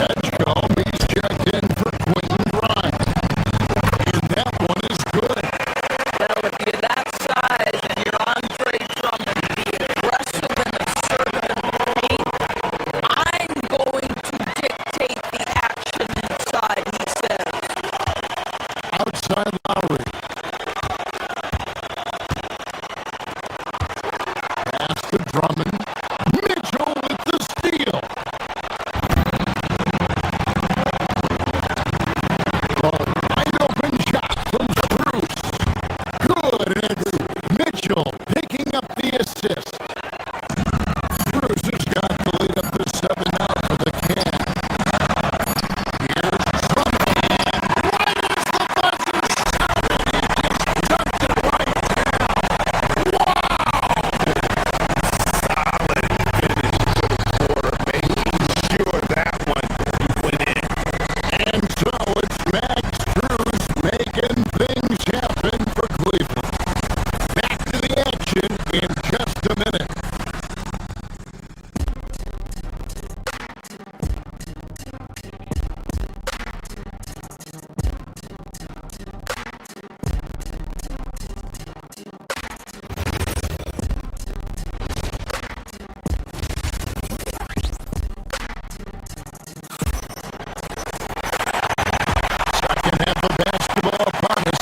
A: Edgecombe, he's checked in for Quentin Grimes. And that one is good.
C: Well, if you're that size and you're Andre Drummond, be aggressive and assertive in the paint, I'm going to dictate the action inside, he says.
A: Outside Lowry. Pass to Drummond. Mitchell with the steal. A wide open shot from Bruce. Good, and it's Mitchell picking up the assist. Bruce has got the lead up to 7 now for the Cavs. Here's Drummond. Right as the buzzer shouted, he just dunked it right down.
B: Solid finish to the quarter, making sure that one went in.
A: And so it's Max Strus making things happen for Cleveland. Back to the action in just a minute. Second half of basketball upon us.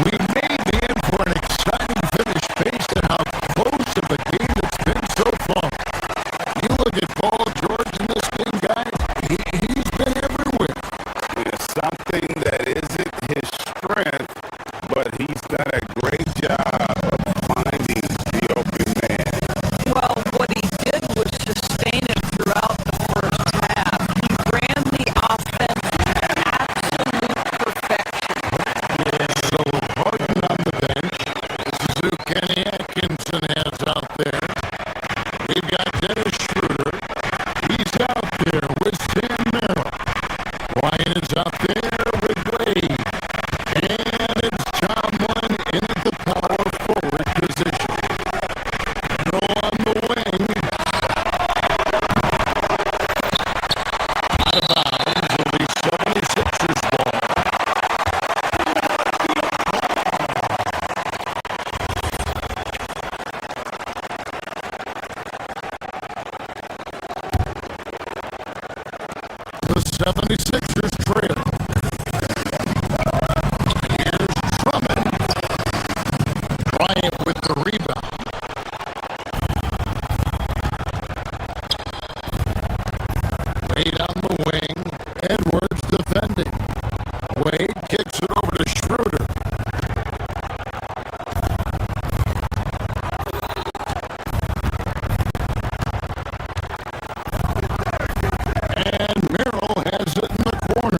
A: We may be in for an exciting finish based on how close of a game it's been so far. You look at Paul George in this game, guys, he's been everywhere.
B: It's something that isn't his strength, but he's done a great job of finding the open man.
C: Well, what he did was sustain it throughout the first half. He ran the offense to absolute perfection.
A: So Harden on the bench. This is who Kenny Atkinson has out there. We've got Dennis Schroeder. He's out there with Sam Merrill. Ryan is out there with Wade. And it's Tomlin in the power forward position. Merrill on the wing. Out of bounds will be 76ers ball. The 76ers trail. Here's Drummond. Bryant with the rebound. Wade on the wing. Edwards defending. Wade kicks it over to Schroeder. And Merrill has it in the corner.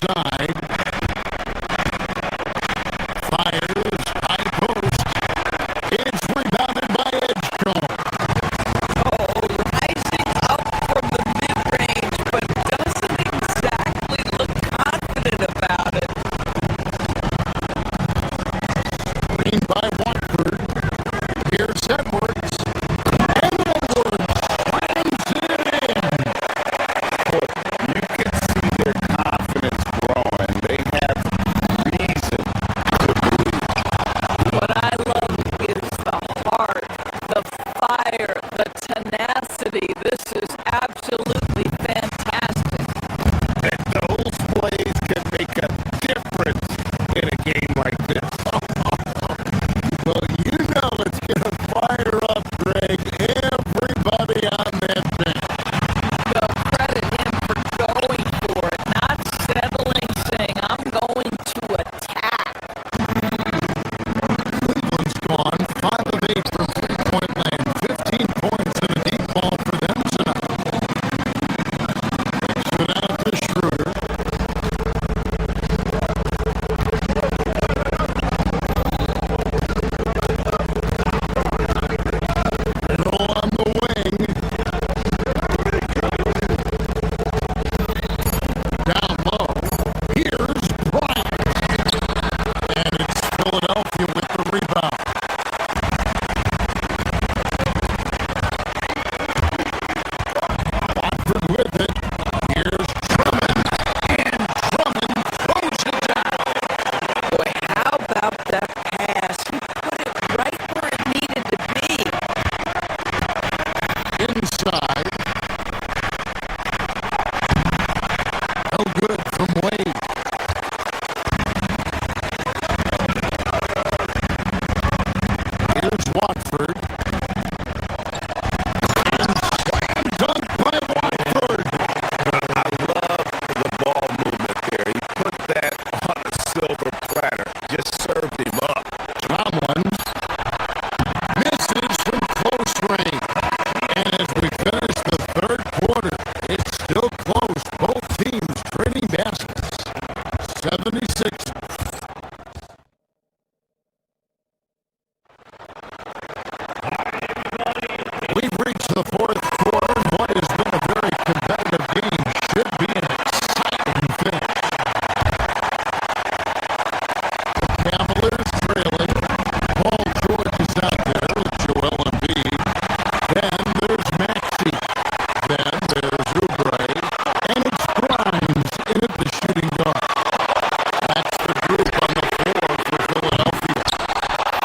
A: outside. Fires, high post. It's rebounded by Edgecombe.
C: Rising up from the mid-range, but doesn't exactly look confident about it.
A: Green by Watford. Here's Edwards. And Edwards slams it in.
B: You can see their confidence growing. They have reason to believe.
C: What I love is the heart, the fire, the tenacity. This is absolutely fantastic.
B: And those plays can make a difference in a game like this.
A: Well, you know it's going to fire up, Greg. Everybody on that bench.
C: Well, credit him for going for it, not settling, saying, I'm going to attack.
A: Cleveland's gone 5 of 8 from three-point land. 15 points and a deep ball for them tonight. Takes it out to Schroeder. Middle on the wing. Down low. Here's Bryant. And it's Philadelphia with the rebound. Watford with it. Here's Drummond. And Drummond throws it down.
C: Boy, how about that pass? He put it right where it needed to be.
A: Inside. No good from Wade. Here's Watford. And slam dunk by Watford.
B: I love the ball movement there. He put that on a silver platter. Just served him up.
A: Tomlin misses from close range. And as we finish the third quarter, it's still close. Both teams trading baskets. 76. We've reached the fourth quarter, and what has been a very competitive game should be an exciting finish. The Cavaliers trailing. Paul George is out there with Joel Embiid. Then there's Maxey. Then there's Oubre. And it's Grimes in at the shooting guard. That's the group on the floor for Philadelphia.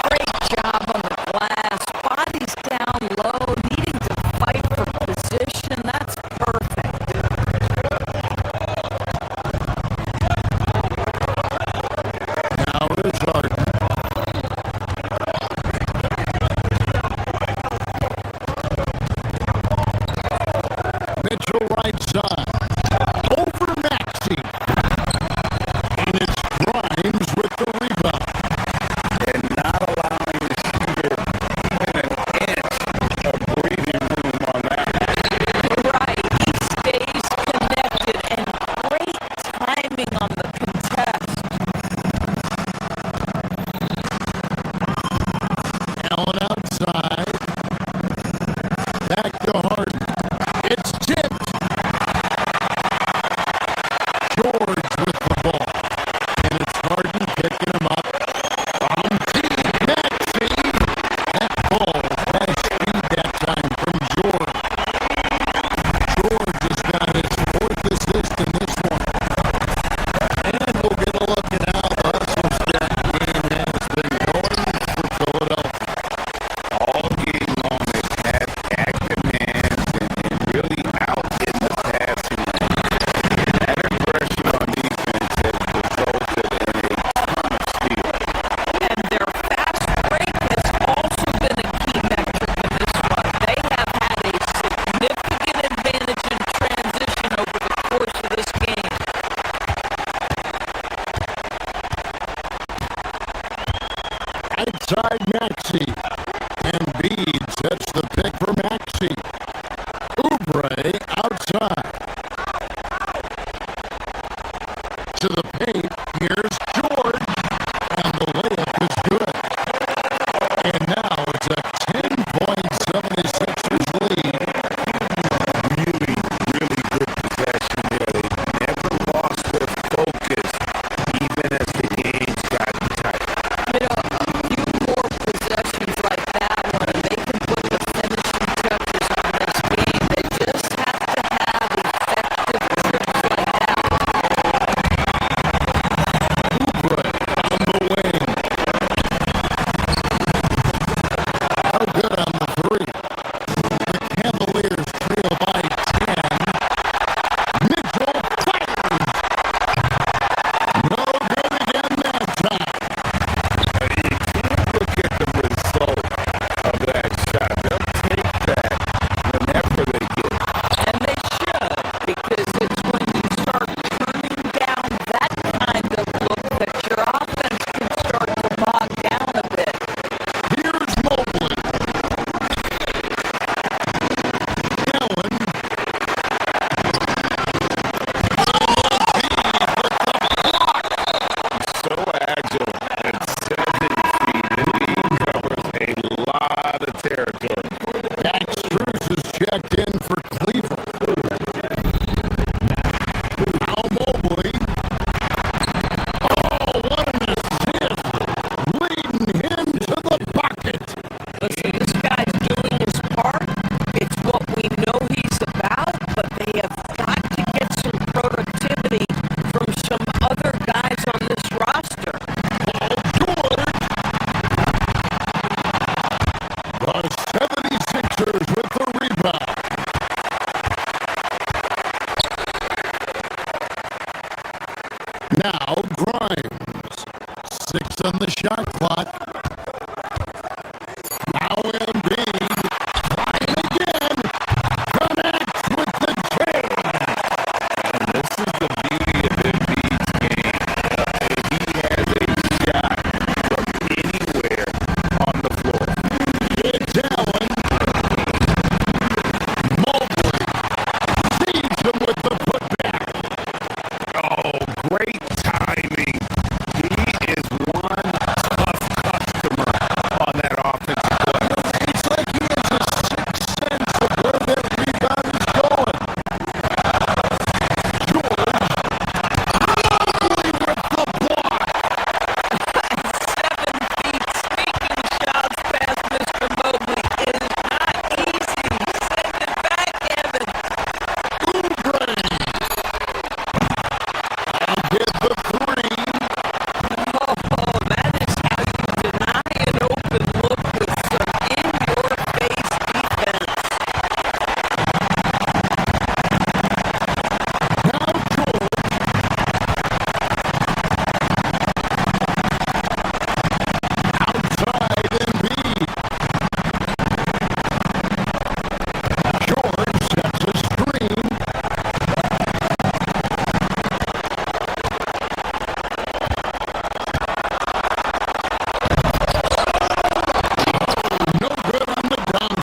C: Great job on the glass. Bodies down low, needing to fight for position. That's perfect.
A: Now is Harden. Mitchell right side. Over Maxey. And it's Grimes with the rebound.
B: And not allowing the shooter even an inch of breathing room on that.
C: Right, he stays connected and great timing on the contest.
A: Allen outside. Back to Harden. It's tipped. George with the ball. And it's Harden picking him up. On T. Maxey. That ball has speed that time from George. George has got his fourth assist in this one. And we'll get a look at how the hustle stat game has been going for Philadelphia.
B: All game long, they've had active hands and really out in the passing lane. That aggression on defense has resulted in a ton of steals.
C: And their fast break has also been a key metric in this one. They have had a significant advantage in transition over the course of this game.
A: Outside Maxey. And Bede sets the pick for Maxey. Oubre outside. To the on the shot clock. Now Embiid trying again. Connects with the chain.
B: And this is the beauty of Embiid's game. He has a shot from anywhere on the floor.
A: It's Allen. Mobley sees him with the putback.
B: Oh, great timing. He is one tough customer on that offensive play.
A: It's like he has a sixth sense of where that rebound is going. George, Mobley with the block.
C: 7 feet sneaking shots past Mr. Mobley is not easy. Send it back, Evan.
A: Oubre. And get the three.
C: Oh, that is how you deny an open look with some in-your-face defense.
A: Now George. Outside Embiid. George sets a screen. No good on the dunk.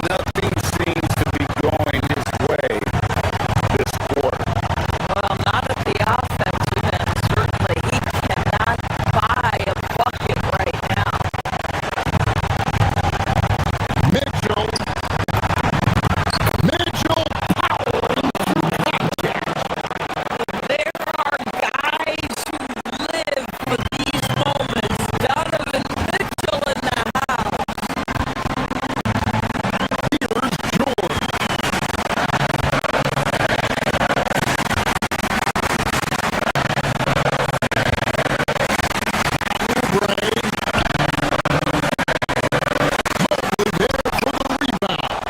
B: Nothing seems to be going his way this quarter.
C: Well, not at the offensive end, certainly. He cannot buy a bucket right now.
A: Mitchell powering through contact.
C: There are guys who live for these moments. Donovan Mitchell in the house.
A: Here's George. Oubre. Mobley there for the rebound.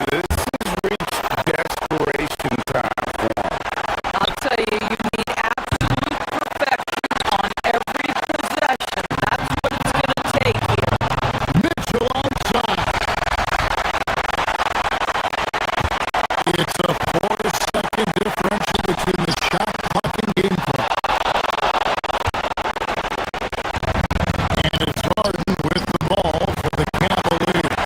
B: This has reached desperation time for him.
C: I'll tell you, you need absolute perfection on every possession. That's what it's going to take here.
A: Mitchell outside. It's a 4-second differential between the shot clock and game clock. And it's Harden with the ball for the Cavaliers.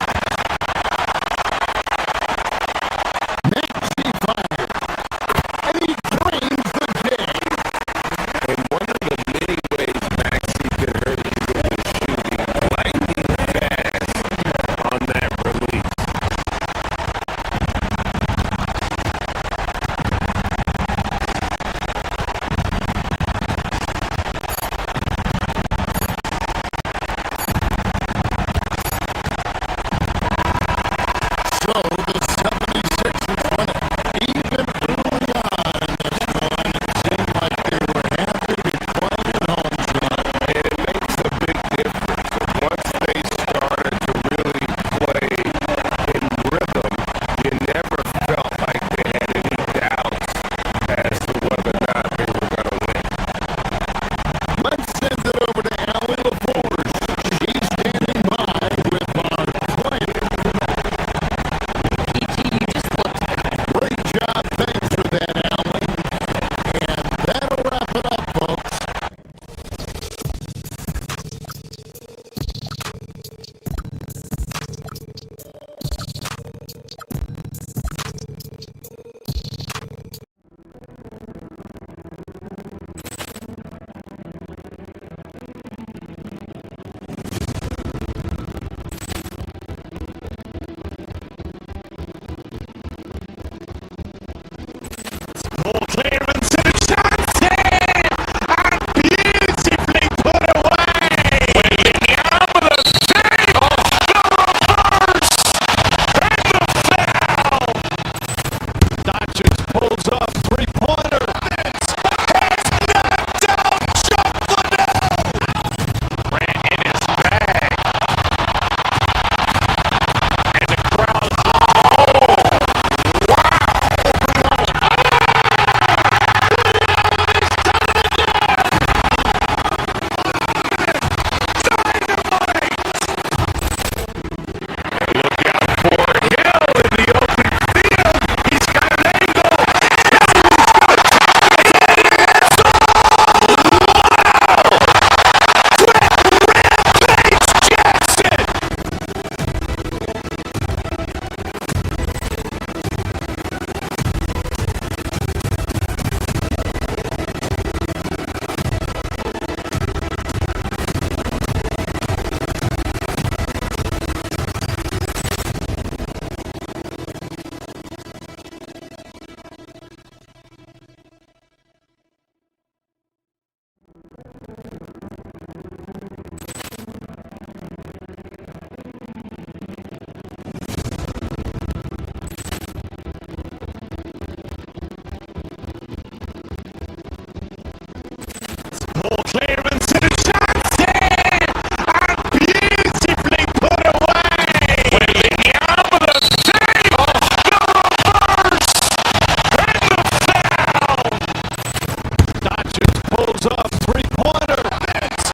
G: pulls up three-pointer. It's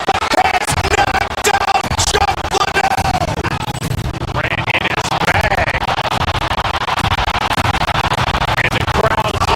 G: knocked out. Chuck Liddell ran in his bag. And the crowd's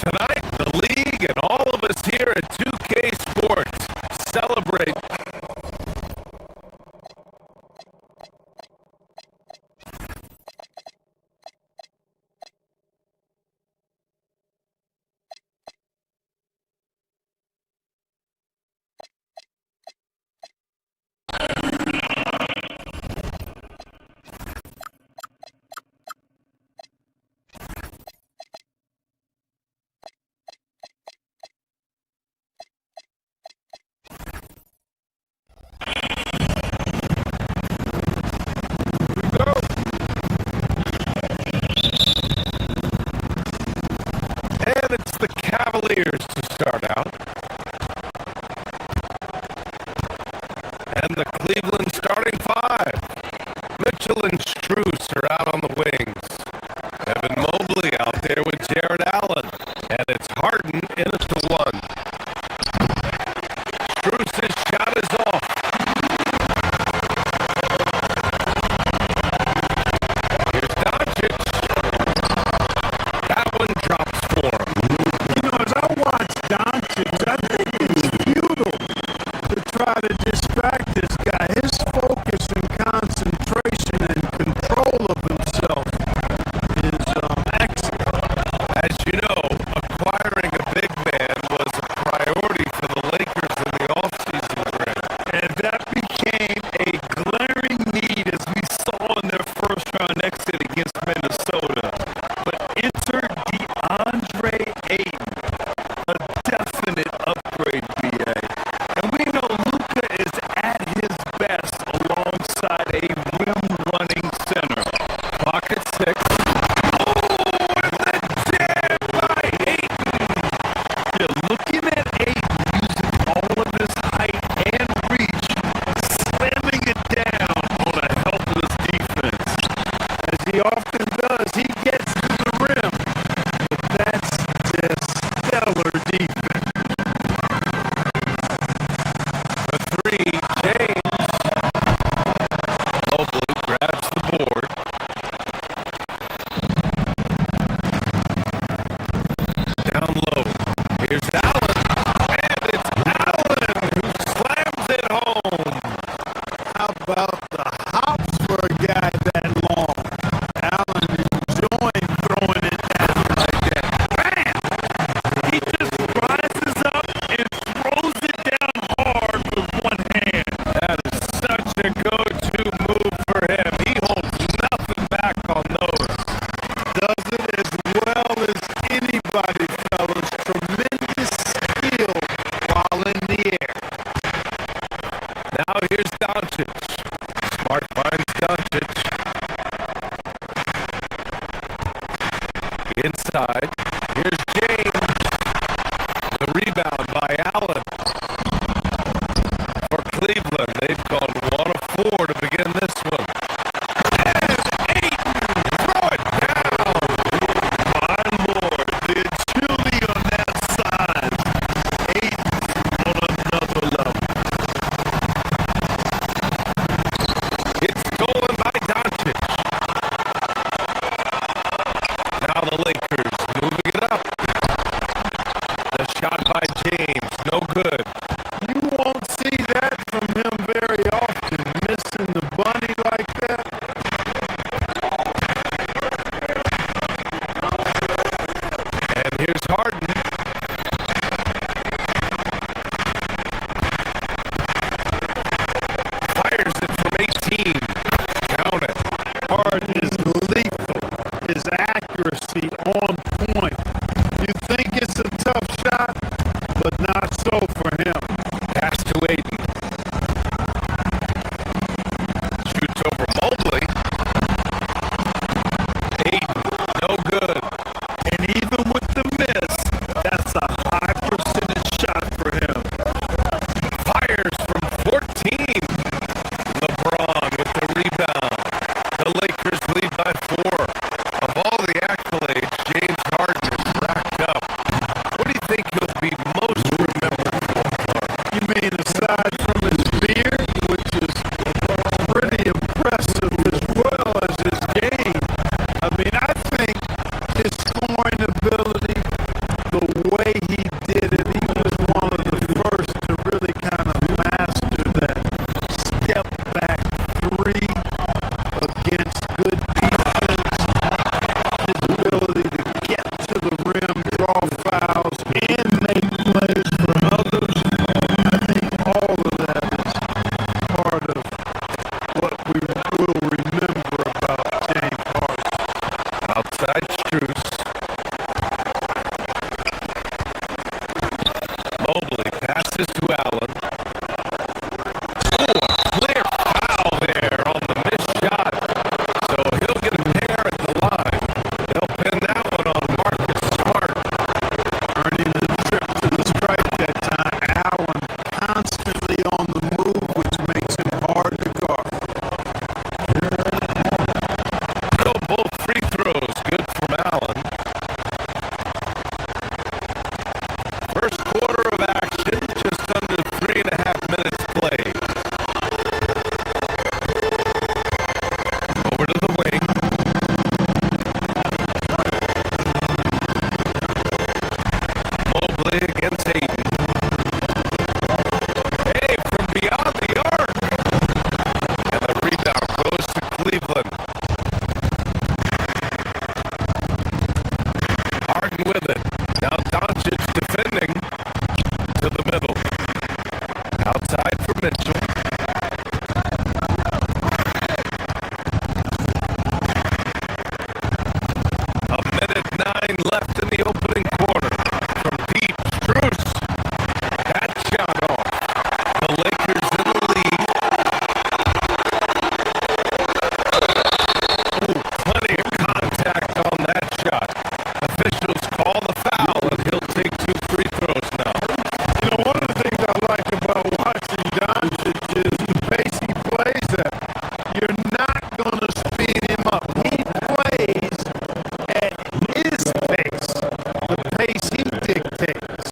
E: tonight, the league and all of us here at 2K Sports celebrate. And it's the Cavaliers to start out. And the Cleveland starting five. Mitchell and Strus are out on the wings. Evan Mobley out there with Jared Allen. And it's Harden in it to one. Strus' shot is off. Here's Doncic. That one drops for him.
H: You know, as I watch Doncic, I think it's futile to try to distract this guy. His focus and concentration and control of himself is excellent.
E: As you know, acquiring a big man was a priority for the Lakers in the offseason, Greg.
H: And that became a glaring need as we saw in their first round exit against Minnesota. But enter DeAndre Ayton, a definite upgrade, BA. And we know Luka is at his best alongside a rim-running center.
E: Pocket six.
H: You're looking at Ayton using all of his height and reach, slamming it down on a helpless defense. As he often does, he gets to the rim, but that's just stellar defense.
E: The three, James. Mobley grabs the board. Down low. Here's Allen. And it's Allen who slams it home.
H: How about the hops for a guy that long? Allen enjoying throwing it down like that. Bam! He just rises up and throws it down hard with one hand.
E: That is such a go-to move for him. He holds nothing back on those.
H: Does it as well as anybody, fellas. Tremendous skill while in the air.
E: Now here's Doncic. Smart finds Doncic. Inside. Here's James. The rebound by Allen. For Cleveland, they've gone 1 of 4 to begin this one. And Ayton! Throw it down!
H: My lord, the agility on that side. Ayton's on another level.
E: It's stolen by Doncic. Now the Lakers moving it up. The shot by James, no good.
H: You won't see that from him very often, missing the bunny like that.
E: And here's Harden. Fires it from 18. Count it.
H: Harden is lethal. His accuracy on point. You think it's a tough shot, but not so for him.
E: Pass to Ayton. Shoots over Mobley. Ayton, no good.
H: And even with the miss, that's a high percentage shot for him.
E: Fires from 14. LeBron with the rebound. The Lakers lead by 4. Of all the accolades James Harden has racked up, what do you think he'll be most remembered for?
H: You mean aside from his beard, which is pretty impressive, as well as his game? I mean, I think his scoring ability, the
B: way he did it, he was one of the first to really kind of master that step back three against good defense. His ability to get to the rim, draw fouls, and make plays for others. I think all of that is part of what we will remember about James Harden.
E: Outside Strus. Mobley passes to Allen. Oh, a clear foul there on the missed shot. So he'll get a pair at the line. They'll pin that one on Marcus Smart.
B: Earning the trip to the stripe that time. Allen constantly on the move, which makes him hard to guard.
E: So both free throws good from Allen. First quarter of action, just under 3.5 minutes played. Over to the wing. Mobley against Ayton. Hey, from beyond the arc. And the rebound goes to Cleveland. Harden with it. Now Doncic defending to the middle. Outside for Mitchell. A minute 9 left in the opening quarter. From deep, Strus. That shot off. The Lakers in the lead. Ooh, plenty of contact on that shot. Officials call the foul, and he'll take 2 free throws now.
B: You know, one of the things I like about watching Doncic is the pace he plays at. You're not going to speed him up. He plays at his pace, the pace he dictates.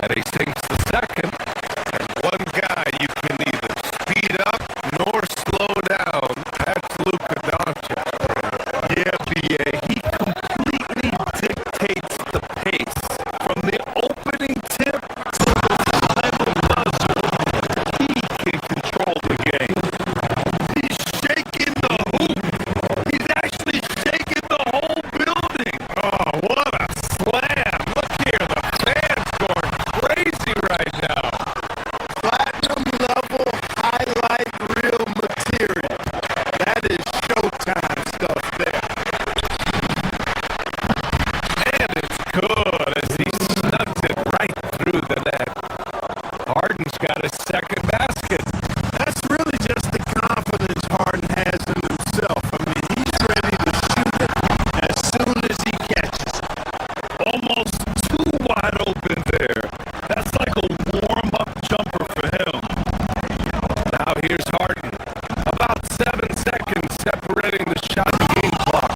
E: And he sinks the second. And one guy you can neither speed up nor slow down. That's Luka Doncic.
B: Yeah, B.A., he completely dictates the pace. From the opening tip to the final buzzer, he can control the game. He's shaking the hoop. He's actually shaking the whole building.
E: Oh, what a slam. Look here, the fans going crazy right now.
B: Platinum level highlight reel material. That is Showtime stuff there.
E: And it's good as he snugs it right through the net. Harden's got his second basket.
B: That's really just the confidence Harden has in himself. I mean, he's ready to shoot it as soon as he catches it.
E: Almost too wide open there. That's like a warm-up jumper for him. Now here's Harden. About 7 seconds separating the shot game clock.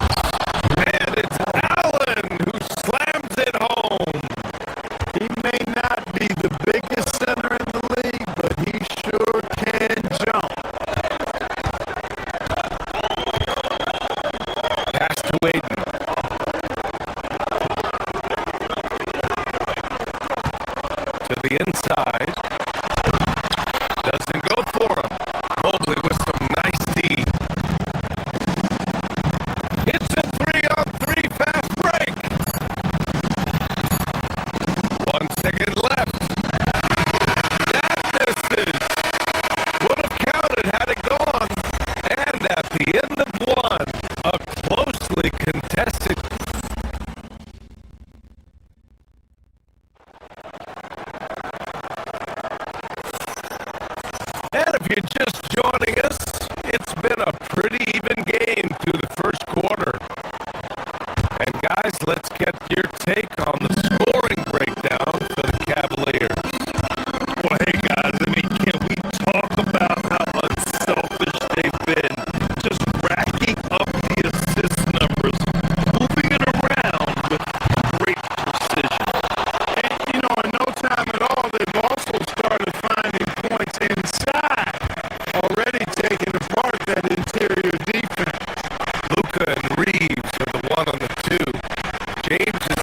E: And it's Allen who slams it home.
B: He may not be the biggest center in the league, but he sure can jump.
E: Pass to Ayton. To the inside. Doesn't go for him. Mobley with some nice D. It's a 3-on-3 fast break. 1 second left. That misses. Would have counted had it gone. And at the end of 1, a closely contested. And if you're just joining us, it's been a pretty even game through the first quarter. And guys, let's get your take on the scoring breakdown for the Cavaliers.
B: Well, hey guys, I mean, can we talk about how unselfish they've been? Just racking up the assist numbers, moving it around with great precision. And, you know, in no time at all, they've also started finding points inside, already taking apart that interior defense.
E: Luka and Reeves are the 1 on the 2. James is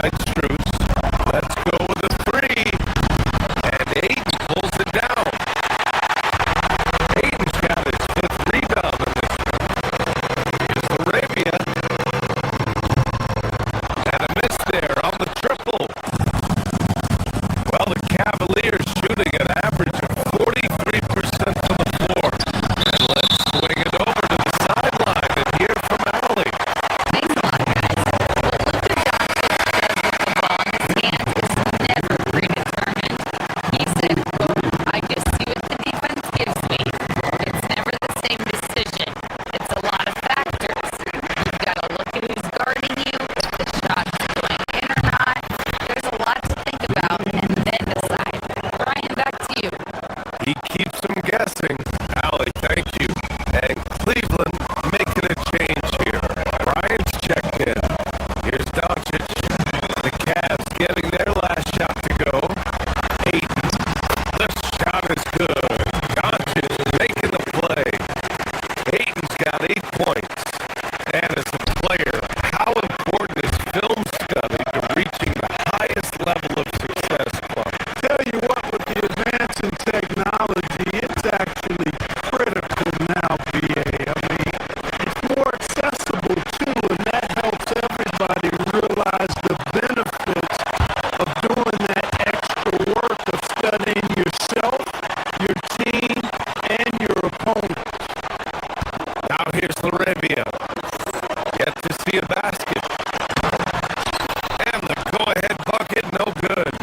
B: inside Strus. Let's go with a three. And Aiden pulls it down. Aiden's got his fifth rebound in this one. Here's Arabia. And a miss there on the triple. Well, the Cavaliers shooting an average of 43% from the floor. And let's swing it over to the sideline and hear from Allie.
F: Thanks a lot, guys. What Luka Doncic does with the ball in his hand is never predetermined. He said, quote, I just see what the defense gives me. It's never the same decision. It's a lot of factors. You've got to look at who's guarding you, if the shot's going in or not. There's a lot to think about and then decide. Brian, back to you.
B: He keeps them guessing. Allie, thank you. And Cleveland making a change here. Bryant's checked in. Here's Doncic. The Cavs getting their last shot to go. Aiden. The shot is good. Doncic making the play. Aiden's got 8 points. And as a player, how important is film study to reaching the highest level of success, Clark?
H: Tell you what, with the advance in technology, it's actually critical now, BA. I mean, it's more accessible too, and that helps everybody realize the benefits of doing that extra work of studying yourself, your team, and your opponent.
B: Now here's Laravia. Yet to see a basket. And the go-ahead bucket, no good.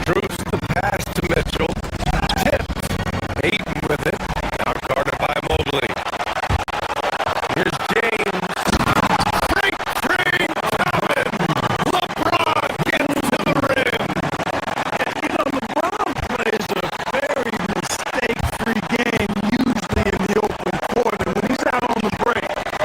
B: Strus the pass to Mitchell. Tipped. Aiden with it. Now guarded by Mobley. Here's James. Frank coming. LeBron gets to the rim.
H: You know, LeBron plays a very mistake-free game, usually in the open court, and when he's out on the break,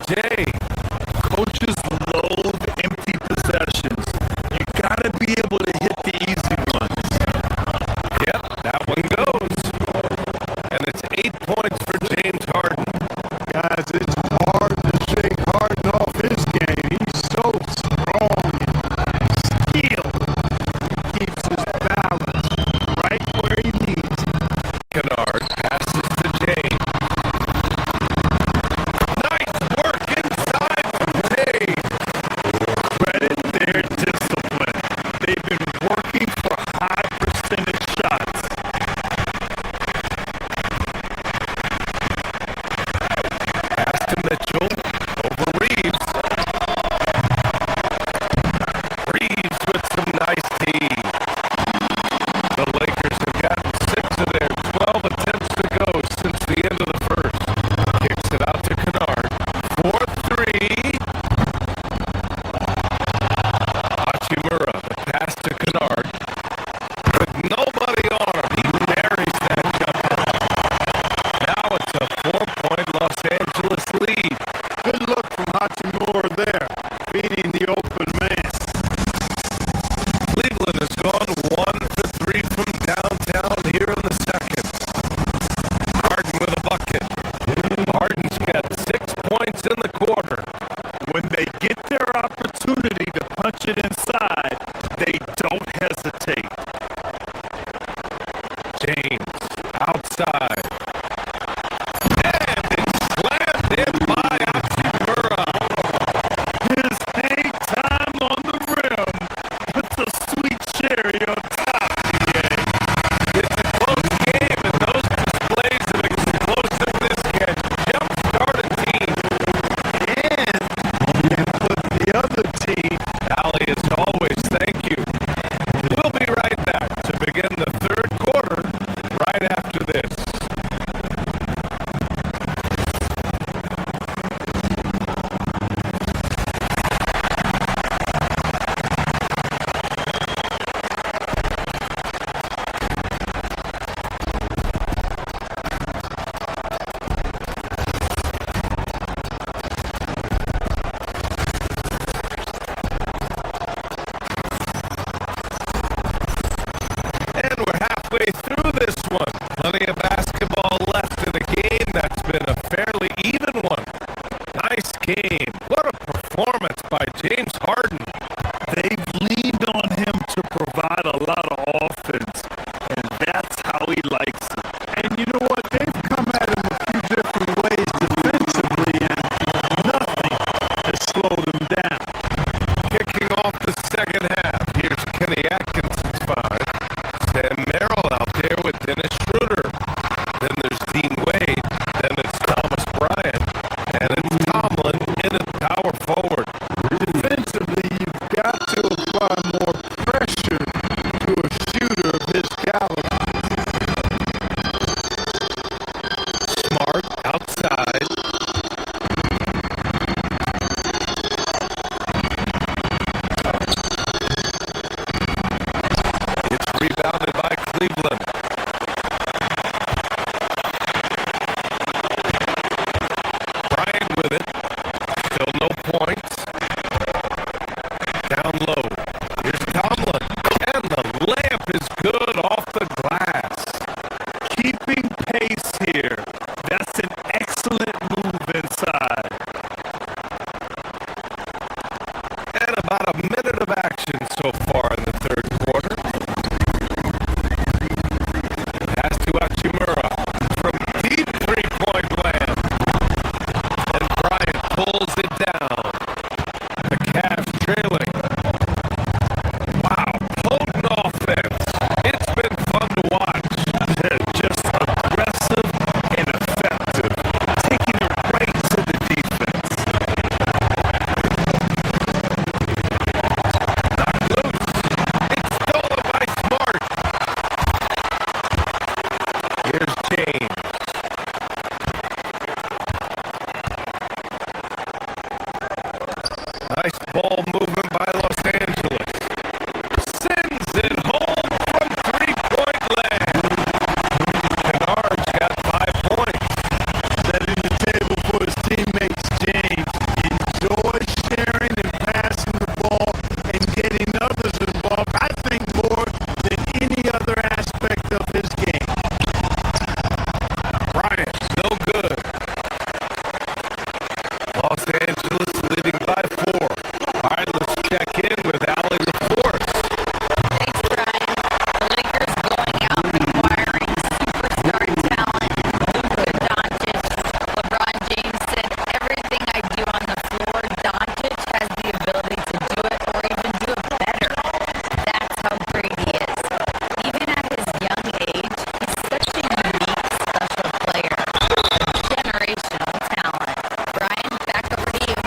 E: Jay.
B: Coaches loathe empty possessions. You gotta be able to hit the easy ones.
E: Yep, that one goes. And it's 8 points for James Harden.
H: Guys, it's hard to shake Harden off his game. He's so strong and skilled. He keeps his balance right where he needs it.
E: Kennard passes to James. Nice work inside from James.
B: Credit their discipline. They've been working for high percentage shots.
E: Pass to Mitchell. Over Reeves. Reeves with some nice tees. The Lakers have gotten 6 of their 12 attempts to go since the end of the first. Kicks it out to Kennard. 4-3. Hachimura, the pass to Kennard. With nobody on him, he buries that jumper. Now it's a 4-point Los Angeles lead.
H: Good look from Hachimura there, beating the open man.
E: Cleveland has gone 1 for 3 from downtown here in the second. Harden with a bucket. Harden's got 6 points in the quarter.
B: When they get their opportunity to punch it inside, they don't hesitate.
E: James outside. And it's slammed in by Hachimura.
B: His hang time on the rim puts a sweet cherry on top, DA.
E: It's a close game, and those displays of explosiveness can jumpstart a team.
H: And put the other team
E: Allie, as always, thank you. We'll be right back to begin the third quarter right after this. And we're halfway through this one. Plenty of basketball left in a game that's been a fairly even one. Nice game. What a performance by James Harden.
B: They've leaned on him to provide a lot of offense, and that's how he likes it.
H: And you know what? They've come at him a few different ways defensively, and nothing has slowed him down.
E: Kicking off the second half. Here's Kenny Atkinson's 5. Sam Merrill out there with Dennis Schroeder. Then there's Dean Wade. Then it's Thomas Bryant. And it's Tomlin in at power forward.
H: Defensively, you've got to apply more pressure to a shooter of his caliber.
E: Smart outside. It's rebounded by Cleveland. Bryant with it. Still no points. Down low. Here's Tomlin. And the layup is good off the glass.
B: Keeping pace here. That's an excellent move inside.
E: And about a minute of action so far in the third quarter. Pass to Hachimura from deep three-point land. And Bryant pulls it down. The Cavs trailing. Wow, potent offense. It's been fun to watch.
B: They're just aggressive and effective, taking it right to the defense.
E: Not loose. It's stolen by Smart. Here's James. Los Angeles leading by 4. All right, let's check in with Allie LaForce.
F: Thanks, Brian. The Lakers going out and acquiring superstar talent. Luka Doncic. LeBron James said, everything I do on the floor, Doncic has the ability to do it or even do it better. That's how great he is. Even at his young age, he's such a unique, special player. A generational talent. Brian, back over to you.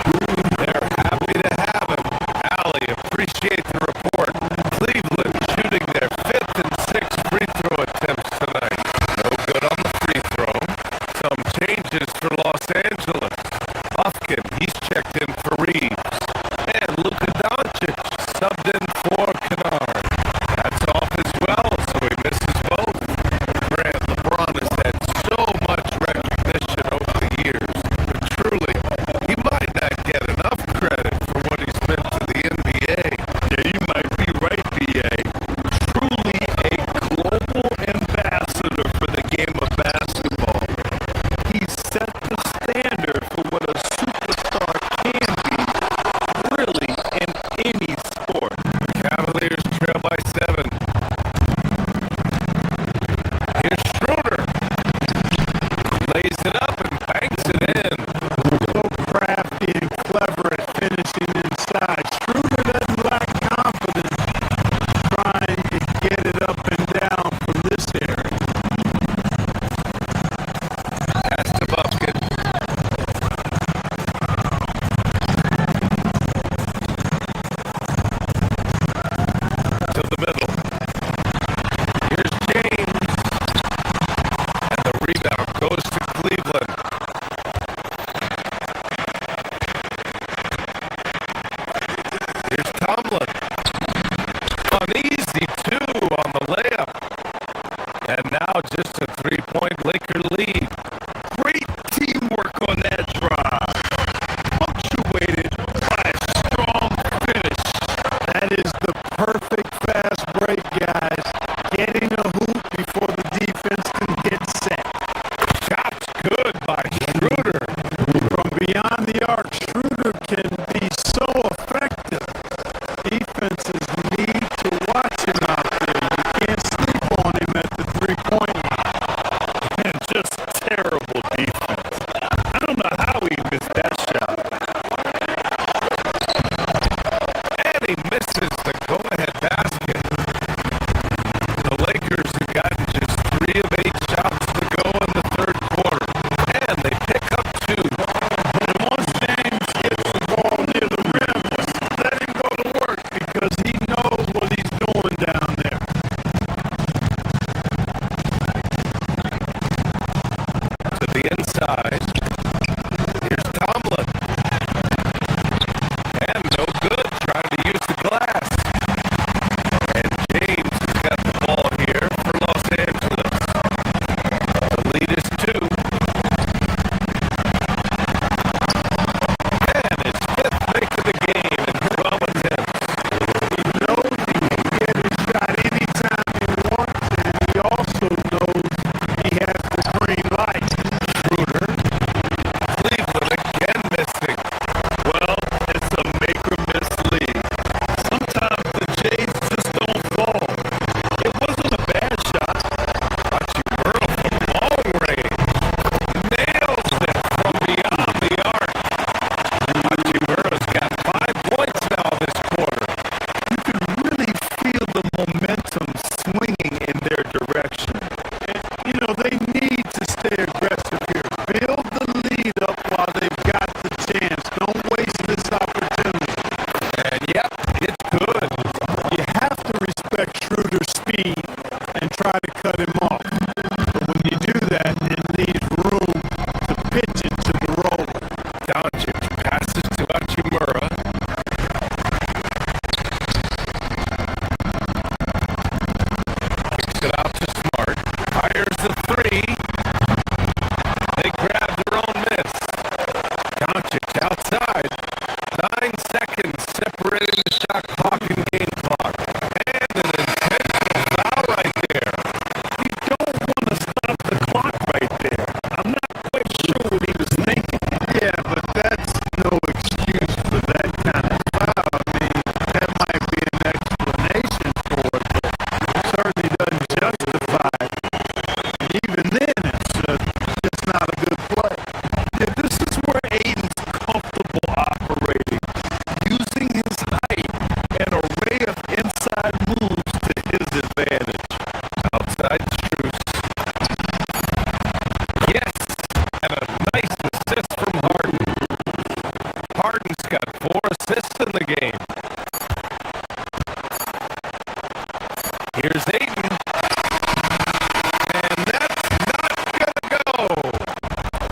E: They're happy to have him. Allie, appreciate the report. Cleveland shooting their 5th and 6th free throw attempts tonight. No good on the free throw. Some changes for Los Angeles. Hufkin, he's checked in for Reeves. And Luka Doncic subbed in for Kennard. That's off as well, so he misses both. Grant, LeBron has had so much recognition over the years, but truly, he might not get enough credit for what he's meant to the NBA.
K: Yeah, you might be right, BA. Truly a global ambassador for the game of basketball. He set the standard for what a superstar can be, really, in any sport.
E: Cavaliers trail by 7. Here's Schroeder. Lays it up and banks it in.
K: So crafty and clever at finishing inside. Schroeder doesn't lack confidence trying to get it up and down from this area.
E: Pass to Bucket. To the middle. Here's James. And the rebound goes to Cleveland. Here's Tomlin. Uneasy, 2 on the layup. And now just a 3-point Laker lead.
K: Great teamwork on that drive. Punctuated by a strong finish. That is the perfect fast break, guys. Getting a hoop before the defense can get set.
E: Shots good by Schroeder.
K: From beyond the arc, Schroeder can be so effective. Defenses need to watch him out there. You can't sleep on him at the three-point line. And just terrible defense. I don't know how he missed that shot.
E: And he misses the go-ahead basket. The Lakers have gotten just 3 of 8 shots to go in the third quarter. And they pick up 2.
K: And once James gets the ball near the rim, just let him go to work because he knows what he's doing down there.
E: To the inside. Here's Tomlin. And no good. Trying to use the glass. And James has got the ball here for Los Angeles. The lead is 2. And his 5th make of the game in 12 attempts.
K: He knows he can get his shot anytime he wants, and he also knows he has the green light.
E: Schroeder. Cleveland again missing.
K: Well, it's a make-or-miss league. Sometimes the Jays just don't fall. It wasn't a bad shot.
E: Hachimura from long range. Nails it from beyond the arc. Hachimura's got 5 points now this quarter.
K: You can really feel the momentum swinging in their direction. And, you know, they need to stay aggressive here. Build the lead up while they've got the chance. Don't waste this opportunity.
E: And yep, it's good.
K: You have to respect Schroeder's speed and try to cut him off. But when you do that, it leaves room to pitch it to the roller.
E: Doncic passes to Hachimura. Kicks it out to Smart. Fires the 3. They grab their own miss. Doncic outside. 9 seconds separating the shot clock and game clock. And an intentional foul right there.
K: You don't want to stop the clock right there. I'm not quite sure what he was thinking. Yeah, but that's
E: Harden's got 4 assists in the game. Here's Ayton. And that's not gonna go.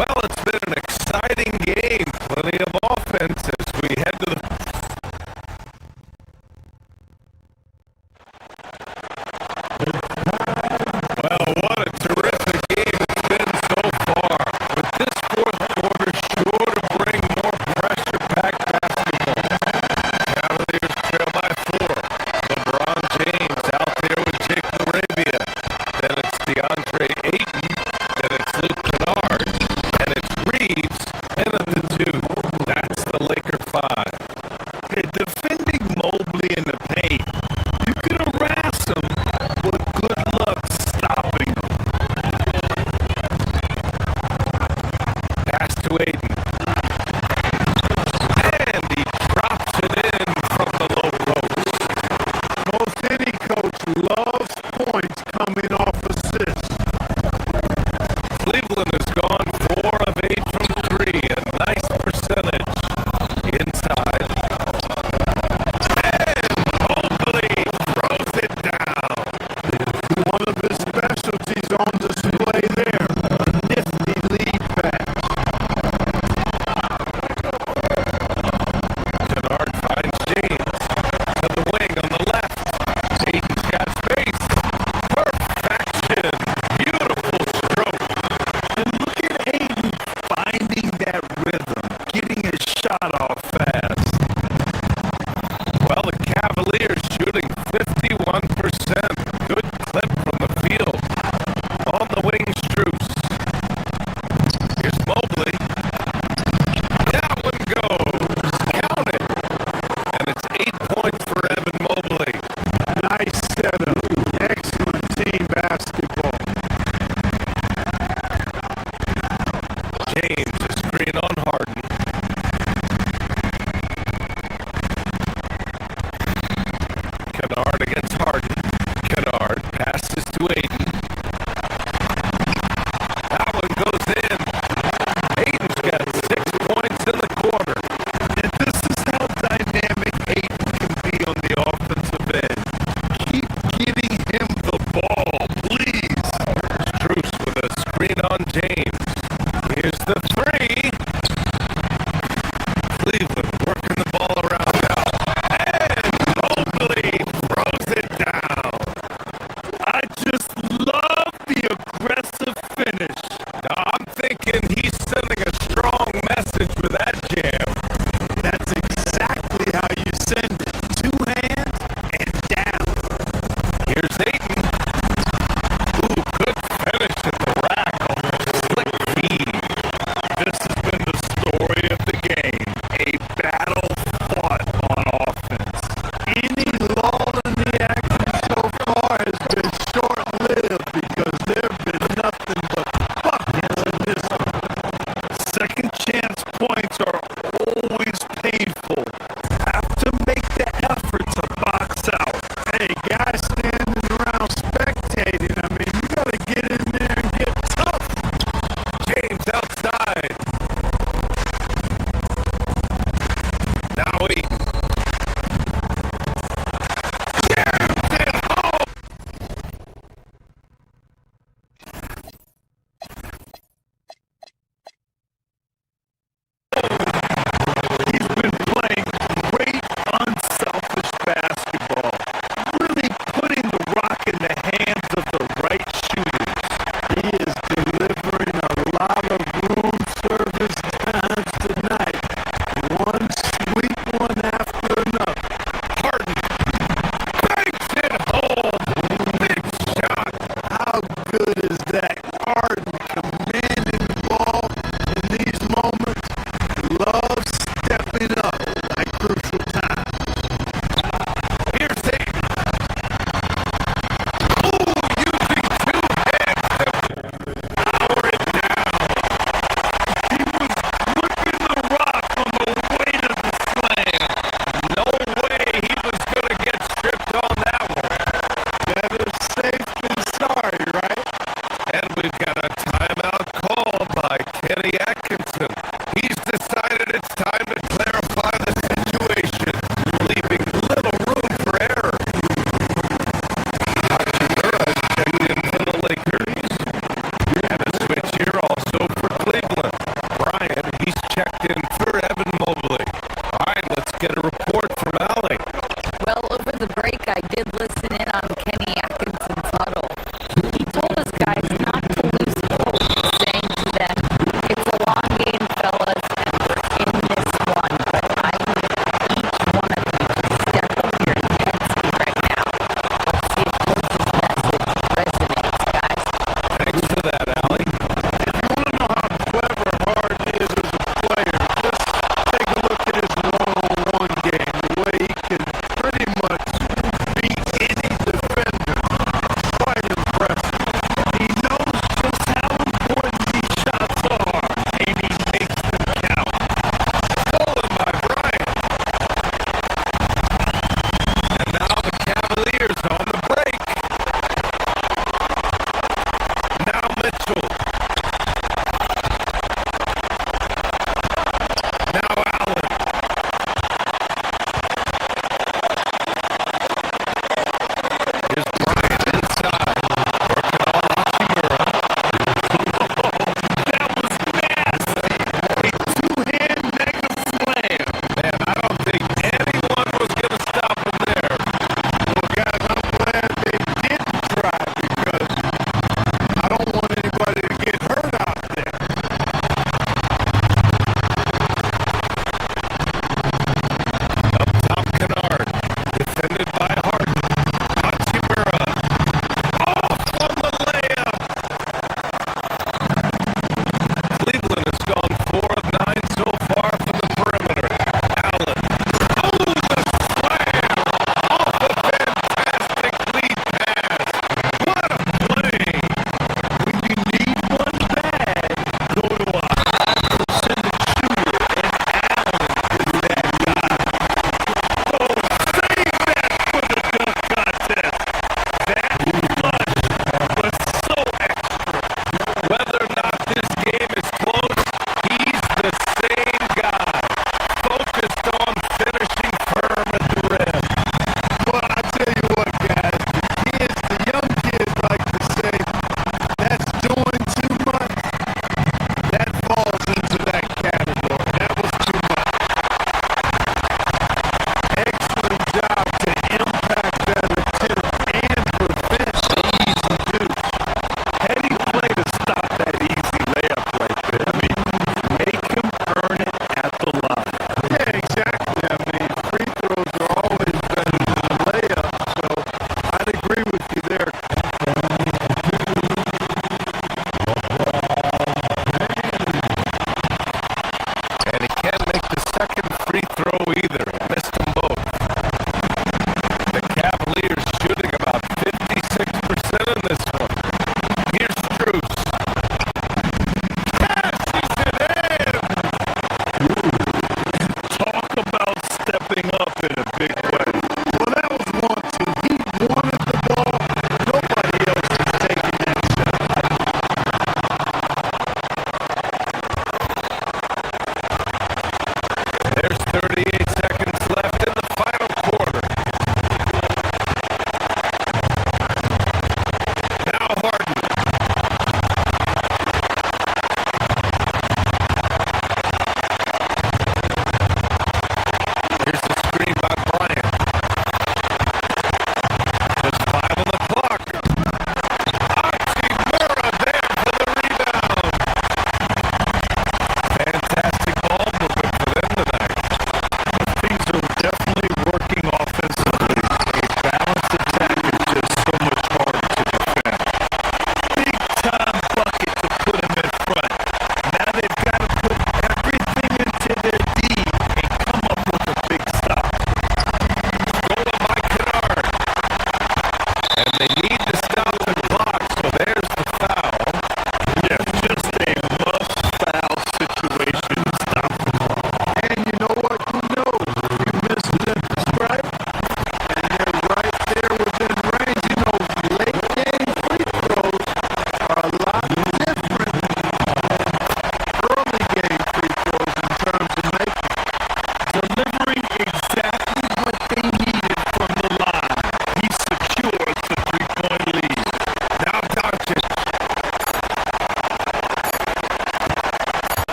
E: Well, it's been an exciting game. Plenty of offense as we head to the... Well, what a terrific game it's been so far. But this fourth quarter sure to bring more pressure-packed basketball. Cavaliers trail by 4. LeBron James out there with Jake Arabia. Then it's DeAndre Ayton. Then it's Luke Kennard. And it's Reeves. And at the 2. That's the Laker 5.
K: Okay, defending Mobley in the paint, you can harass him, but good luck stopping him.
E: Pass to Ayton. And he drops it in from the low post.
K: Most any coach loves points coming off assists.
E: Cleveland has gone 4 of 8 from 3. A nice percentage inside. And Mobley throws it down.
K: One of his specialties on display there, a nifty lead pass.
E: Kennard finds James to the wing on the left. Ayton's got space. Perfection. Beautiful stroke.
K: And look at Ayton finding that rhythm, getting his shot off fast.
E: Well, the Cavaliers shooting 51%. Good clip from the field. On the wing, Strus. Here's Mobley. That one goes. Count it. And it's 8 points for Evan Mobley.
K: Nice setup. Excellent team basketball.
E: James is screen on Harden. Kennard against Harden. Kennard passes to Ayton. That one goes in. Ayton's got 6 points in the quarter.
K: And this is how dynamic Ayton can be on the offensive end. Keep getting him the ball, please.
E: Strus with a screen on James. Here's the 3. Cleveland working the ball around now. And Mobley throws it down.
K: I just love the aggressive finish.
E: Now, I'm thinking he's sending a strong message with that jam.
K: That's exactly how you send it. 2 hands and down.
E: Here's Ayton. Ooh, good finish at the rack on the slick feed.
K: This has been the story of the game. A battle fought on offense. Any lull in the action so far has been short-lived because there have been nothing but buckets in this one. Second chance points are always painful. Have to make the effort to box out. Hey, guys standing around spectating, I mean, you got to get in there and get tough.
E: James outside. Now Ayton. Jams it home.
K: He's been playing great, unselfish basketball. Really putting the rock in the hands of the right shooters. He is delivering a lot of room service times tonight. One sweet one
E: free throw either. He missed them both. The Cavaliers shooting about 56% in this one. Here's Strus.
K: Talk about stepping up in a big way. Well, that was 1-2. He wanted the ball. Nobody else is taking that shot.
E: There's 38.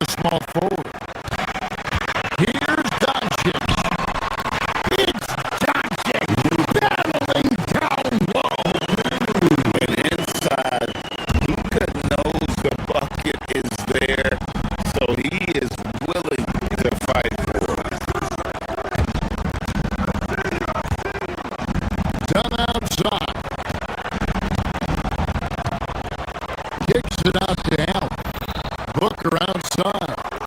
A: the small forward. Here's Doncic. It's Doncic battling down low.
B: And inside, Luka knows the bucket is there, so he is willing to fight for it.
A: Done outside. Kicks it out to Allen. Booker outside.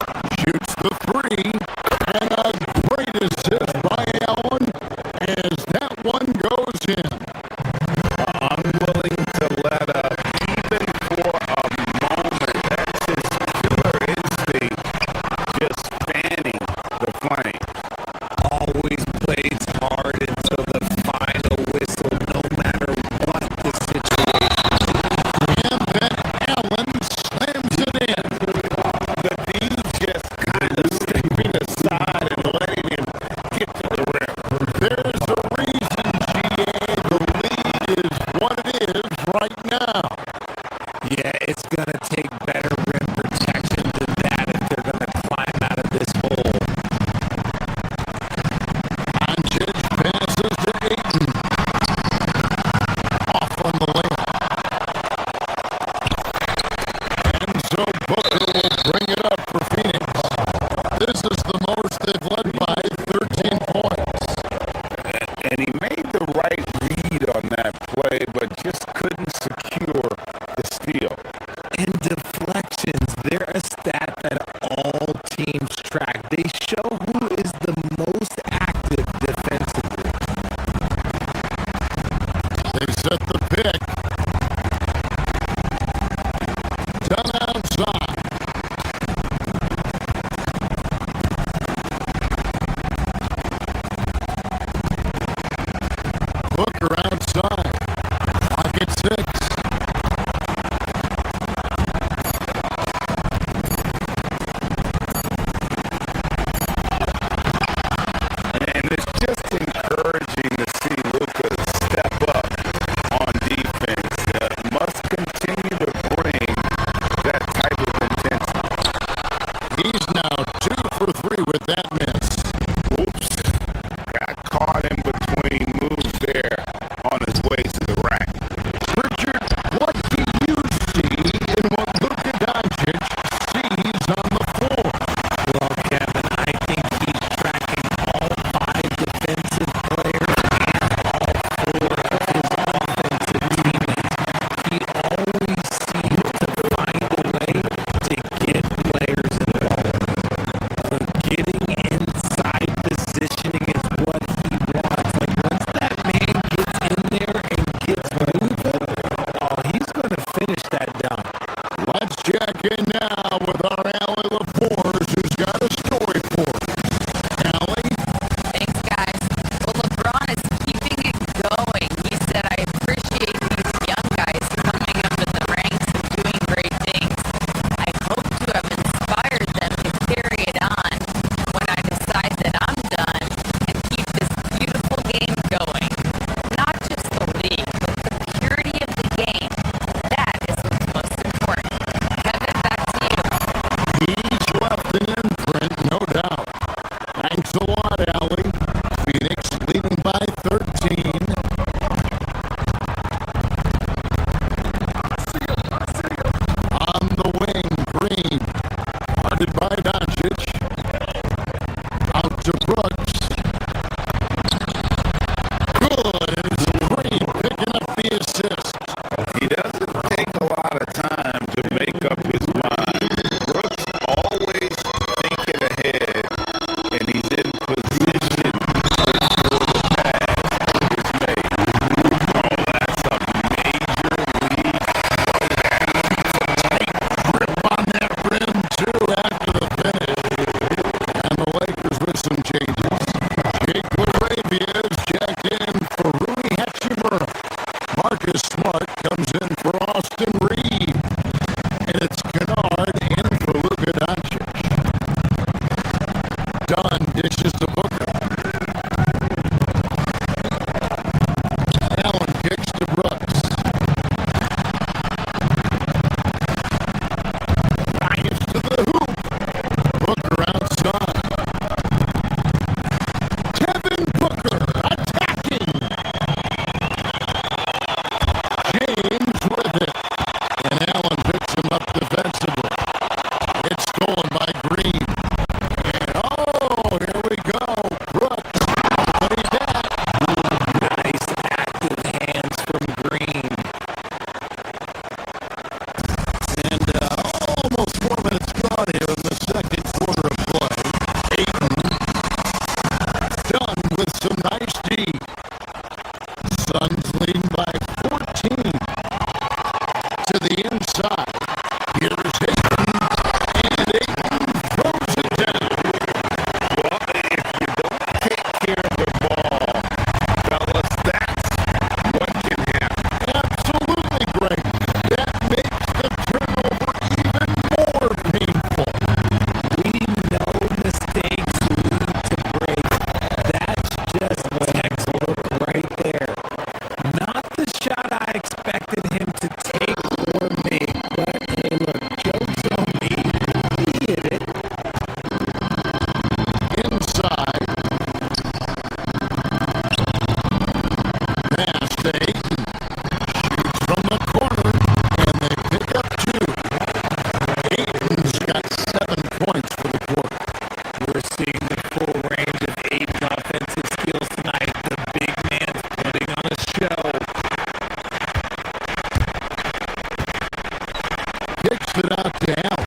A: kicks it out to Allen.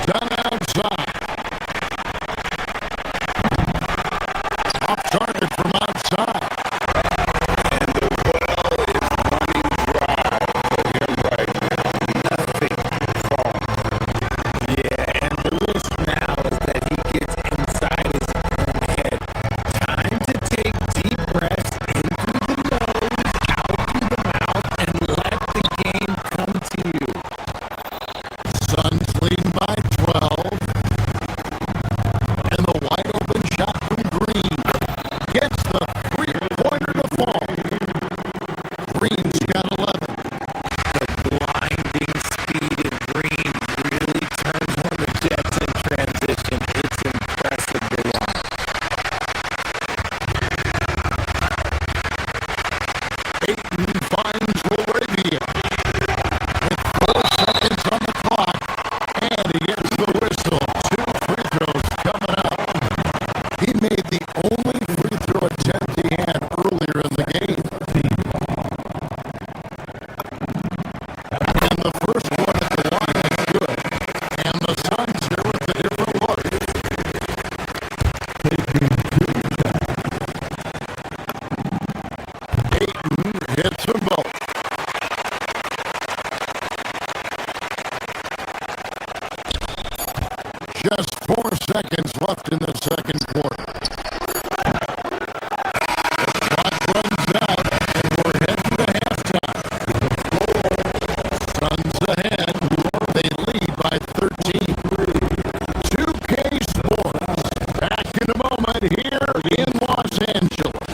A: Done outside. Off target from outside.
B: And the well is running dry for him right now. Nothing falling.
D: Yeah, and the risk now is that he gets inside his own head. Time to take deep breaths in through the nose, out through the mouth, and let the game come to you.
A: Suns leading by 12. And the wide open shot from Green gets the three-pointer to fall. Green's got 11.
D: The blinding speed of Green really turns on the Jets in transition. It's impressive to watch.
A: Ayton finds Laravia with 4 seconds on the clock, and he gets the whistle. 2 free throws coming up. He made the only free throw attempt he had earlier in the game. And the first one at the line is good. And the Suns here with a different look. Ayton hits them both. Just 4 seconds left in the second quarter. The clock runs out, and we're heading to halftime. Suns ahead. They lead by 13. 2K Sports. Back in a moment here in Los Angeles.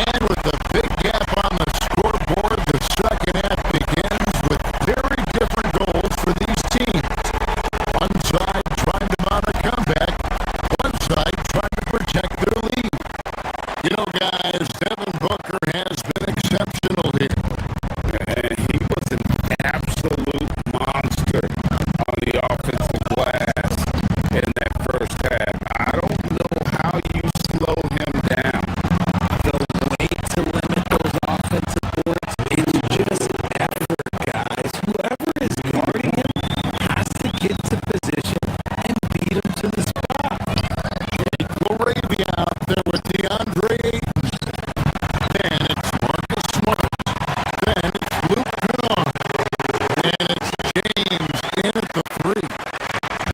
A: And with a big gap on the scoreboard, the second half begins with very different goals for these teams. One side trying to mount a comeback, one side trying to protect their lead. You know, guys, Devin Booker has been exceptional here.
B: And he was an absolute monster on the offensive glass in that first half. I don't know how you slow him down.
D: The way to limit those offensive boards is just effort, guys. Whoever is guarding him has to get to position and beat him to the spot.
A: Laravia out there with DeAndre Ayton. Then it's Marcus Smart. Then it's Luke Kennard. Then it's James in at the 3.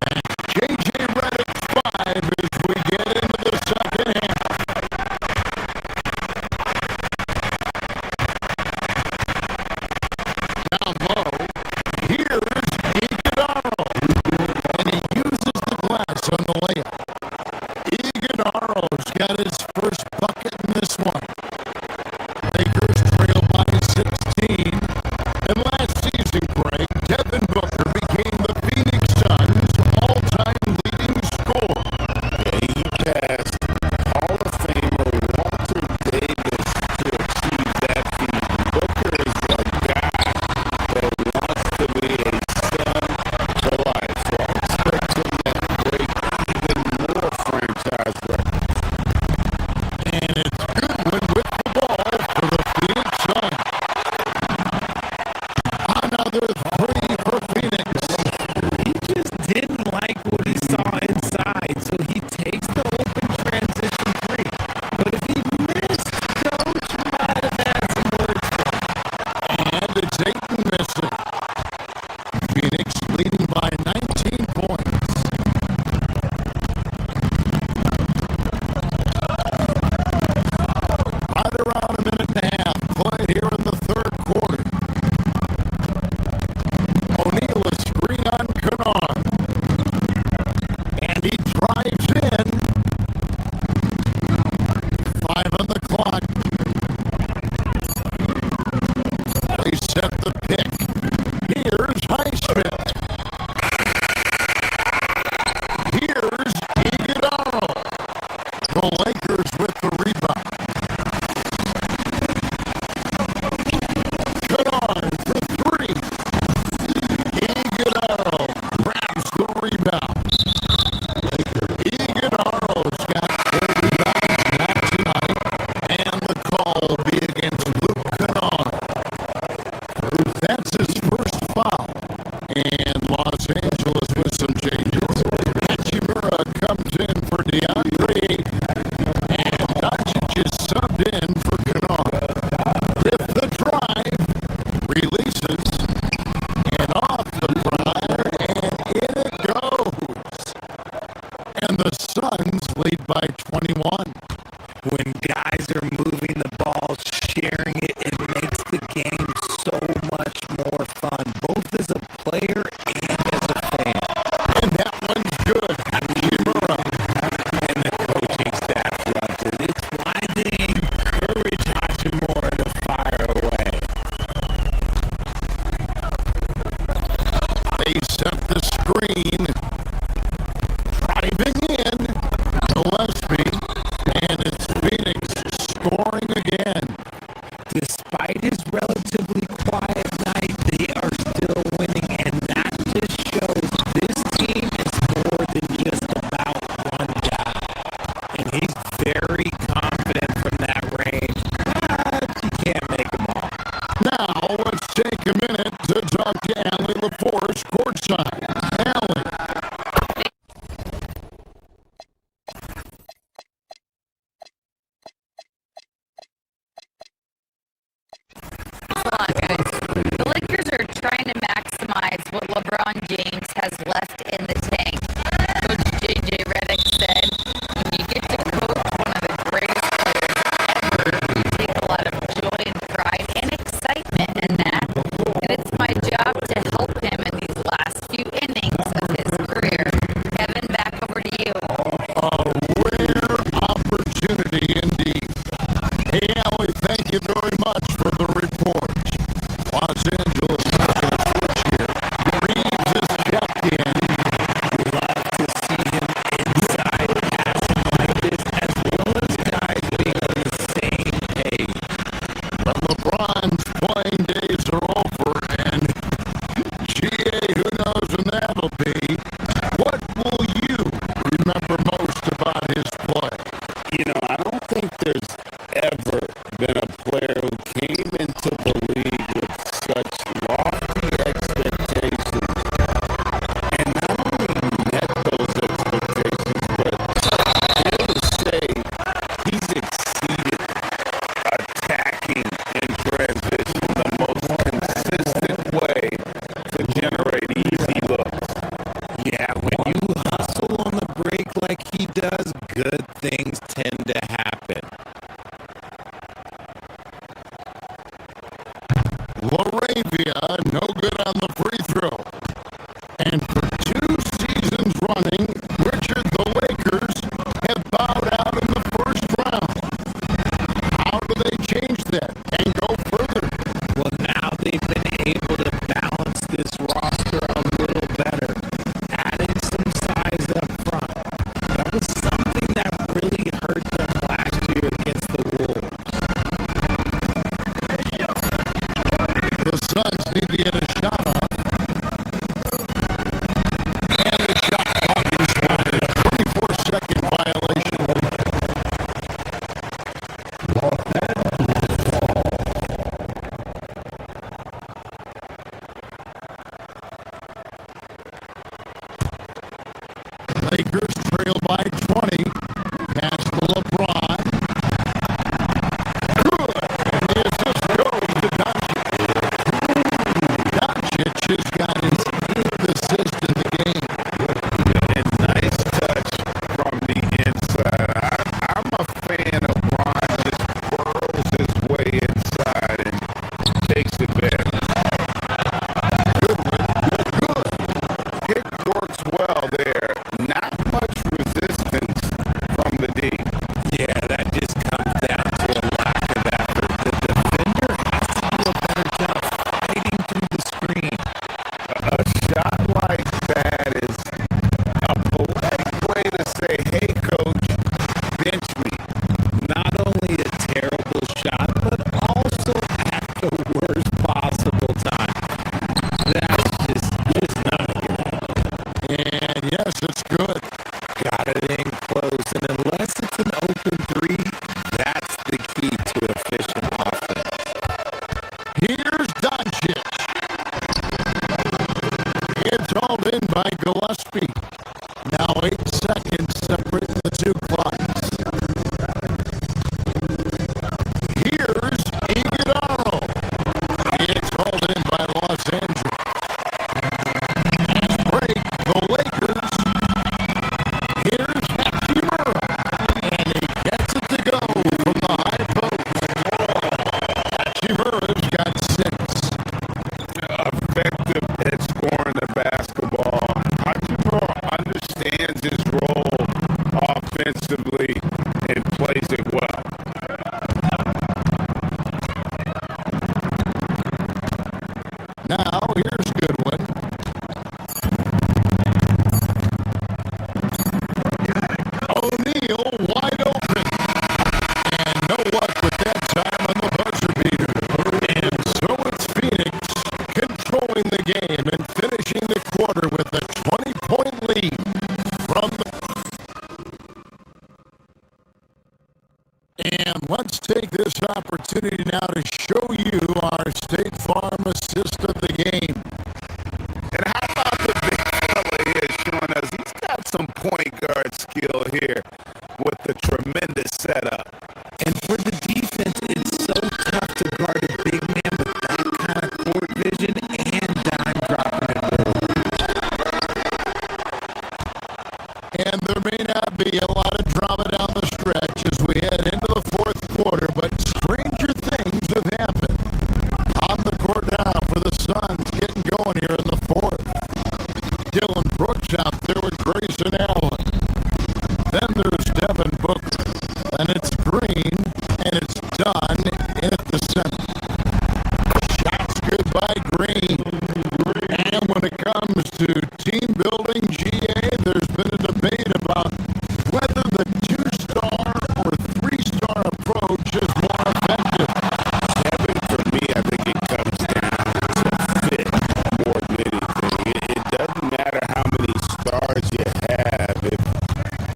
A: And JJ Redick 5 as we get into the second half. Down low, here is Iguodala. And he uses the glass on the layup. Iguodala's got his first bucket in this one. Lakers trail by 16. And last season, Greg, Devin Booker became the Phoenix Suns' all-time leading scorer.
B: Yeah, he passed Hall of Famer Walter Davis to achieve that feat. Booker is a guy that wants to be a Sun for life. So I expect him to break even more franchise records.
A: And it's Goodwin with the ball for the Phoenix Suns. Another 3 for Phoenix.
D: He just didn't like what he saw inside, so he takes the open transition 3. But if he missed, Coach might have had some words for him.
A: And it's Ayton missing. Phoenix leading by 19 points. at the pick. Here's Highsmith. Here's Iguodala. The Lakers with the rebound. Kennard for three. Iguodala grabs the rebound. Iguodala's got 4 rebounds, not tonight, and the call will be against Luke Kennard. That's his first foul. And Los Angeles with some changes. Hachimura comes in for DeAndre Ayton. And Doncic is subbed in for Kennard. With the drive, releases, and off the drive, and in it goes. And the Suns lead by 21.
D: When guys are moving the ball, sharing it, it makes the game so much more fun, both as a player and as a fan.
A: And that one's good. Hachimura.
D: And the coaching staff loves it. It's why they encourage Hachimura to fire away.
A: They set the screen. Driving in. Gillespie. And it's Phoenix scoring again.
D: Despite his relatively quiet night, they are still winning, and that just shows this team is more than just about one guy. And he's very confident from that range, but you can't make them all.
A: Now, let's take a minute to talk to Allie LaForce courtside. Allie.
F: The Lakers are trying to maximize what LeBron James has left in the tank. Coach J.J. Redick said, when you get to coach one of the greatest players ever, you take a lot of joy and pride and excitement in that. And it's my job to help him in these last few innings of his career. Kevin, back over to you.
A: A rare opportunity indeed. Hey, Allie, thank you very much for the report. Los Angeles making a switch here. Reeves is kept in.
D: We love to see him inside passing like this, as well as guys being on the same page.
A: But LeBron's playing days are over, and GA, who knows when that'll be. What will you remember most about his play?
B: You know, I don't think there's ever been a player who came into the league with such lofty expectations and not only met those expectations, but dare to say he's exceeded attacking in transition the most consistent way to generate easy looks.
D: Yeah, when you hustle on the break like he does, good things tend to happen.
A: Laravia, no good on the free throw. And for 2 seasons running, Richard, the Lakers have bowed out in the first round. How do they change that and go further?
D: Well, now they've been able to balance this roster a little better, adding some size up front. That was something that really hurt them
A: And let's take this opportunity now to show you our State Farm assist of the game.
B: And how about the big fella here showing us he's got some point guard skill here with the tremendous setup.
D: And for the defense, it's so tough to guard a big man with that kind of court vision and dime dropping it roll.
A: And there may not be a lot of drama down the stretch as we head into the fourth quarter, but stranger things have happened. On the court now for the Suns, getting going here in the fourth. Dylan Brooks out there with Grayson Allen. Then there's Devin Booker. Then it's Green, and it's done at the center. Shots good by Green. And when it comes to team building, GA, there's been a debate about whether the two-star or three-star approach is more effective.
B: Kevin, for me, I think it comes down to fit more than anything. It doesn't matter how many stars you have if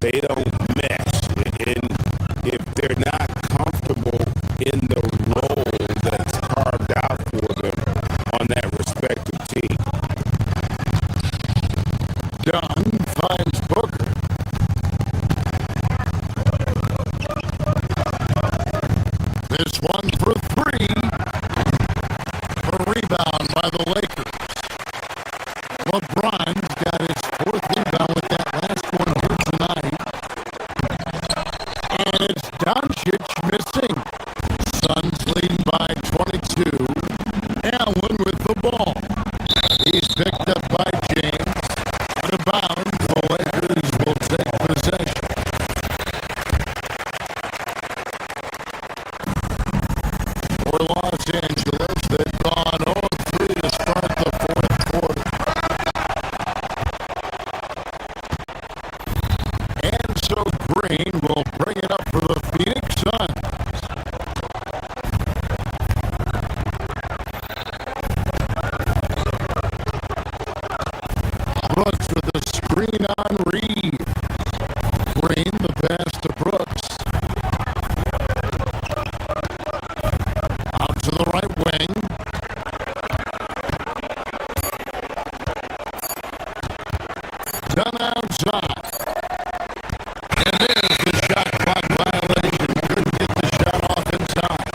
B: they don't mesh and if they're not comfortable in the role that's carved out for them on that respective team.
A: Dunn finds Booker. This one for three. A rebound by the Lakers. LeBron's got his fourth rebound with that last one here tonight. And it's Doncic missing. Suns leading by 22. Allen with the ball. He's picked up by James. Out of bounds, the Lakers will take possession. For Los Angeles, they've gone 0-3 to start the fourth quarter. And so Green will bring it up for the Phoenix Suns. Brooks with a screen on Reed. Green, the pass to Brooks. Out to the right wing. Done outside. And there's the shot clock violation. Couldn't get the shot off in time.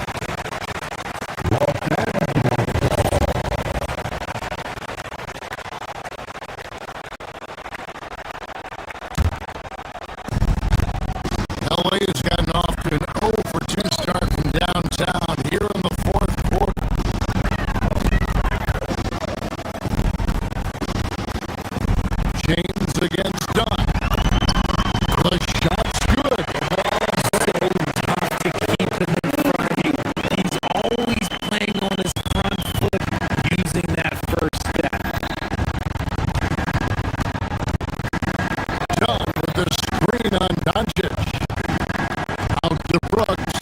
A: LA has gotten off to an 0-for-2 start from downtown here in the fourth quarter. James against Dunn. The shot's good.
D: So tough to keep him in front of you. He's always playing on his front foot using that first step.
A: Dunn with the screen on Doncic. Out to Brooks.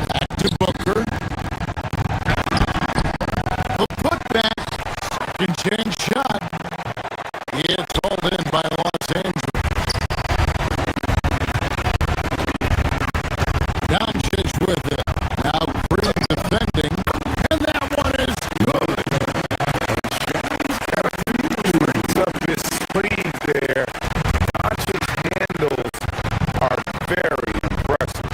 A: Back to Booker. The putback. Second chance shot. It's all in by Los Angeles. Doncic with it. Now Green defending. And that one is good.
B: Brings up his sleeve there. Doncic's handles are very impressive.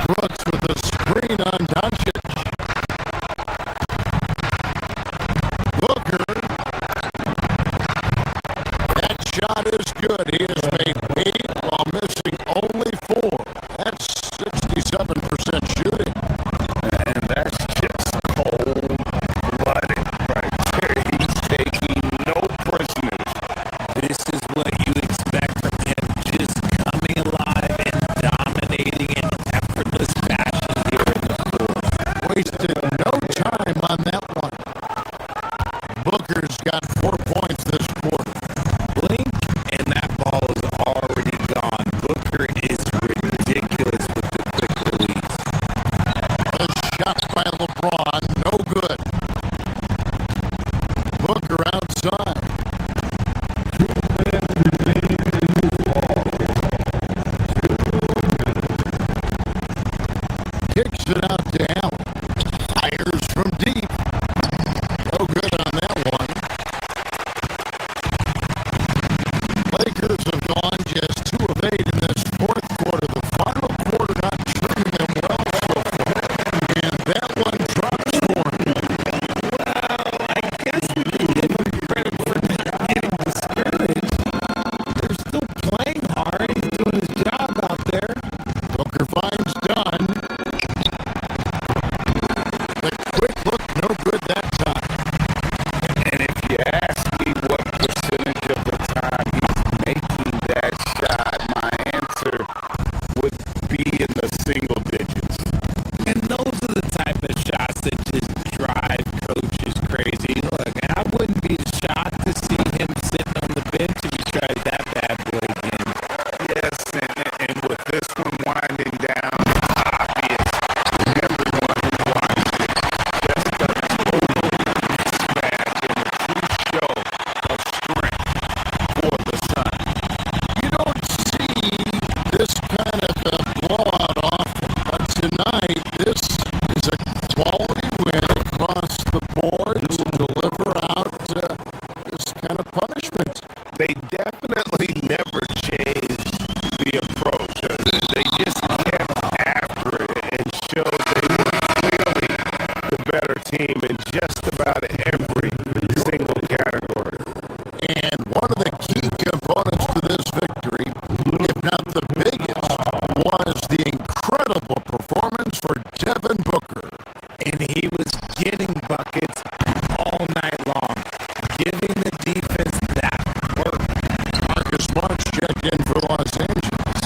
A: Brooks with a screen on Doncic. Booker. That shot is good. He has made 8 while missing only 4. That's 67% shooting.
B: And that's just cold-blooded right there. He's taking no prisoners.
D: This is what you expect from him, just coming alive and dominating in effortless fashion here in the fourth.
A: Wasted no time on that one. Booker's got 4 points this quarter.
D: Blink, and that ball is all
B: definitely never changed the approach. They just kept after it and showed they were clearly the better team in just about every single category.
A: And one of the key components to this victory, if not the biggest, was the incredible performance for Devin Booker.
D: And he was getting buckets all night long, giving the defense that work.
A: Marcus Smart's checked in for Los Angeles.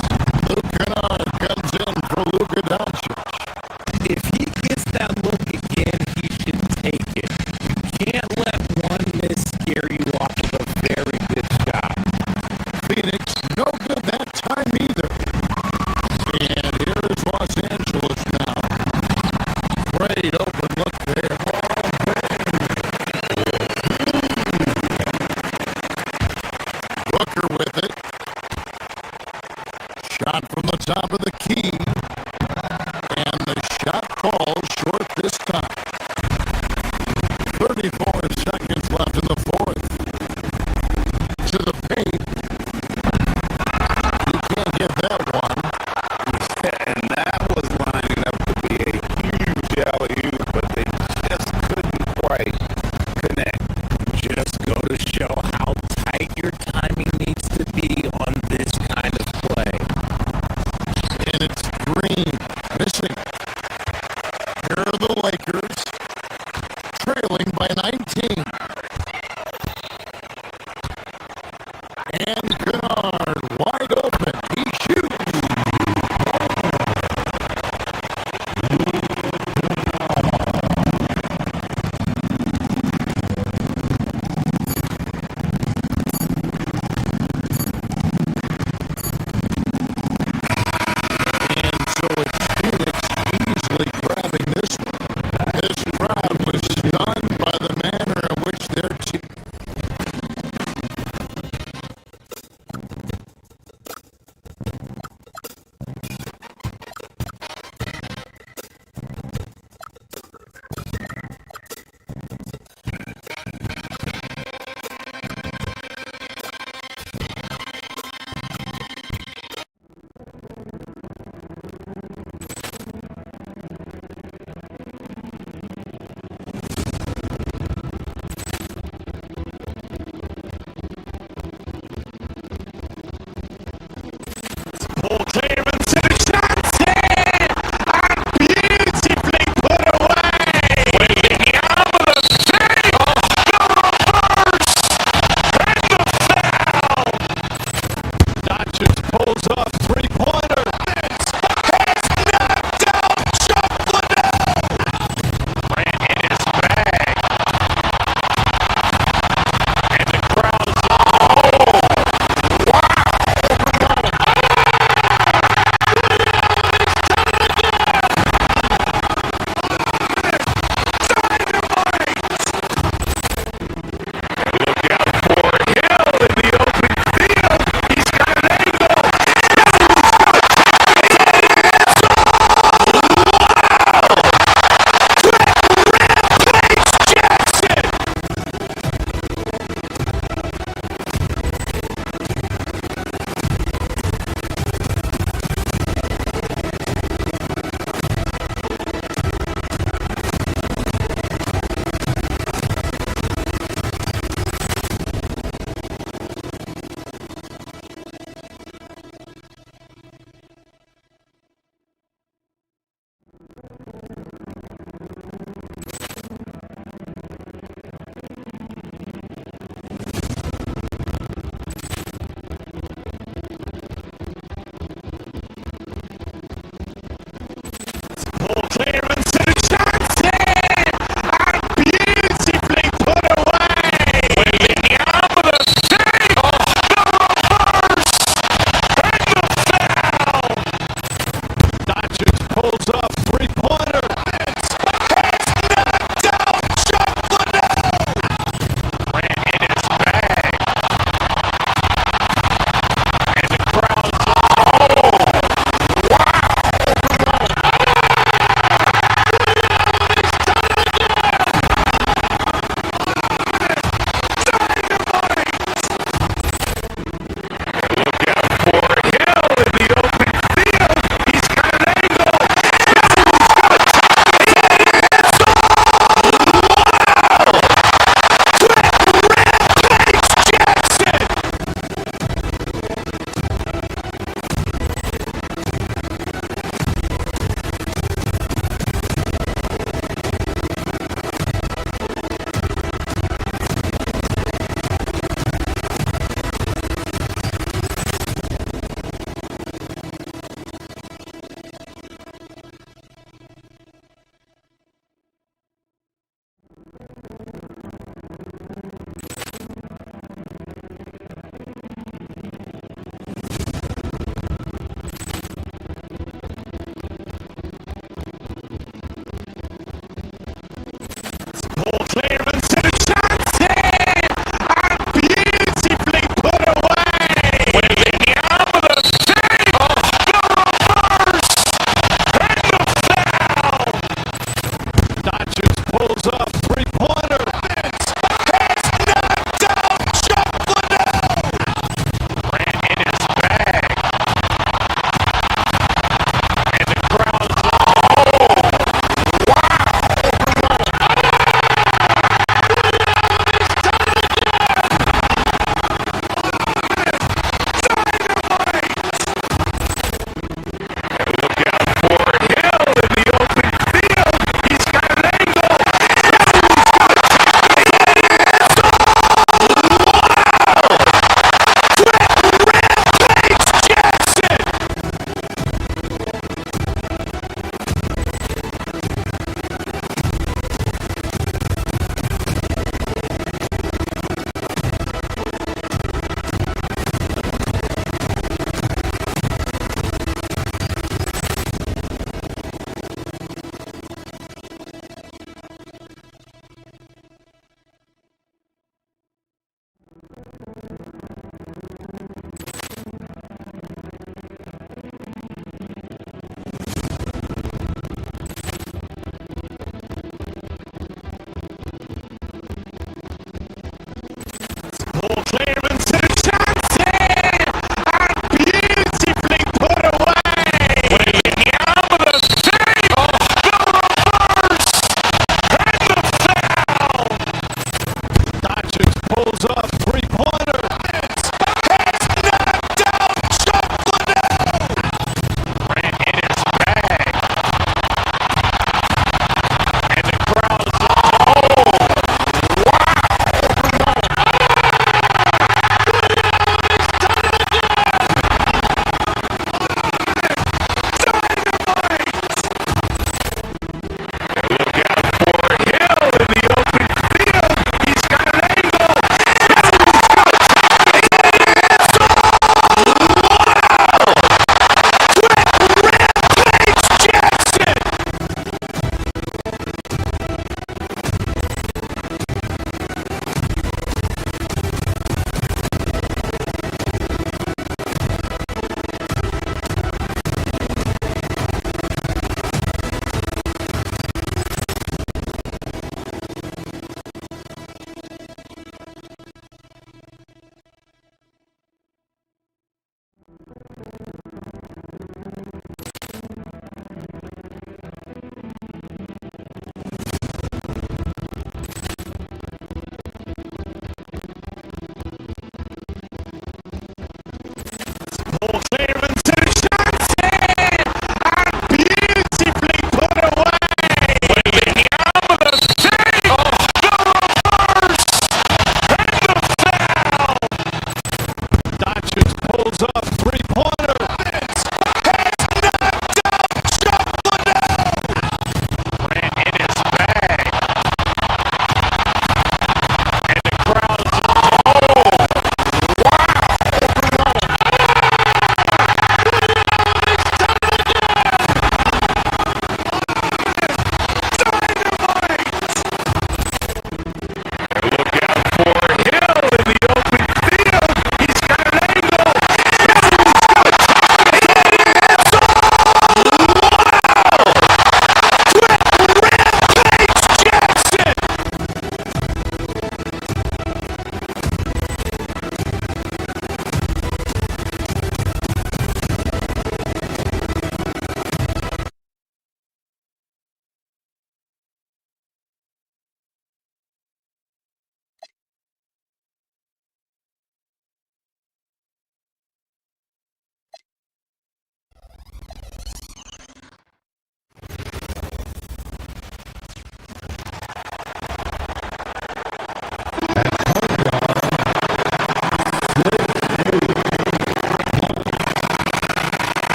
A: Luke Kennard comes in for Luka Doncic.
D: If he gets that look again, he should take it. You can't let one miss scare you off of a very good shot.
A: Phoenix, no good that time either. And here is Los Angeles now. Great open look there. Booker with it. Shot from the top of the key. And the shot falls short this time. 34 seconds left in the fourth. To the paint. You can't get that one.
B: And that was lining up to be a huge alley-oop, but they just couldn't quite connect.
D: Just go to show how tight your timing needs to be on this kind of play.
A: And it's Green missing. Here are the Lakers trailing by 19. And Kennard wide open. He shoots. And so it's Phoenix easily grabbing this one. This crowd was stunned by the manner in which their team.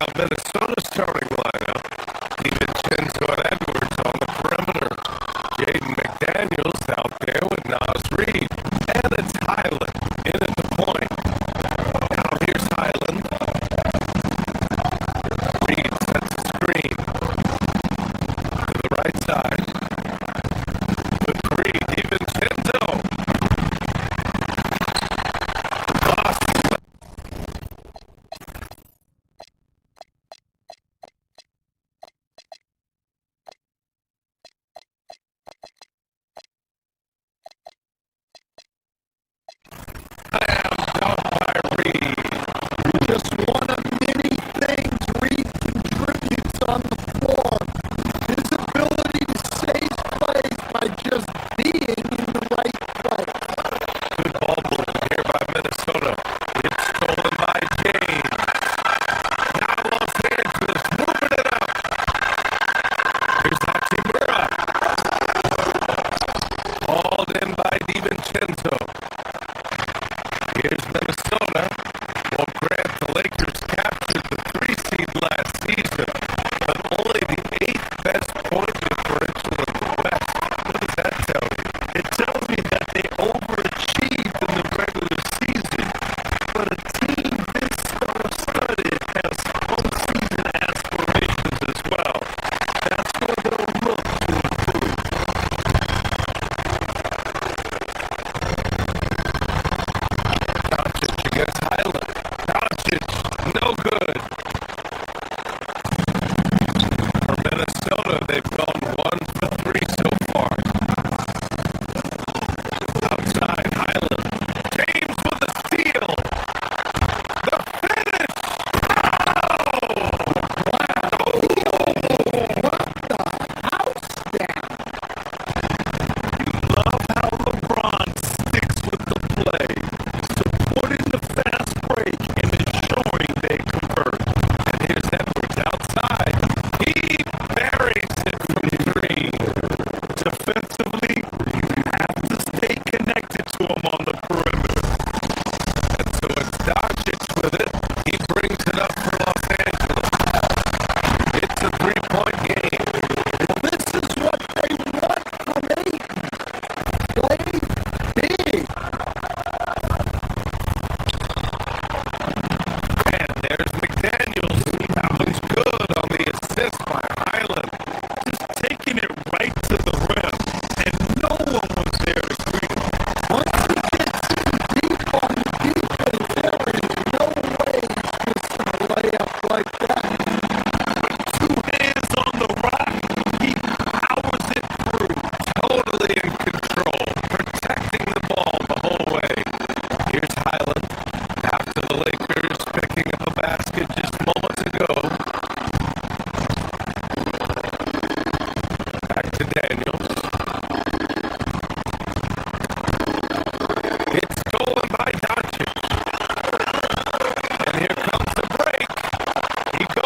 E: out Minnesota's starting lineup. DiVincenzo and Edwards on the perimeter. Jaden McDaniels out there with Nas Reed. And it's Highland in at the point. Now here's Highland. Reed sets a screen to the right side. With three, DiVincenzo. Lost.
H: Just one of many things Reed contributes on the floor. His ability to save plays by just being in the right place.
E: Good ball movement here by Minnesota. It's stolen by James. Now Los Angeles moving it up. Here's Hachimura. Hauled in by DiVincenzo. Here's Minnesota. Well, Grant, the Lakers captured the 3 seed last season, but only the 8th best point differential in the West. What does that tell you?
K: It tells me that they overachieved in the regular season, but a team this star-studded has postseason aspirations as well. That's where they'll look to improve.
E: Doncic against Highland. Doncic, no good. For Minnesota, they've gone 1 for 3 so far. Outside, Highland. James with a steal. The finish.
K: Love how LeBron sticks with the play, supporting the fast break, and ensuring they convert.
E: And here's Edwards outside. He buries it from 3.
K: Defensively, you have to stay connected to him on the perimeter.
E: And so it's Doncic with it. He brings it up for Los Angeles. It's a 3-point game.
H: This is what they want from Aiton. Play big.
E: And there's McDaniels. That was good on the assist by Highland.
K: Just taking it right to the rim, and no one was there to greet him.
H: Once he gets in deep on the defense, there is no way he's missing a layup like that.
K: 2 hands on the rock, he powers it through.
E: Totally in control. Protecting the ball the whole way. Here's Highland. After the Lakers picking up a basket just moments ago. Back to Daniels. It's stolen by Doncic. And here comes the break. He goes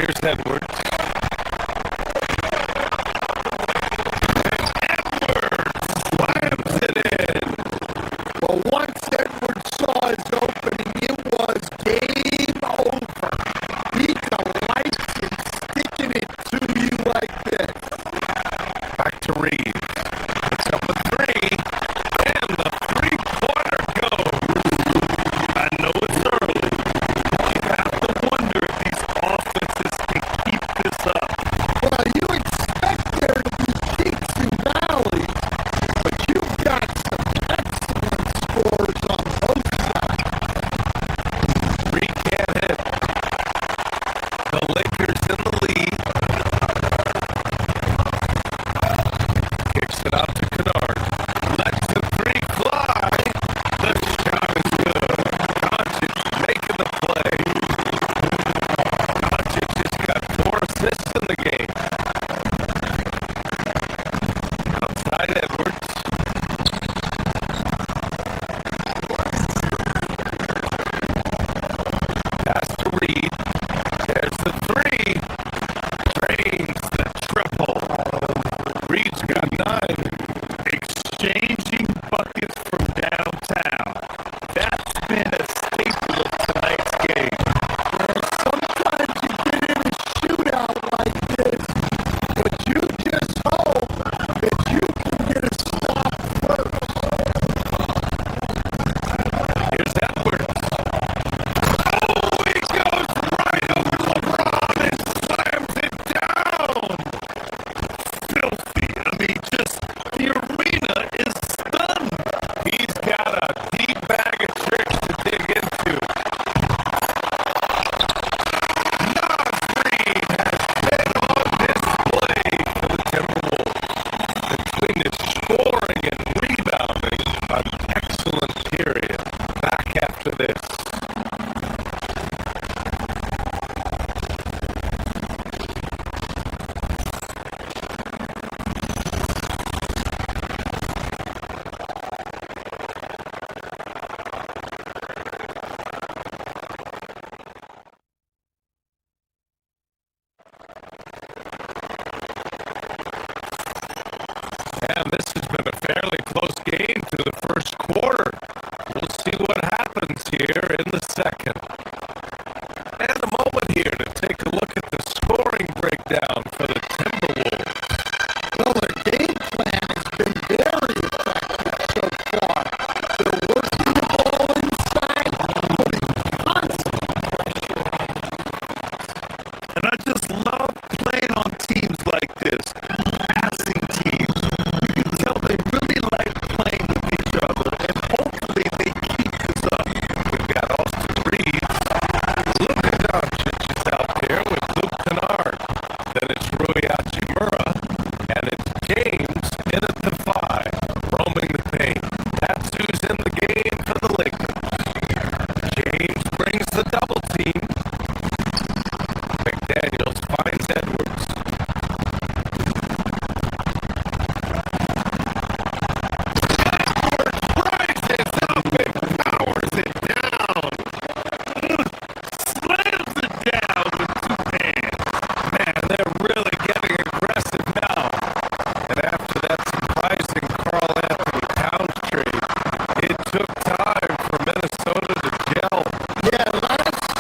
E: here's Edwards. Slams it in.
H: Well, once Edwards saw his opening, it was game over. He delights in sticking it to you like this.
E: Back to Reed. Puts up a three. And the three-pointer goes. I know it's early. You have to wonder if these offenses can keep this up.
H: Well, you expect there to be peaks and valleys, but you've got some excellent scores on both sides.
E: Reed can't hit. The Lakers in the lead. Kicks it out to Kennard. Lets the three fly. The shot is good. Doncic making the play. Doncic just got 4 assists in the game. Outside Edwards. Pass to Reed. There's the three. Drains the triple. Reed's got 9.
K: Exchanging buckets from downtown. That's been a staple of tonight's game.
H: Sometimes you get in a shootout like this, but you just hope that you can get a stop first.
E: Here's Edwards. Oh, he goes right over LeBron and slams it down. Filthy. I mean, just the arena is stunned. He's got a deep bag of tricks to dig into. Nas Reed has been on display for the Timberwolves. Between his scoring and rebounding, an excellent period. Back after this. And this has been a fairly close game through the first quarter. We'll see what happens here in the second. And a moment here to take a look at the scoring breakdown for the Timberwolves.
H: Well, their game plan has been very effective so far. They're working the ball inside, putting constant pressure on.
K: And I just love playing on teams like this, passing teams. You can tell they really like playing with each other, and hopefully they keep this up.
E: We've got Austin Reeves. Luka Doncic is out there with Luke Kennard. Then it's Rui Hachimura. And it's James in at the 5, roaming the paint. That's who's in the game for the Lakers. James brings the double team. McDaniels finds Edwards. Rises up and powers it down.
K: Slams it down with 2 hands.
E: Man, they're really getting aggressive now. And after that surprising Karl Anthony Towns trade, it took time for Minnesota to gel.
H: Yeah, last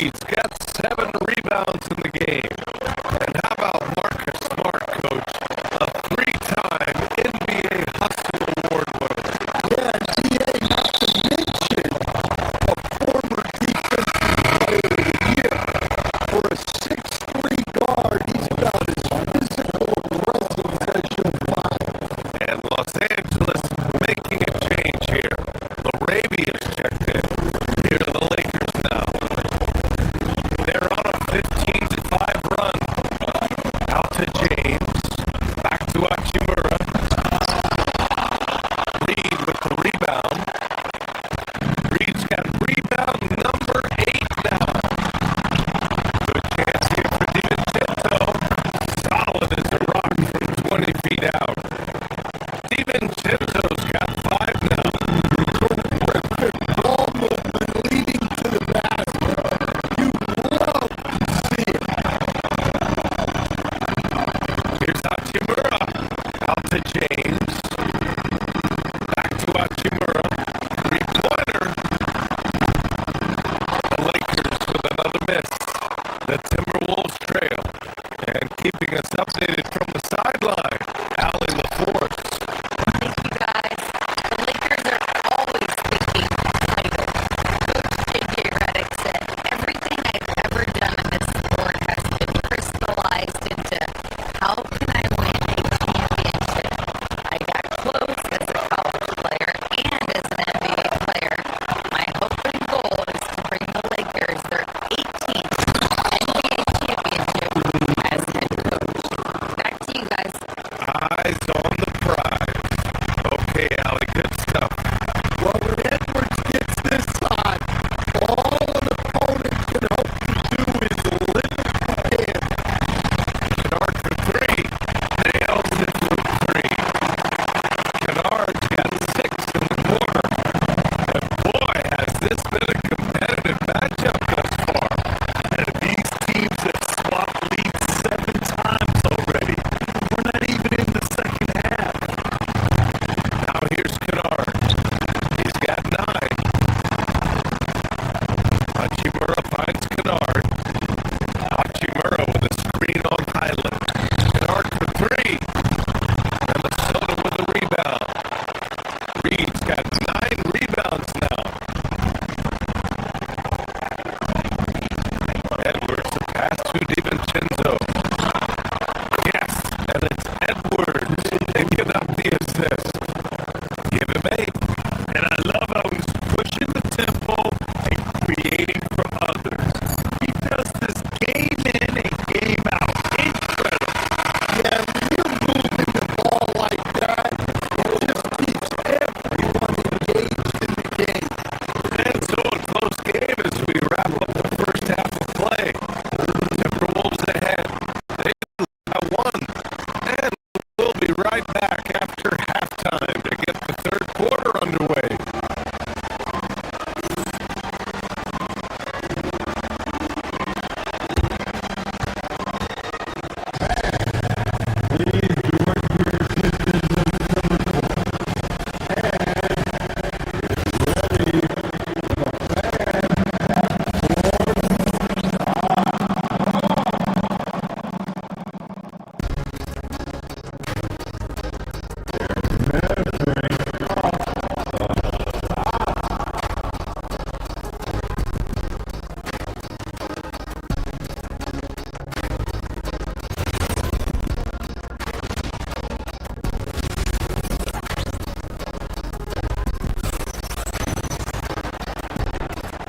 E: Reed's got 7 rebounds in the game. And how about Marcus Smart, coach? A 3-time NBA Hustle Award winner.
H: Yeah, GA, not to mention a former defensive player of the year. For a 6'3" guard, he's about as physical a presence as you'll find.
E: And Los Angeles making a change here. Larabia's checked in. Here to the Lakers now. They're on a 15-5 run. Out to James. Back to Hachimura. Reed with the rebound. Reed's got rebound number 8 now. Good chance here for DiVincenzo. Solid as a rock from 20 feet out. DiVincenzo's got 5 now.
H: Terrific ball movement leading to the basket. You love to see it.
E: Here's Hachimura. Out to James. Back to Hachimura. 3-pointer. The Lakers with another miss. The Timberwolves trail. And keeping us updated from the sideline, Allie LaForce.
F: Thank you guys. The Lakers are always thinking title. Coach JJ Redick said, everything I've ever done in this sport has been crystallized into how can I win a championship. I got close as a college player and as an NBA player. My hope and goal is to bring the Lakers their 18th NBA championship as head coach. Back to you guys.
E: Eyes on the prize. Okay, Allie, good stuff.
H: Well, when Edwards gets this hot, all an opponent can hope to do is limit the damage.
E: Kennard for 3. Nails it for 3. Kennard's got 6 in the corner. And boy, has this been a competitive matchup thus far.
K: And these teams have swapped leads 7 times already. We're not even in the second half.
E: Now here's Kennard. He's got 9. Hachimura finds Kennard. Hachimura with a screen on Highland. Kennard for 3. Minnesota with a rebound. Reed's got 9 rebounds now. Edwards to pass to DiVincenzo. Yes, and it's Edwards picking up the assist. Give him 8.
K: And I love how he's pushing the tempo and creating for others. He does this game in and game out. Incredible.
H: Yeah, when you're moving the ball like that, it just keeps everyone engaged in the game.
E: And so a close game as we wrap up the first half of play. Timberwolves ahead. They have 1. And we'll be right back after halftime to get the third quarter underway.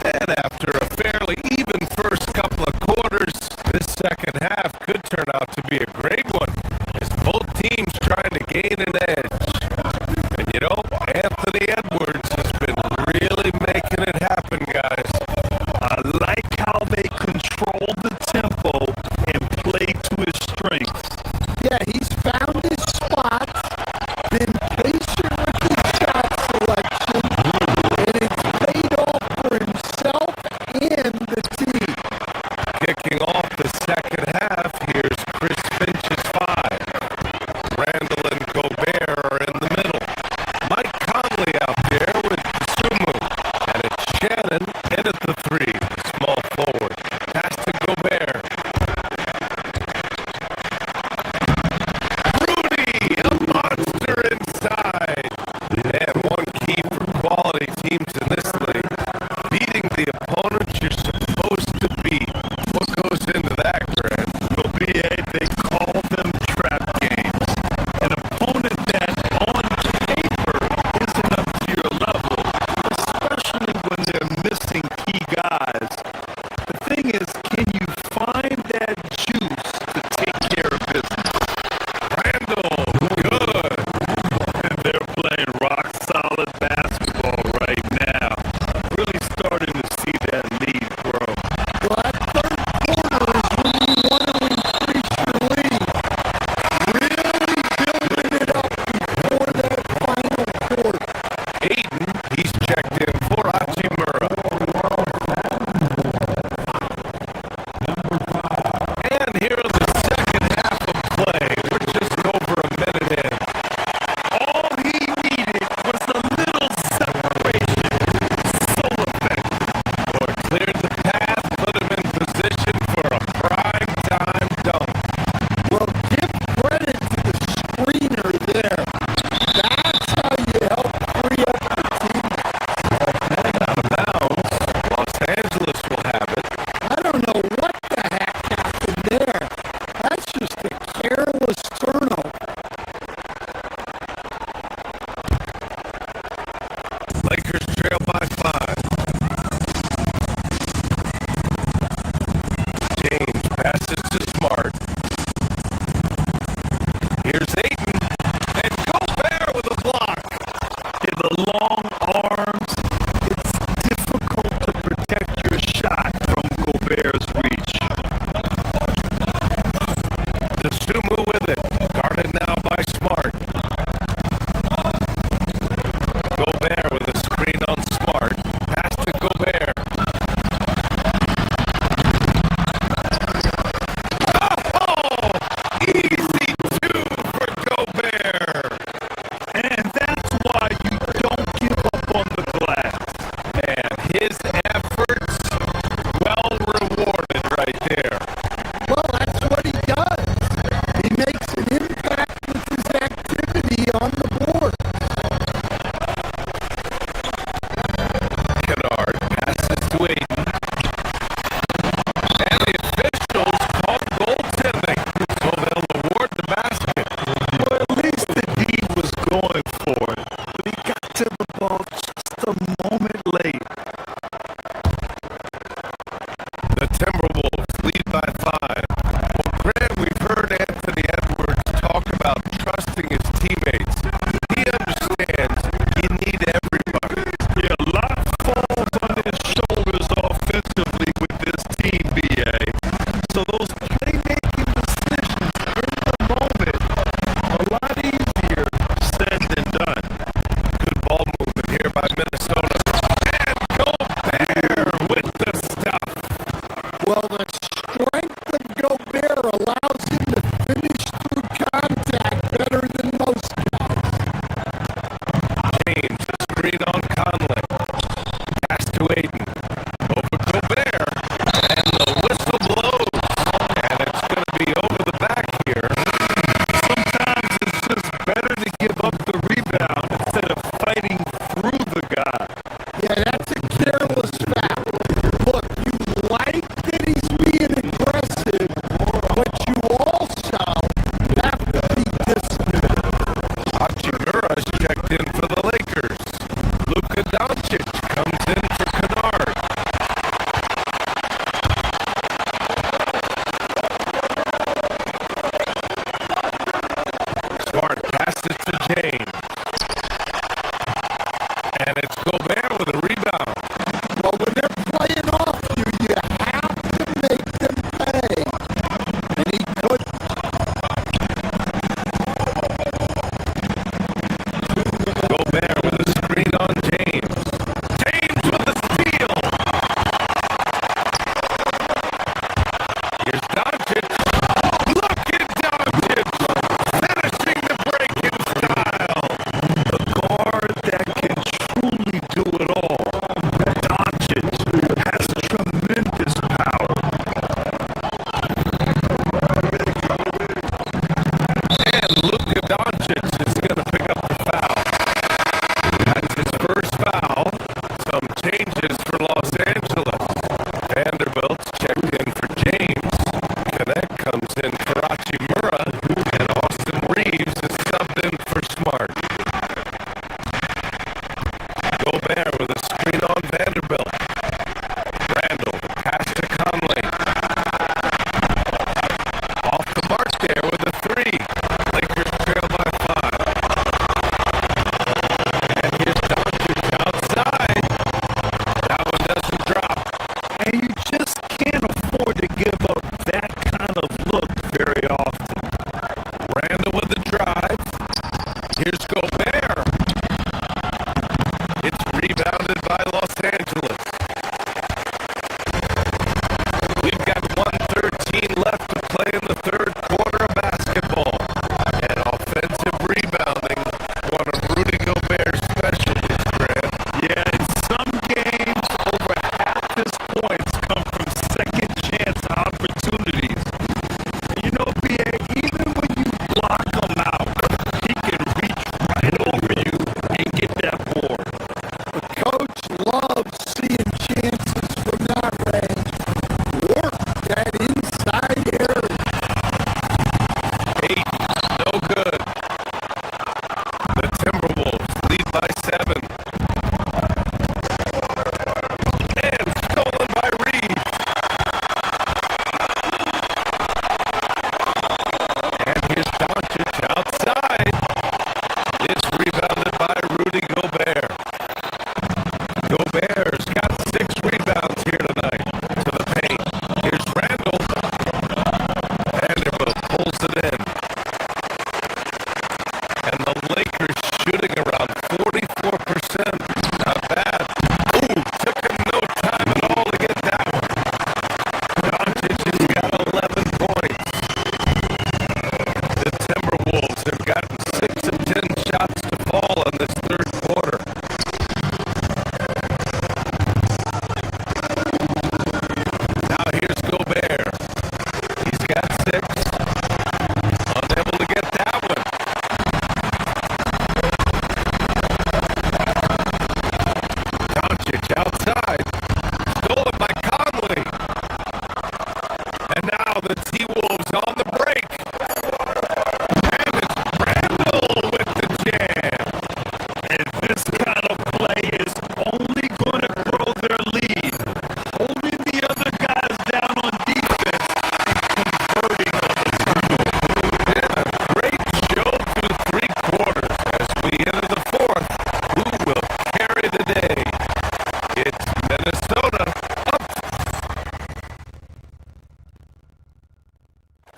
E: And after a fairly even first couple of quarters, this second half could turn out to be a great one as both teams trying to gain an edge. And you know, Anthony Edwards has been really making it happen, guys.
K: I like how they control the tempo and play to his strengths.
H: Yeah, he's found his spots, been patient with his shot selection, and it's paid off for himself and the team.
E: Kicking off the second half, here's Chris Finch's 5. Randall and Gobert are in the middle. Mike Conley out there with Sumu. And it's Shannon in at the 3, small forward. The Timberwolves lead by 5. Well, Grant, we've heard Anthony Edwards talk about trusting his teammates. He understands you need everybody.
K: Yeah, a lot falls on his shoulders offensively with this team, BA. So those playmaking decisions in the moment, a lot easier said than done.
E: Good ball movement here by Minnesota. And Gobert with the stuff.
B: Well,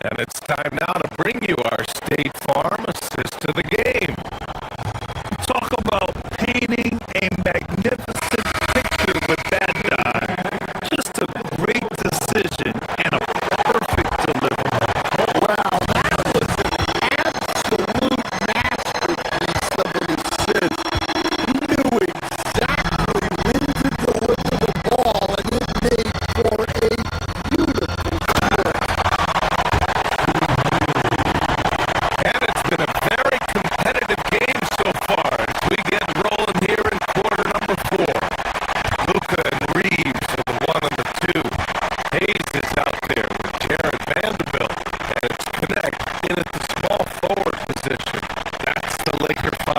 E: And it's time now to bring you our State Farm assist to the game.
K: Talk about painting a magnificent picture with that dive. Just a great decision and a perfect delivery.
H: Wow, that was an absolute masterpiece of an assist. He knew exactly when to deliver the ball, and it made for a beautiful score.
E: And it's been a very competitive game so far as we get rolling here in quarter number 4. Luca and Reeves are the 1 and the 2. Hayes is out there with Jared Vanderbilt, and it's Connect in at the small forward position. That's the Laker 5.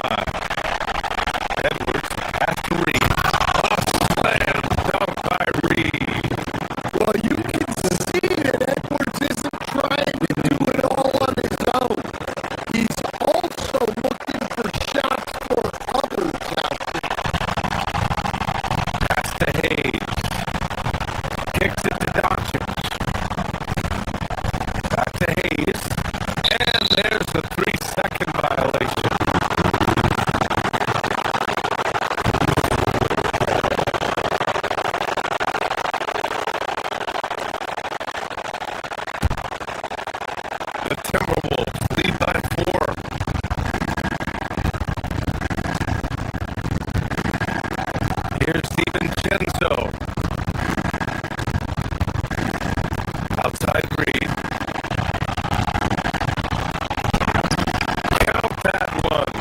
E: Edwards at 3. Slam dunk by Reeves.
H: Well, you can see that Edwards isn't trying to do it all on his own. He's also looking for shots for others out there.
E: Pass to Hayes. Kicks it to Doncic. Back to Hayes. And there's the 3-second violation. The Timberwolves lead by 4. Here's DiVincenzo. Outside Reed. Count that one.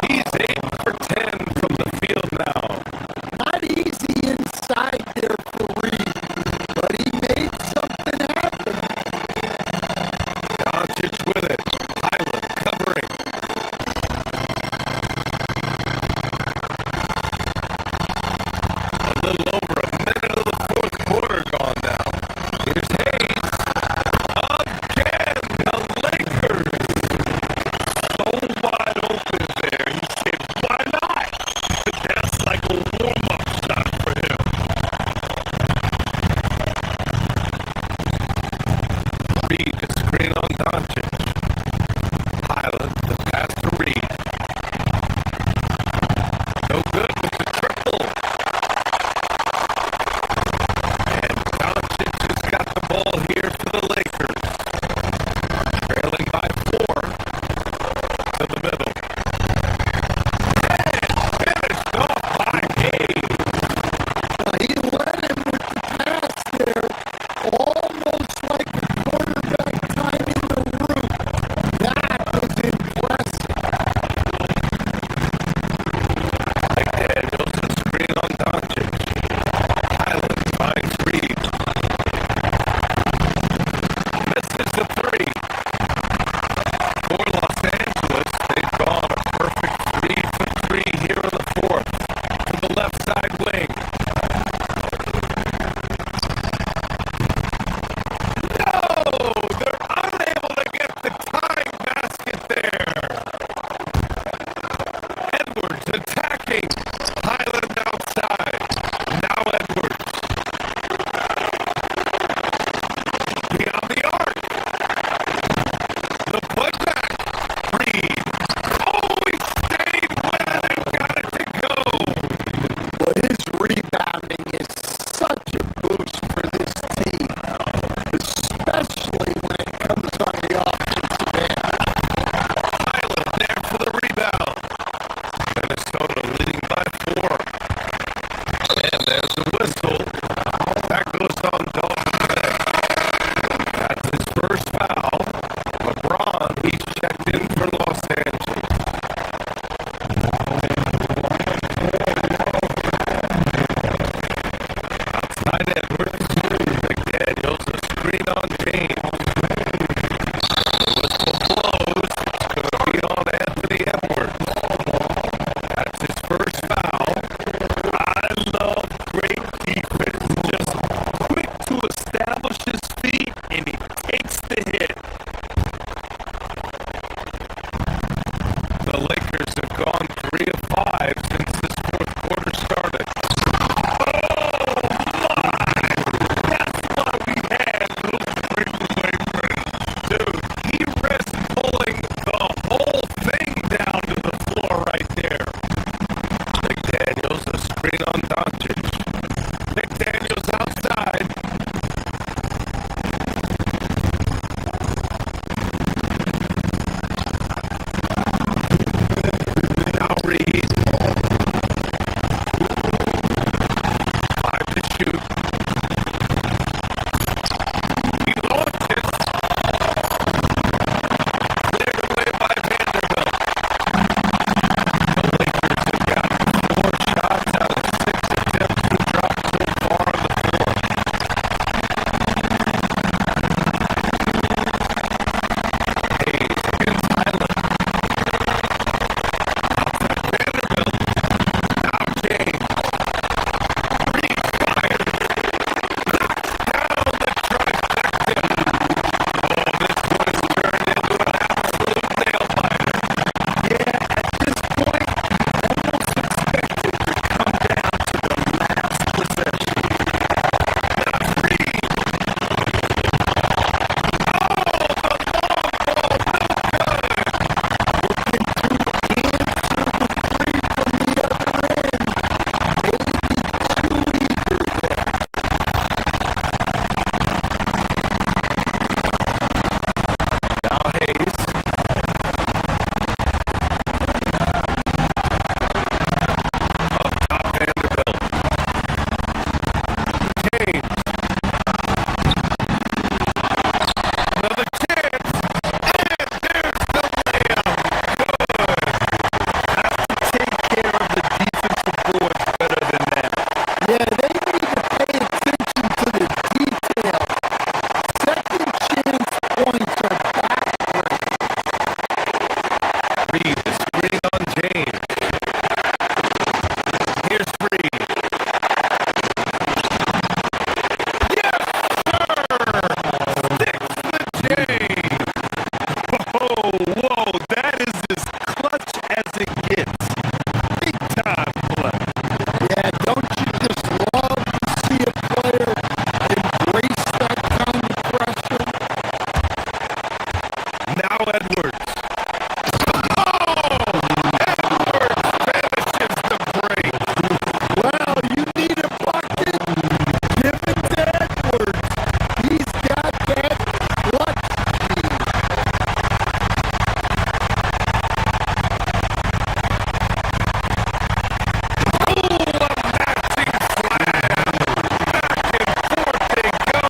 E: He's 8 for 10 from the field now.
H: Not easy inside there for Reed, but he made something happen.
E: Doncic with it. Pilot covering. A little over a minute of the fourth quarter gone now. Here's Hayes. Again, the Lakers.
K: So wide open there. He said, why not? That's like a warm-up shot for him.
E: Reed, a screen on Doncic. Pilot, the pass to Reed. No good with the triple. And Doncic has got the ball here for the Lakers. Trailing by 4 to the middle. And finished off by Hayes.
H: He led him with the pass there, almost like a quarterback timing the route. That was impressive.
E: McDaniels a screen on Doncic. Highland finds Reed. Misses the 3. For Los Angeles, they've gone a perfect 3 for 3 here in the fourth. To the left side wing. No! They're unable to get the tying basket there. Edwards attacking. Highland outside. Now Edwards. Beyond the arc. The putback. Reed. Oh, he stayed with it and got it to go.
H: But his rebounding is such a boost for this team, especially when it comes on the offensive end.
E: Highland there for the rebound. Minnesota leading by 4. And there's the whistle. That goes on Dalton Connect. That's his first foul. LeBron, he's checked in for Los Angeles. Outside Edwards. McDaniels, a screen on James. The whistle blows. It's going to be on Anthony Edwards. That's his first foul.
K: I love great defense. Just quick to establish his feet, and he takes the hit.
E: The Lakers have gone 3 of 5 since this fourth quarter started.
K: Oh, my!
E: shoot. He launches. Cleared away by Vanderbilt. The Lakers have gotten 4 shots out of 6 attempts to drop so far on the floor. Hayes against Highland. Outside Vanderbilt. Now James. Reed fired. Knocks down the trifecta. Oh, this one has turned into an absolute nail biter.
K: Yeah, at this point, you almost expect it to come down to the last possession.
E: Reed. Now Hayes. Up top Vanderbilt. James. Another chance. And there's the layup. Good.
K: Take care of the defensive boards better than that. Yeah, they need to pay attention to the detail. Second chance points are backbreaking.
E: Reed, the screen on James. Here's Reed. Yes, sir! 6 to James.
K: Whoa, that is as clutch as it gets. Big time play. Yeah, don't you just love to see a player embrace that kind of pressure?
E: Now Edwards. Edwards finishes the break.
K: Well, you need a bucket. Give it to Edwards. He's got that clutch speed.
E: Oh, a matching slam. Back and forth they go.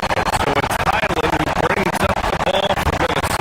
E: And so it's Highland who brings up the ball for Minnesota.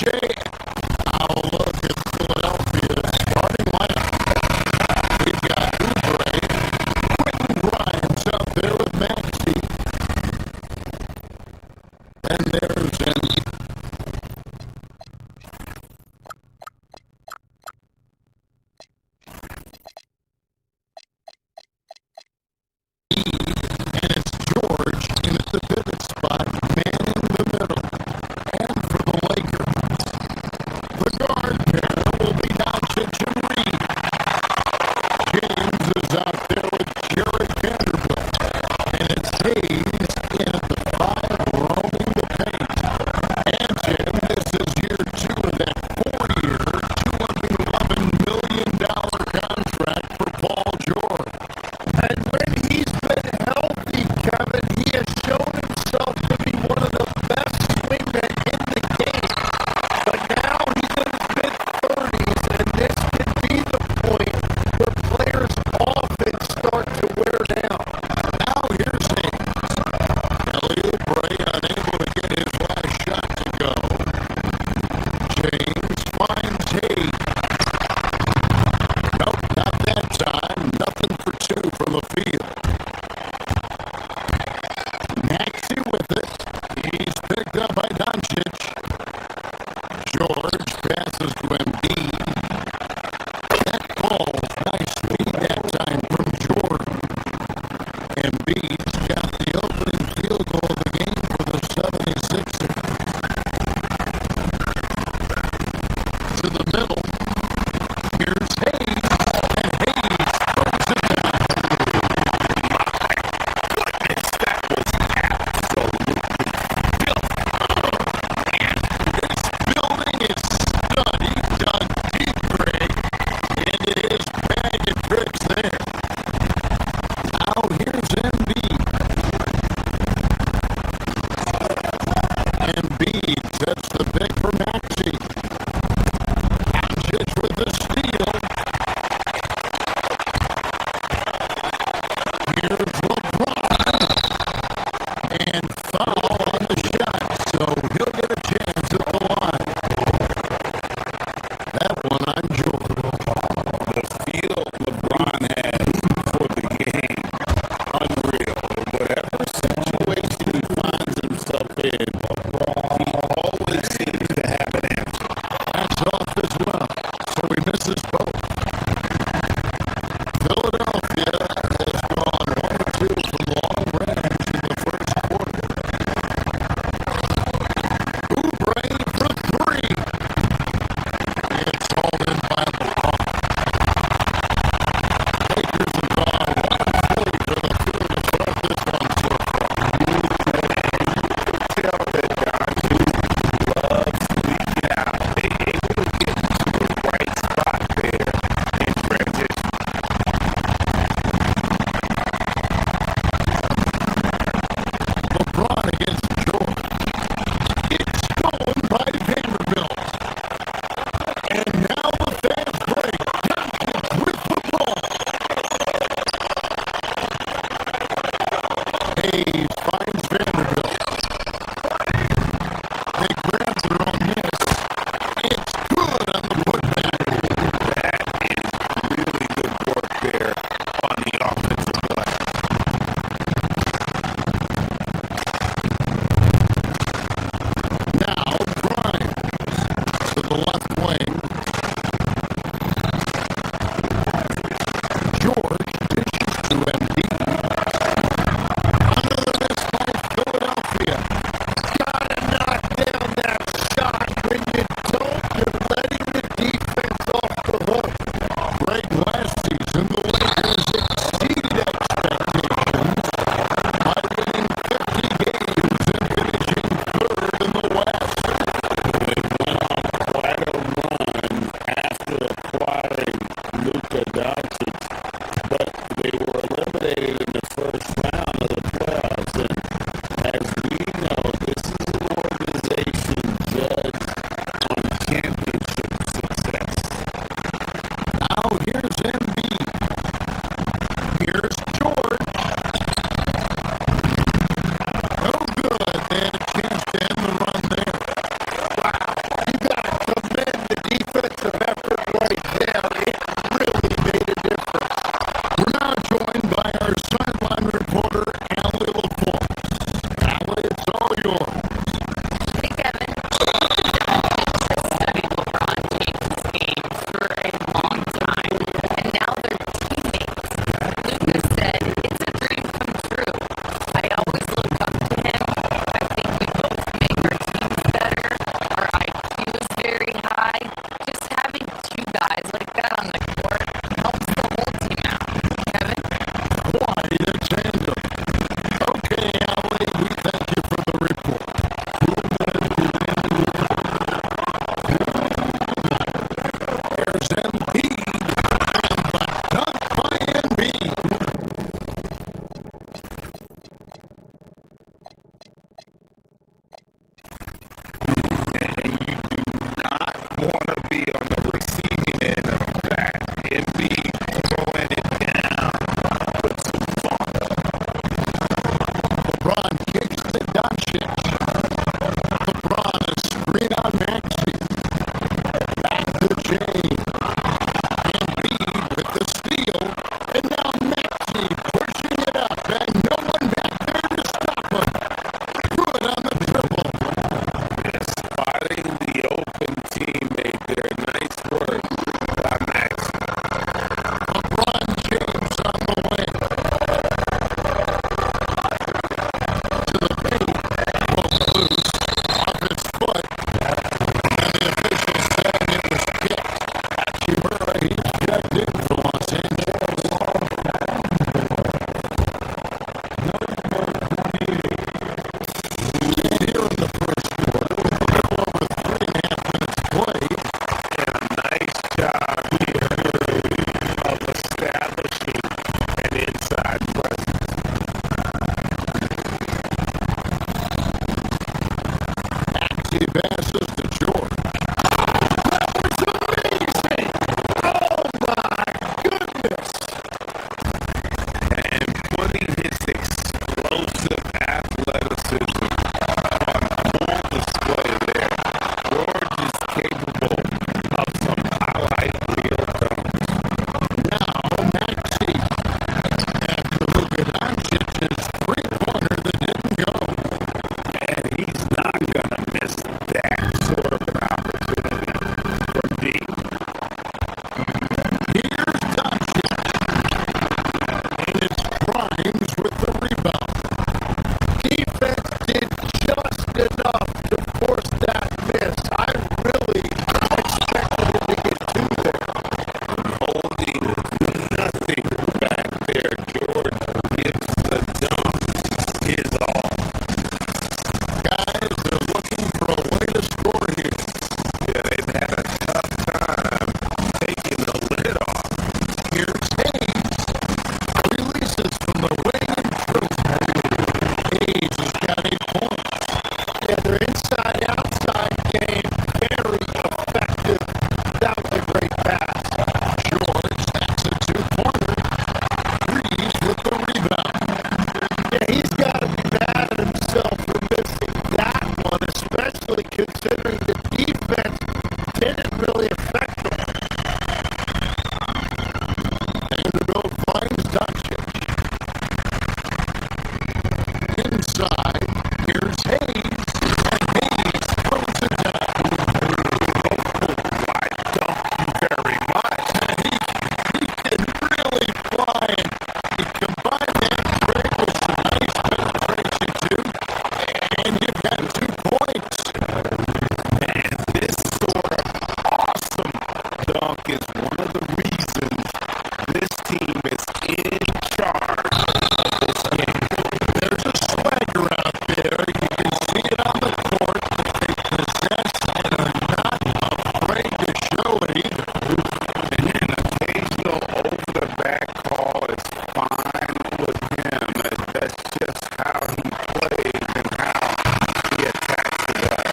A: Jay, I'll look at Philadelphia's starting lineup. We've got Oubre, Quentin Grimes up there with Maxey. And there's Embiid. And it's George in at the pivot spot, manning the middle. And for the Lakers, the guard pair will be Doncic and Reed. James is out there with Jared Vanderbilt. And it's Hayes in at the 5, roaming the paint. And Jim, this is year 2 of that 4-year, $211 million contract for Paul George.
H: And when he's been healthy, Kevin, he has shown himself to be one of the best swingmen in the game. But now he's in his mid-30s, and this could be the point where players' offense start to wear down.
A: Now here's Hayes. Kelly Oubre unable to get his last shot to go. James finds Hayes. Nope, not that time. Nothing for 2 from the field. Maxey with it. He's picked up by Doncic. George passes to Embiid. That falls nicely that time from Jordan. Embiid's got the opening field goal of the game for the 76ers. To the middle. Here's Hayes. And Hayes throws it down.
B: Goodness, that was absolutely
A: This building is study dug deep, Greg, into his bag of tricks there. Now here's Embiid. Embiid sets the pick for Maxey. Doncic with the steal. Here's LeBron. And foul on the shot, so he'll get a chance at the line. That one on Jordan.
B: the feel LeBron has for the game. Unreal. Whatever situation he finds himself in, he always seems to have an answer.
A: That's off as well, so he misses both. Philadelphia has gone 1 or 2 from long range in the first quarter. Oubre for 3. It's hauled in by LeBron. Lakers have gone 1 for the field to start this one so far.
B: Tell that Doncic loves to be out. They're able to get to the right spot.
H: great pass.
A: George, that's a two-pointer. Breeze with the rebound.
H: Yeah, he's got to be mad at himself for missing that one, especially considering the defense didn't really affect him.
A: Vanderbilt finds Doncic. Inside, here's Hayes. And Hayes throws it down.
B: Why, thank you very much.
A: He can really fly. And he combined that break with some nice penetration, too. And you've got 2 points.
B: And this sort of awesome dunk is one of the reasons this team is in charge of this game.
A: There's a swagger out there. You can see it on the court that they possess and are not afraid to show it either.
B: And an occasional over-the-back call is fine with him. That's just how he plays and how he attacks the ball.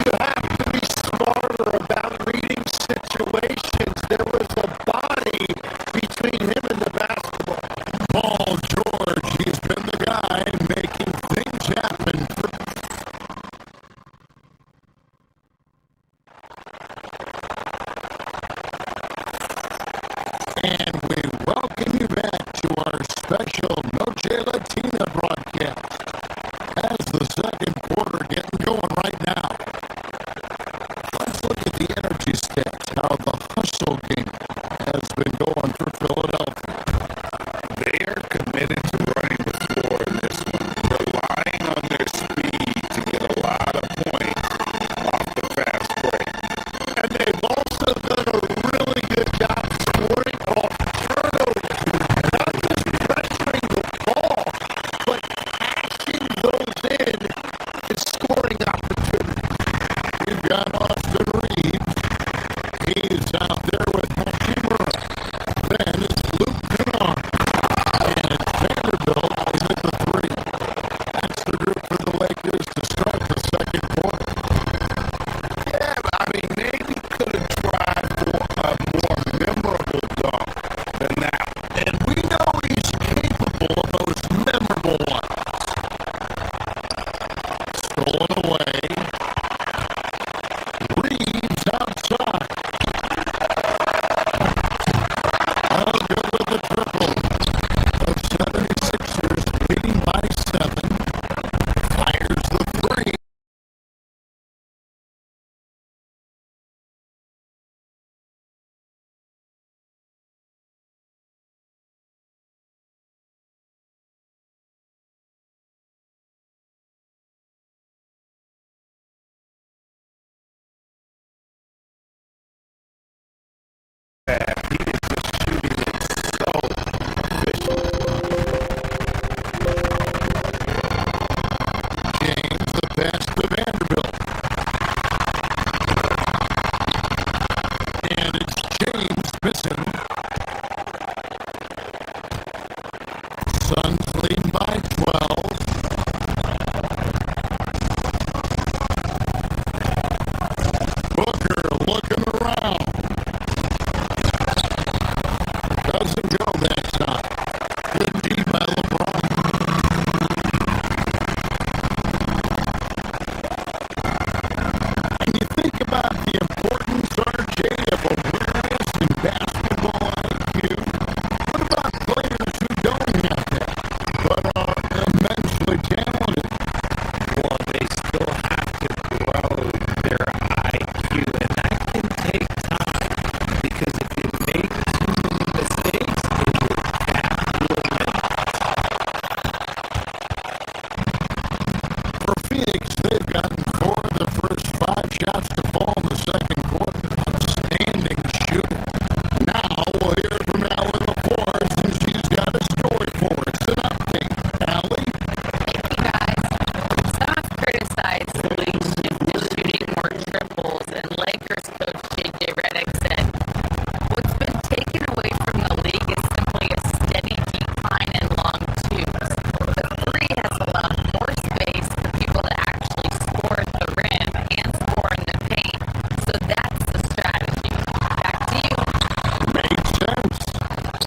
H: You have to be smarter about reading situations. There was a body between him and the basketball.
A: Paul George, he's been the guy making things happen. And we welcome you back to our special Noche Latina broadcast. As the second quarter getting going right now. Let's look at the energy stats, how the hustle game has been going for Philadelphia.
B: They are committed to running the floor in this one, relying on their speed to get a lot of points off the fast break.
H: And they've also done a really good job scoring off turnovers. Not just pressuring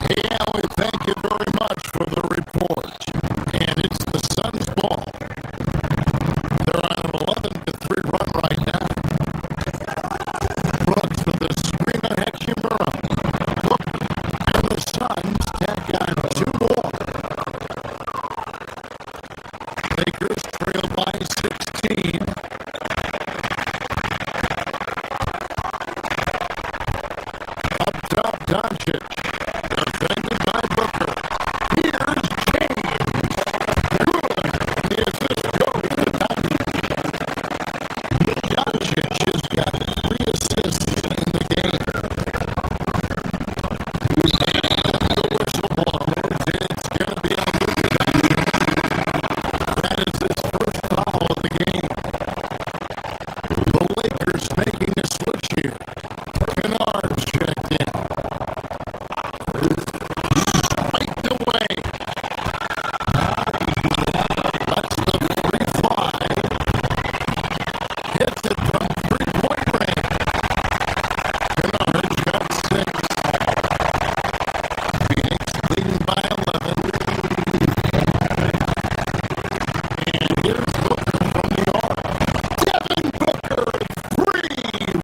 A: Hey, Allie, thank you very much for the report. And it's the Suns' ball. They're on an 11-3 run right now. Brooks with the screen on Hachimura. And the Suns tack on 2 more. Lakers trail by 16. Up top, Doncic. Defended by Booker. Here's James. Good. The assist goes to Doncic. Doncic has got 3 assists in the game. And the whistle blows. It's going to be on Luka Doncic. That is his first foul of the game. The Lakers making a switch here. Kennard's checked in. Right away. That's the 3-5. Hits it from 3-point range. Kennard's got 6. Phoenix leading by 11. And here's Booker from the arc. Devin Booker, 3,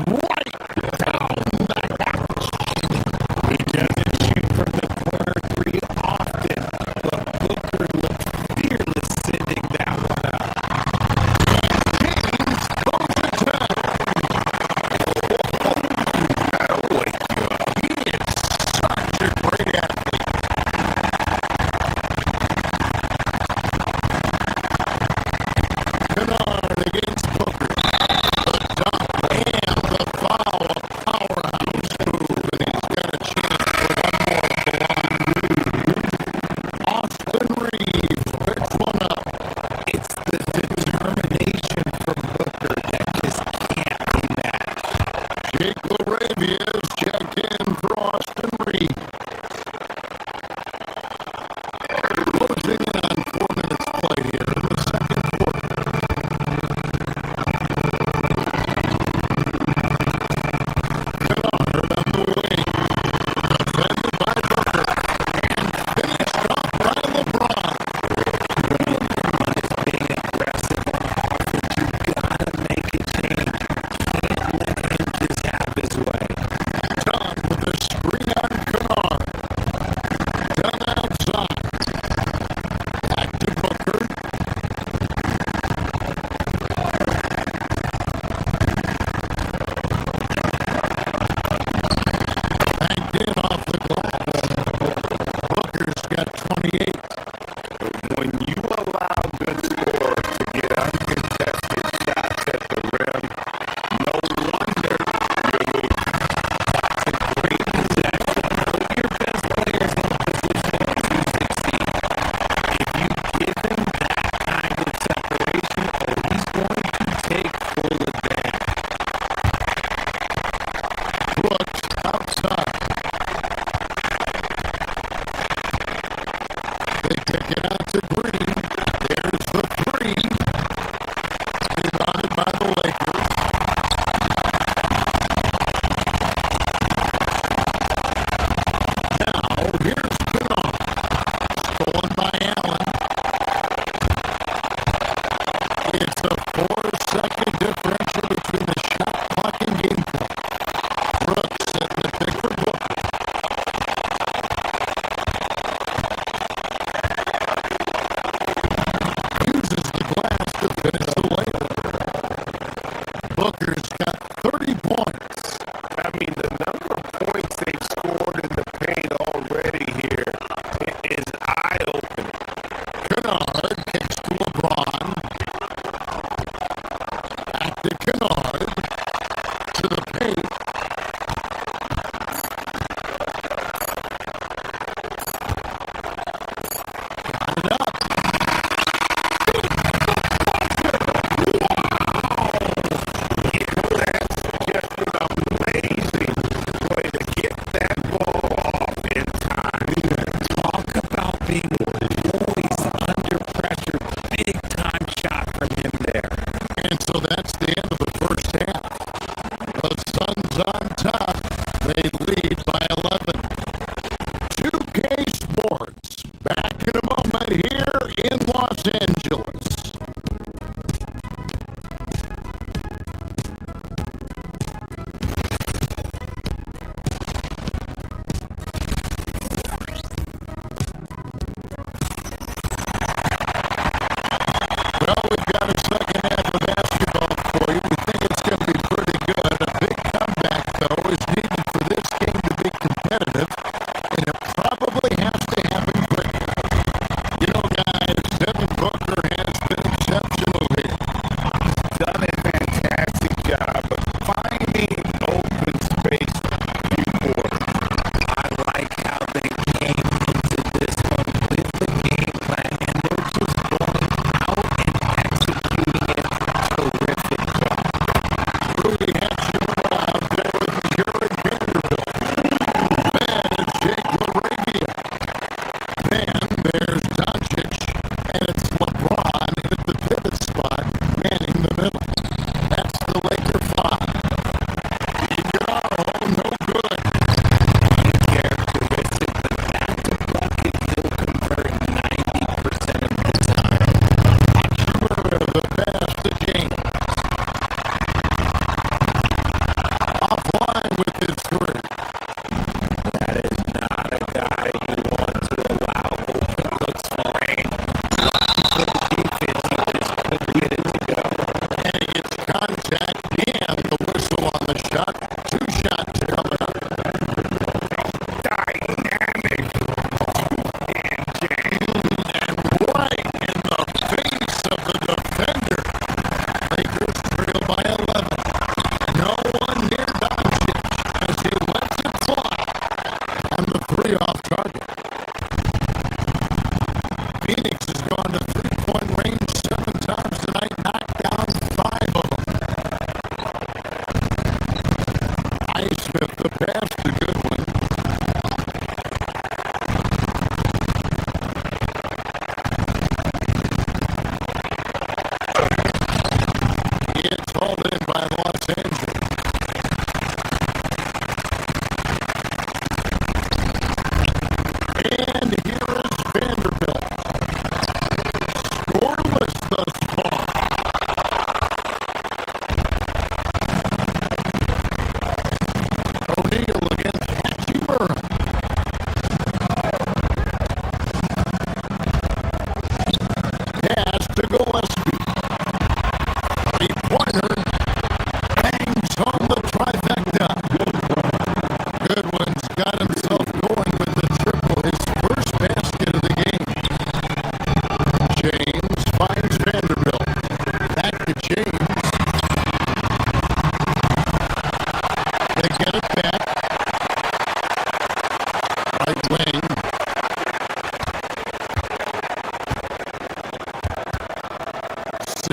A: right down the hatch.
D: He doesn't shoot from the corner 3 often, but Booker looks fearless sending that one up.
A: James goes to town.
B: That'll wake you up.
A: He is such a great athlete. Kennard against Booker. The dunk and the foul. A powerhouse move, and he's got a chance for one more block. Austin Reeves picks one up.
D: It's the determination from Booker that just can't be matched.
A: Jake LaRavia is checked in for Austin Reeves. Closing in on 4 minutes play here in the second quarter. Kennard on the wing. Defended by Booker. And finished off by LeBron.
D: LeBron is being aggressive on offense. You gotta make a change. Can't let him just have his way.
A: Dunn with a screen on Kennard. Dunn outside. Back to Booker. Banked in off the glass. Booker's got 28.
B: When you allow good scorers to get uncontested shots at the rim, no wonder you're losing.
D: That's a great possession. Put your best players in a position to succeed. If you give him that kind of separation, he's going to take full advantage.
A: Brooks outside.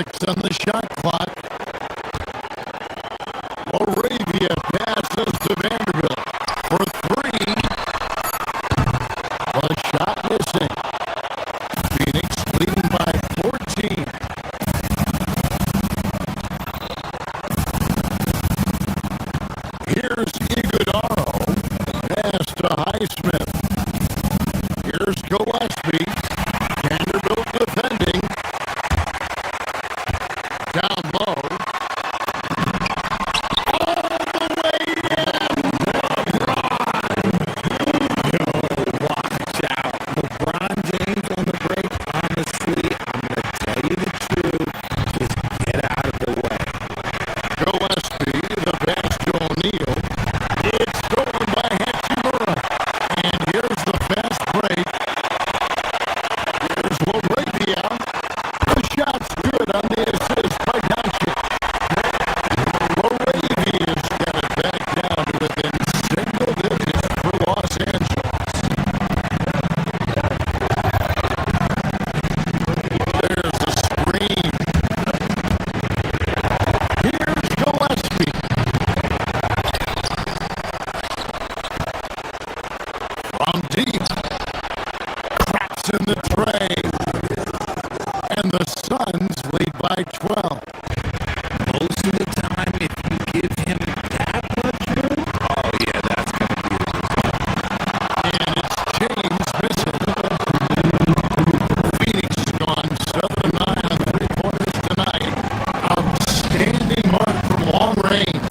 A: 6 on the shot clock. Moravia passes to Vanderbilt for 3. One shot missing. Phoenix leading by 14. Here's Iguodaro. Pass to Highsmith. Here's Gillespie. Vanderbilt defending. Down low. All the way in.
D: Watch out. LeBron James on the break. Honestly, I'm going to tell you the truth. Just get out of the way.
A: Gillespie, the pass to O'Neal. It's stolen by Hachimura. And here's the fast break. Here's Moravia. The shot's good on the assist by Doncic. Moravia's got it back down to within single digits for Los Angeles. There's a screen. Here's Gillespie. From deep. Cracks in the tray. And the Suns lead by 12.
D: Most of the time, if you give him that much room, oh yeah, that's going to be
A: And it's James missing. Phoenix has gone 7-9 on 3-pointers tonight. Outstanding mark from long range.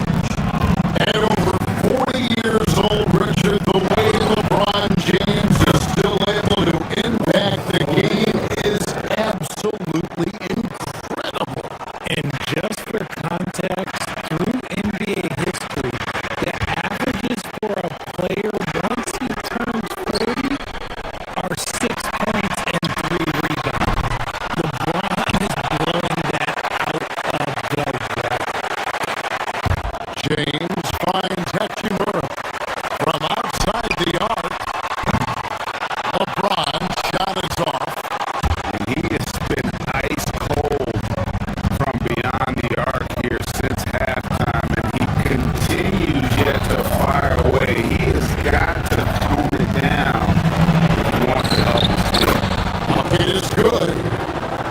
A: At over 40 years old, Richard, the way LeBron James is still able to impact the game is absolutely incredible.
D: And just for context, through NBA history, the averages for a player once he turns 40 are 6 points and 3 rebounds. LeBron is blowing that out of the water.
A: James finds Hachimura from outside the arc. LeBron shot is off.
B: He has been ice cold from beyond the arc here since halftime, and he continues yet to fire away. He has got to tone it down if he wants to help his team.
A: Bucket is good.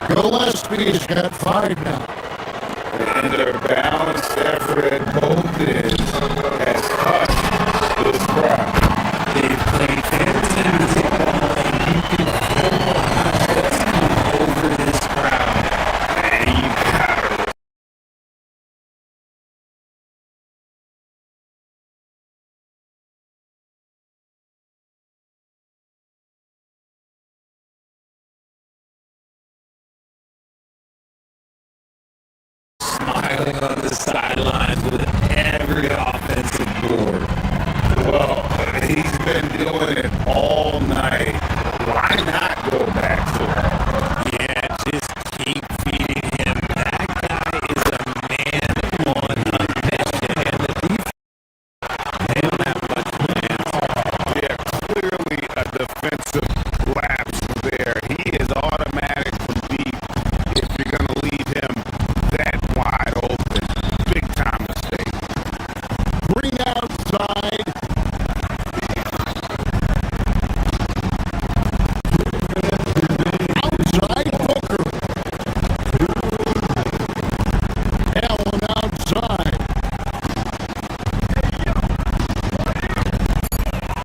A: Gillespie's got 5 now.
B: And their balanced effort at both ends has hushed this crowd.
D: They've played fantasy ball, and you can feel the over this crowd.
B: And you gotta
D: smiling on the sidelines with every offensive board.
B: Well, he's been doing it all night.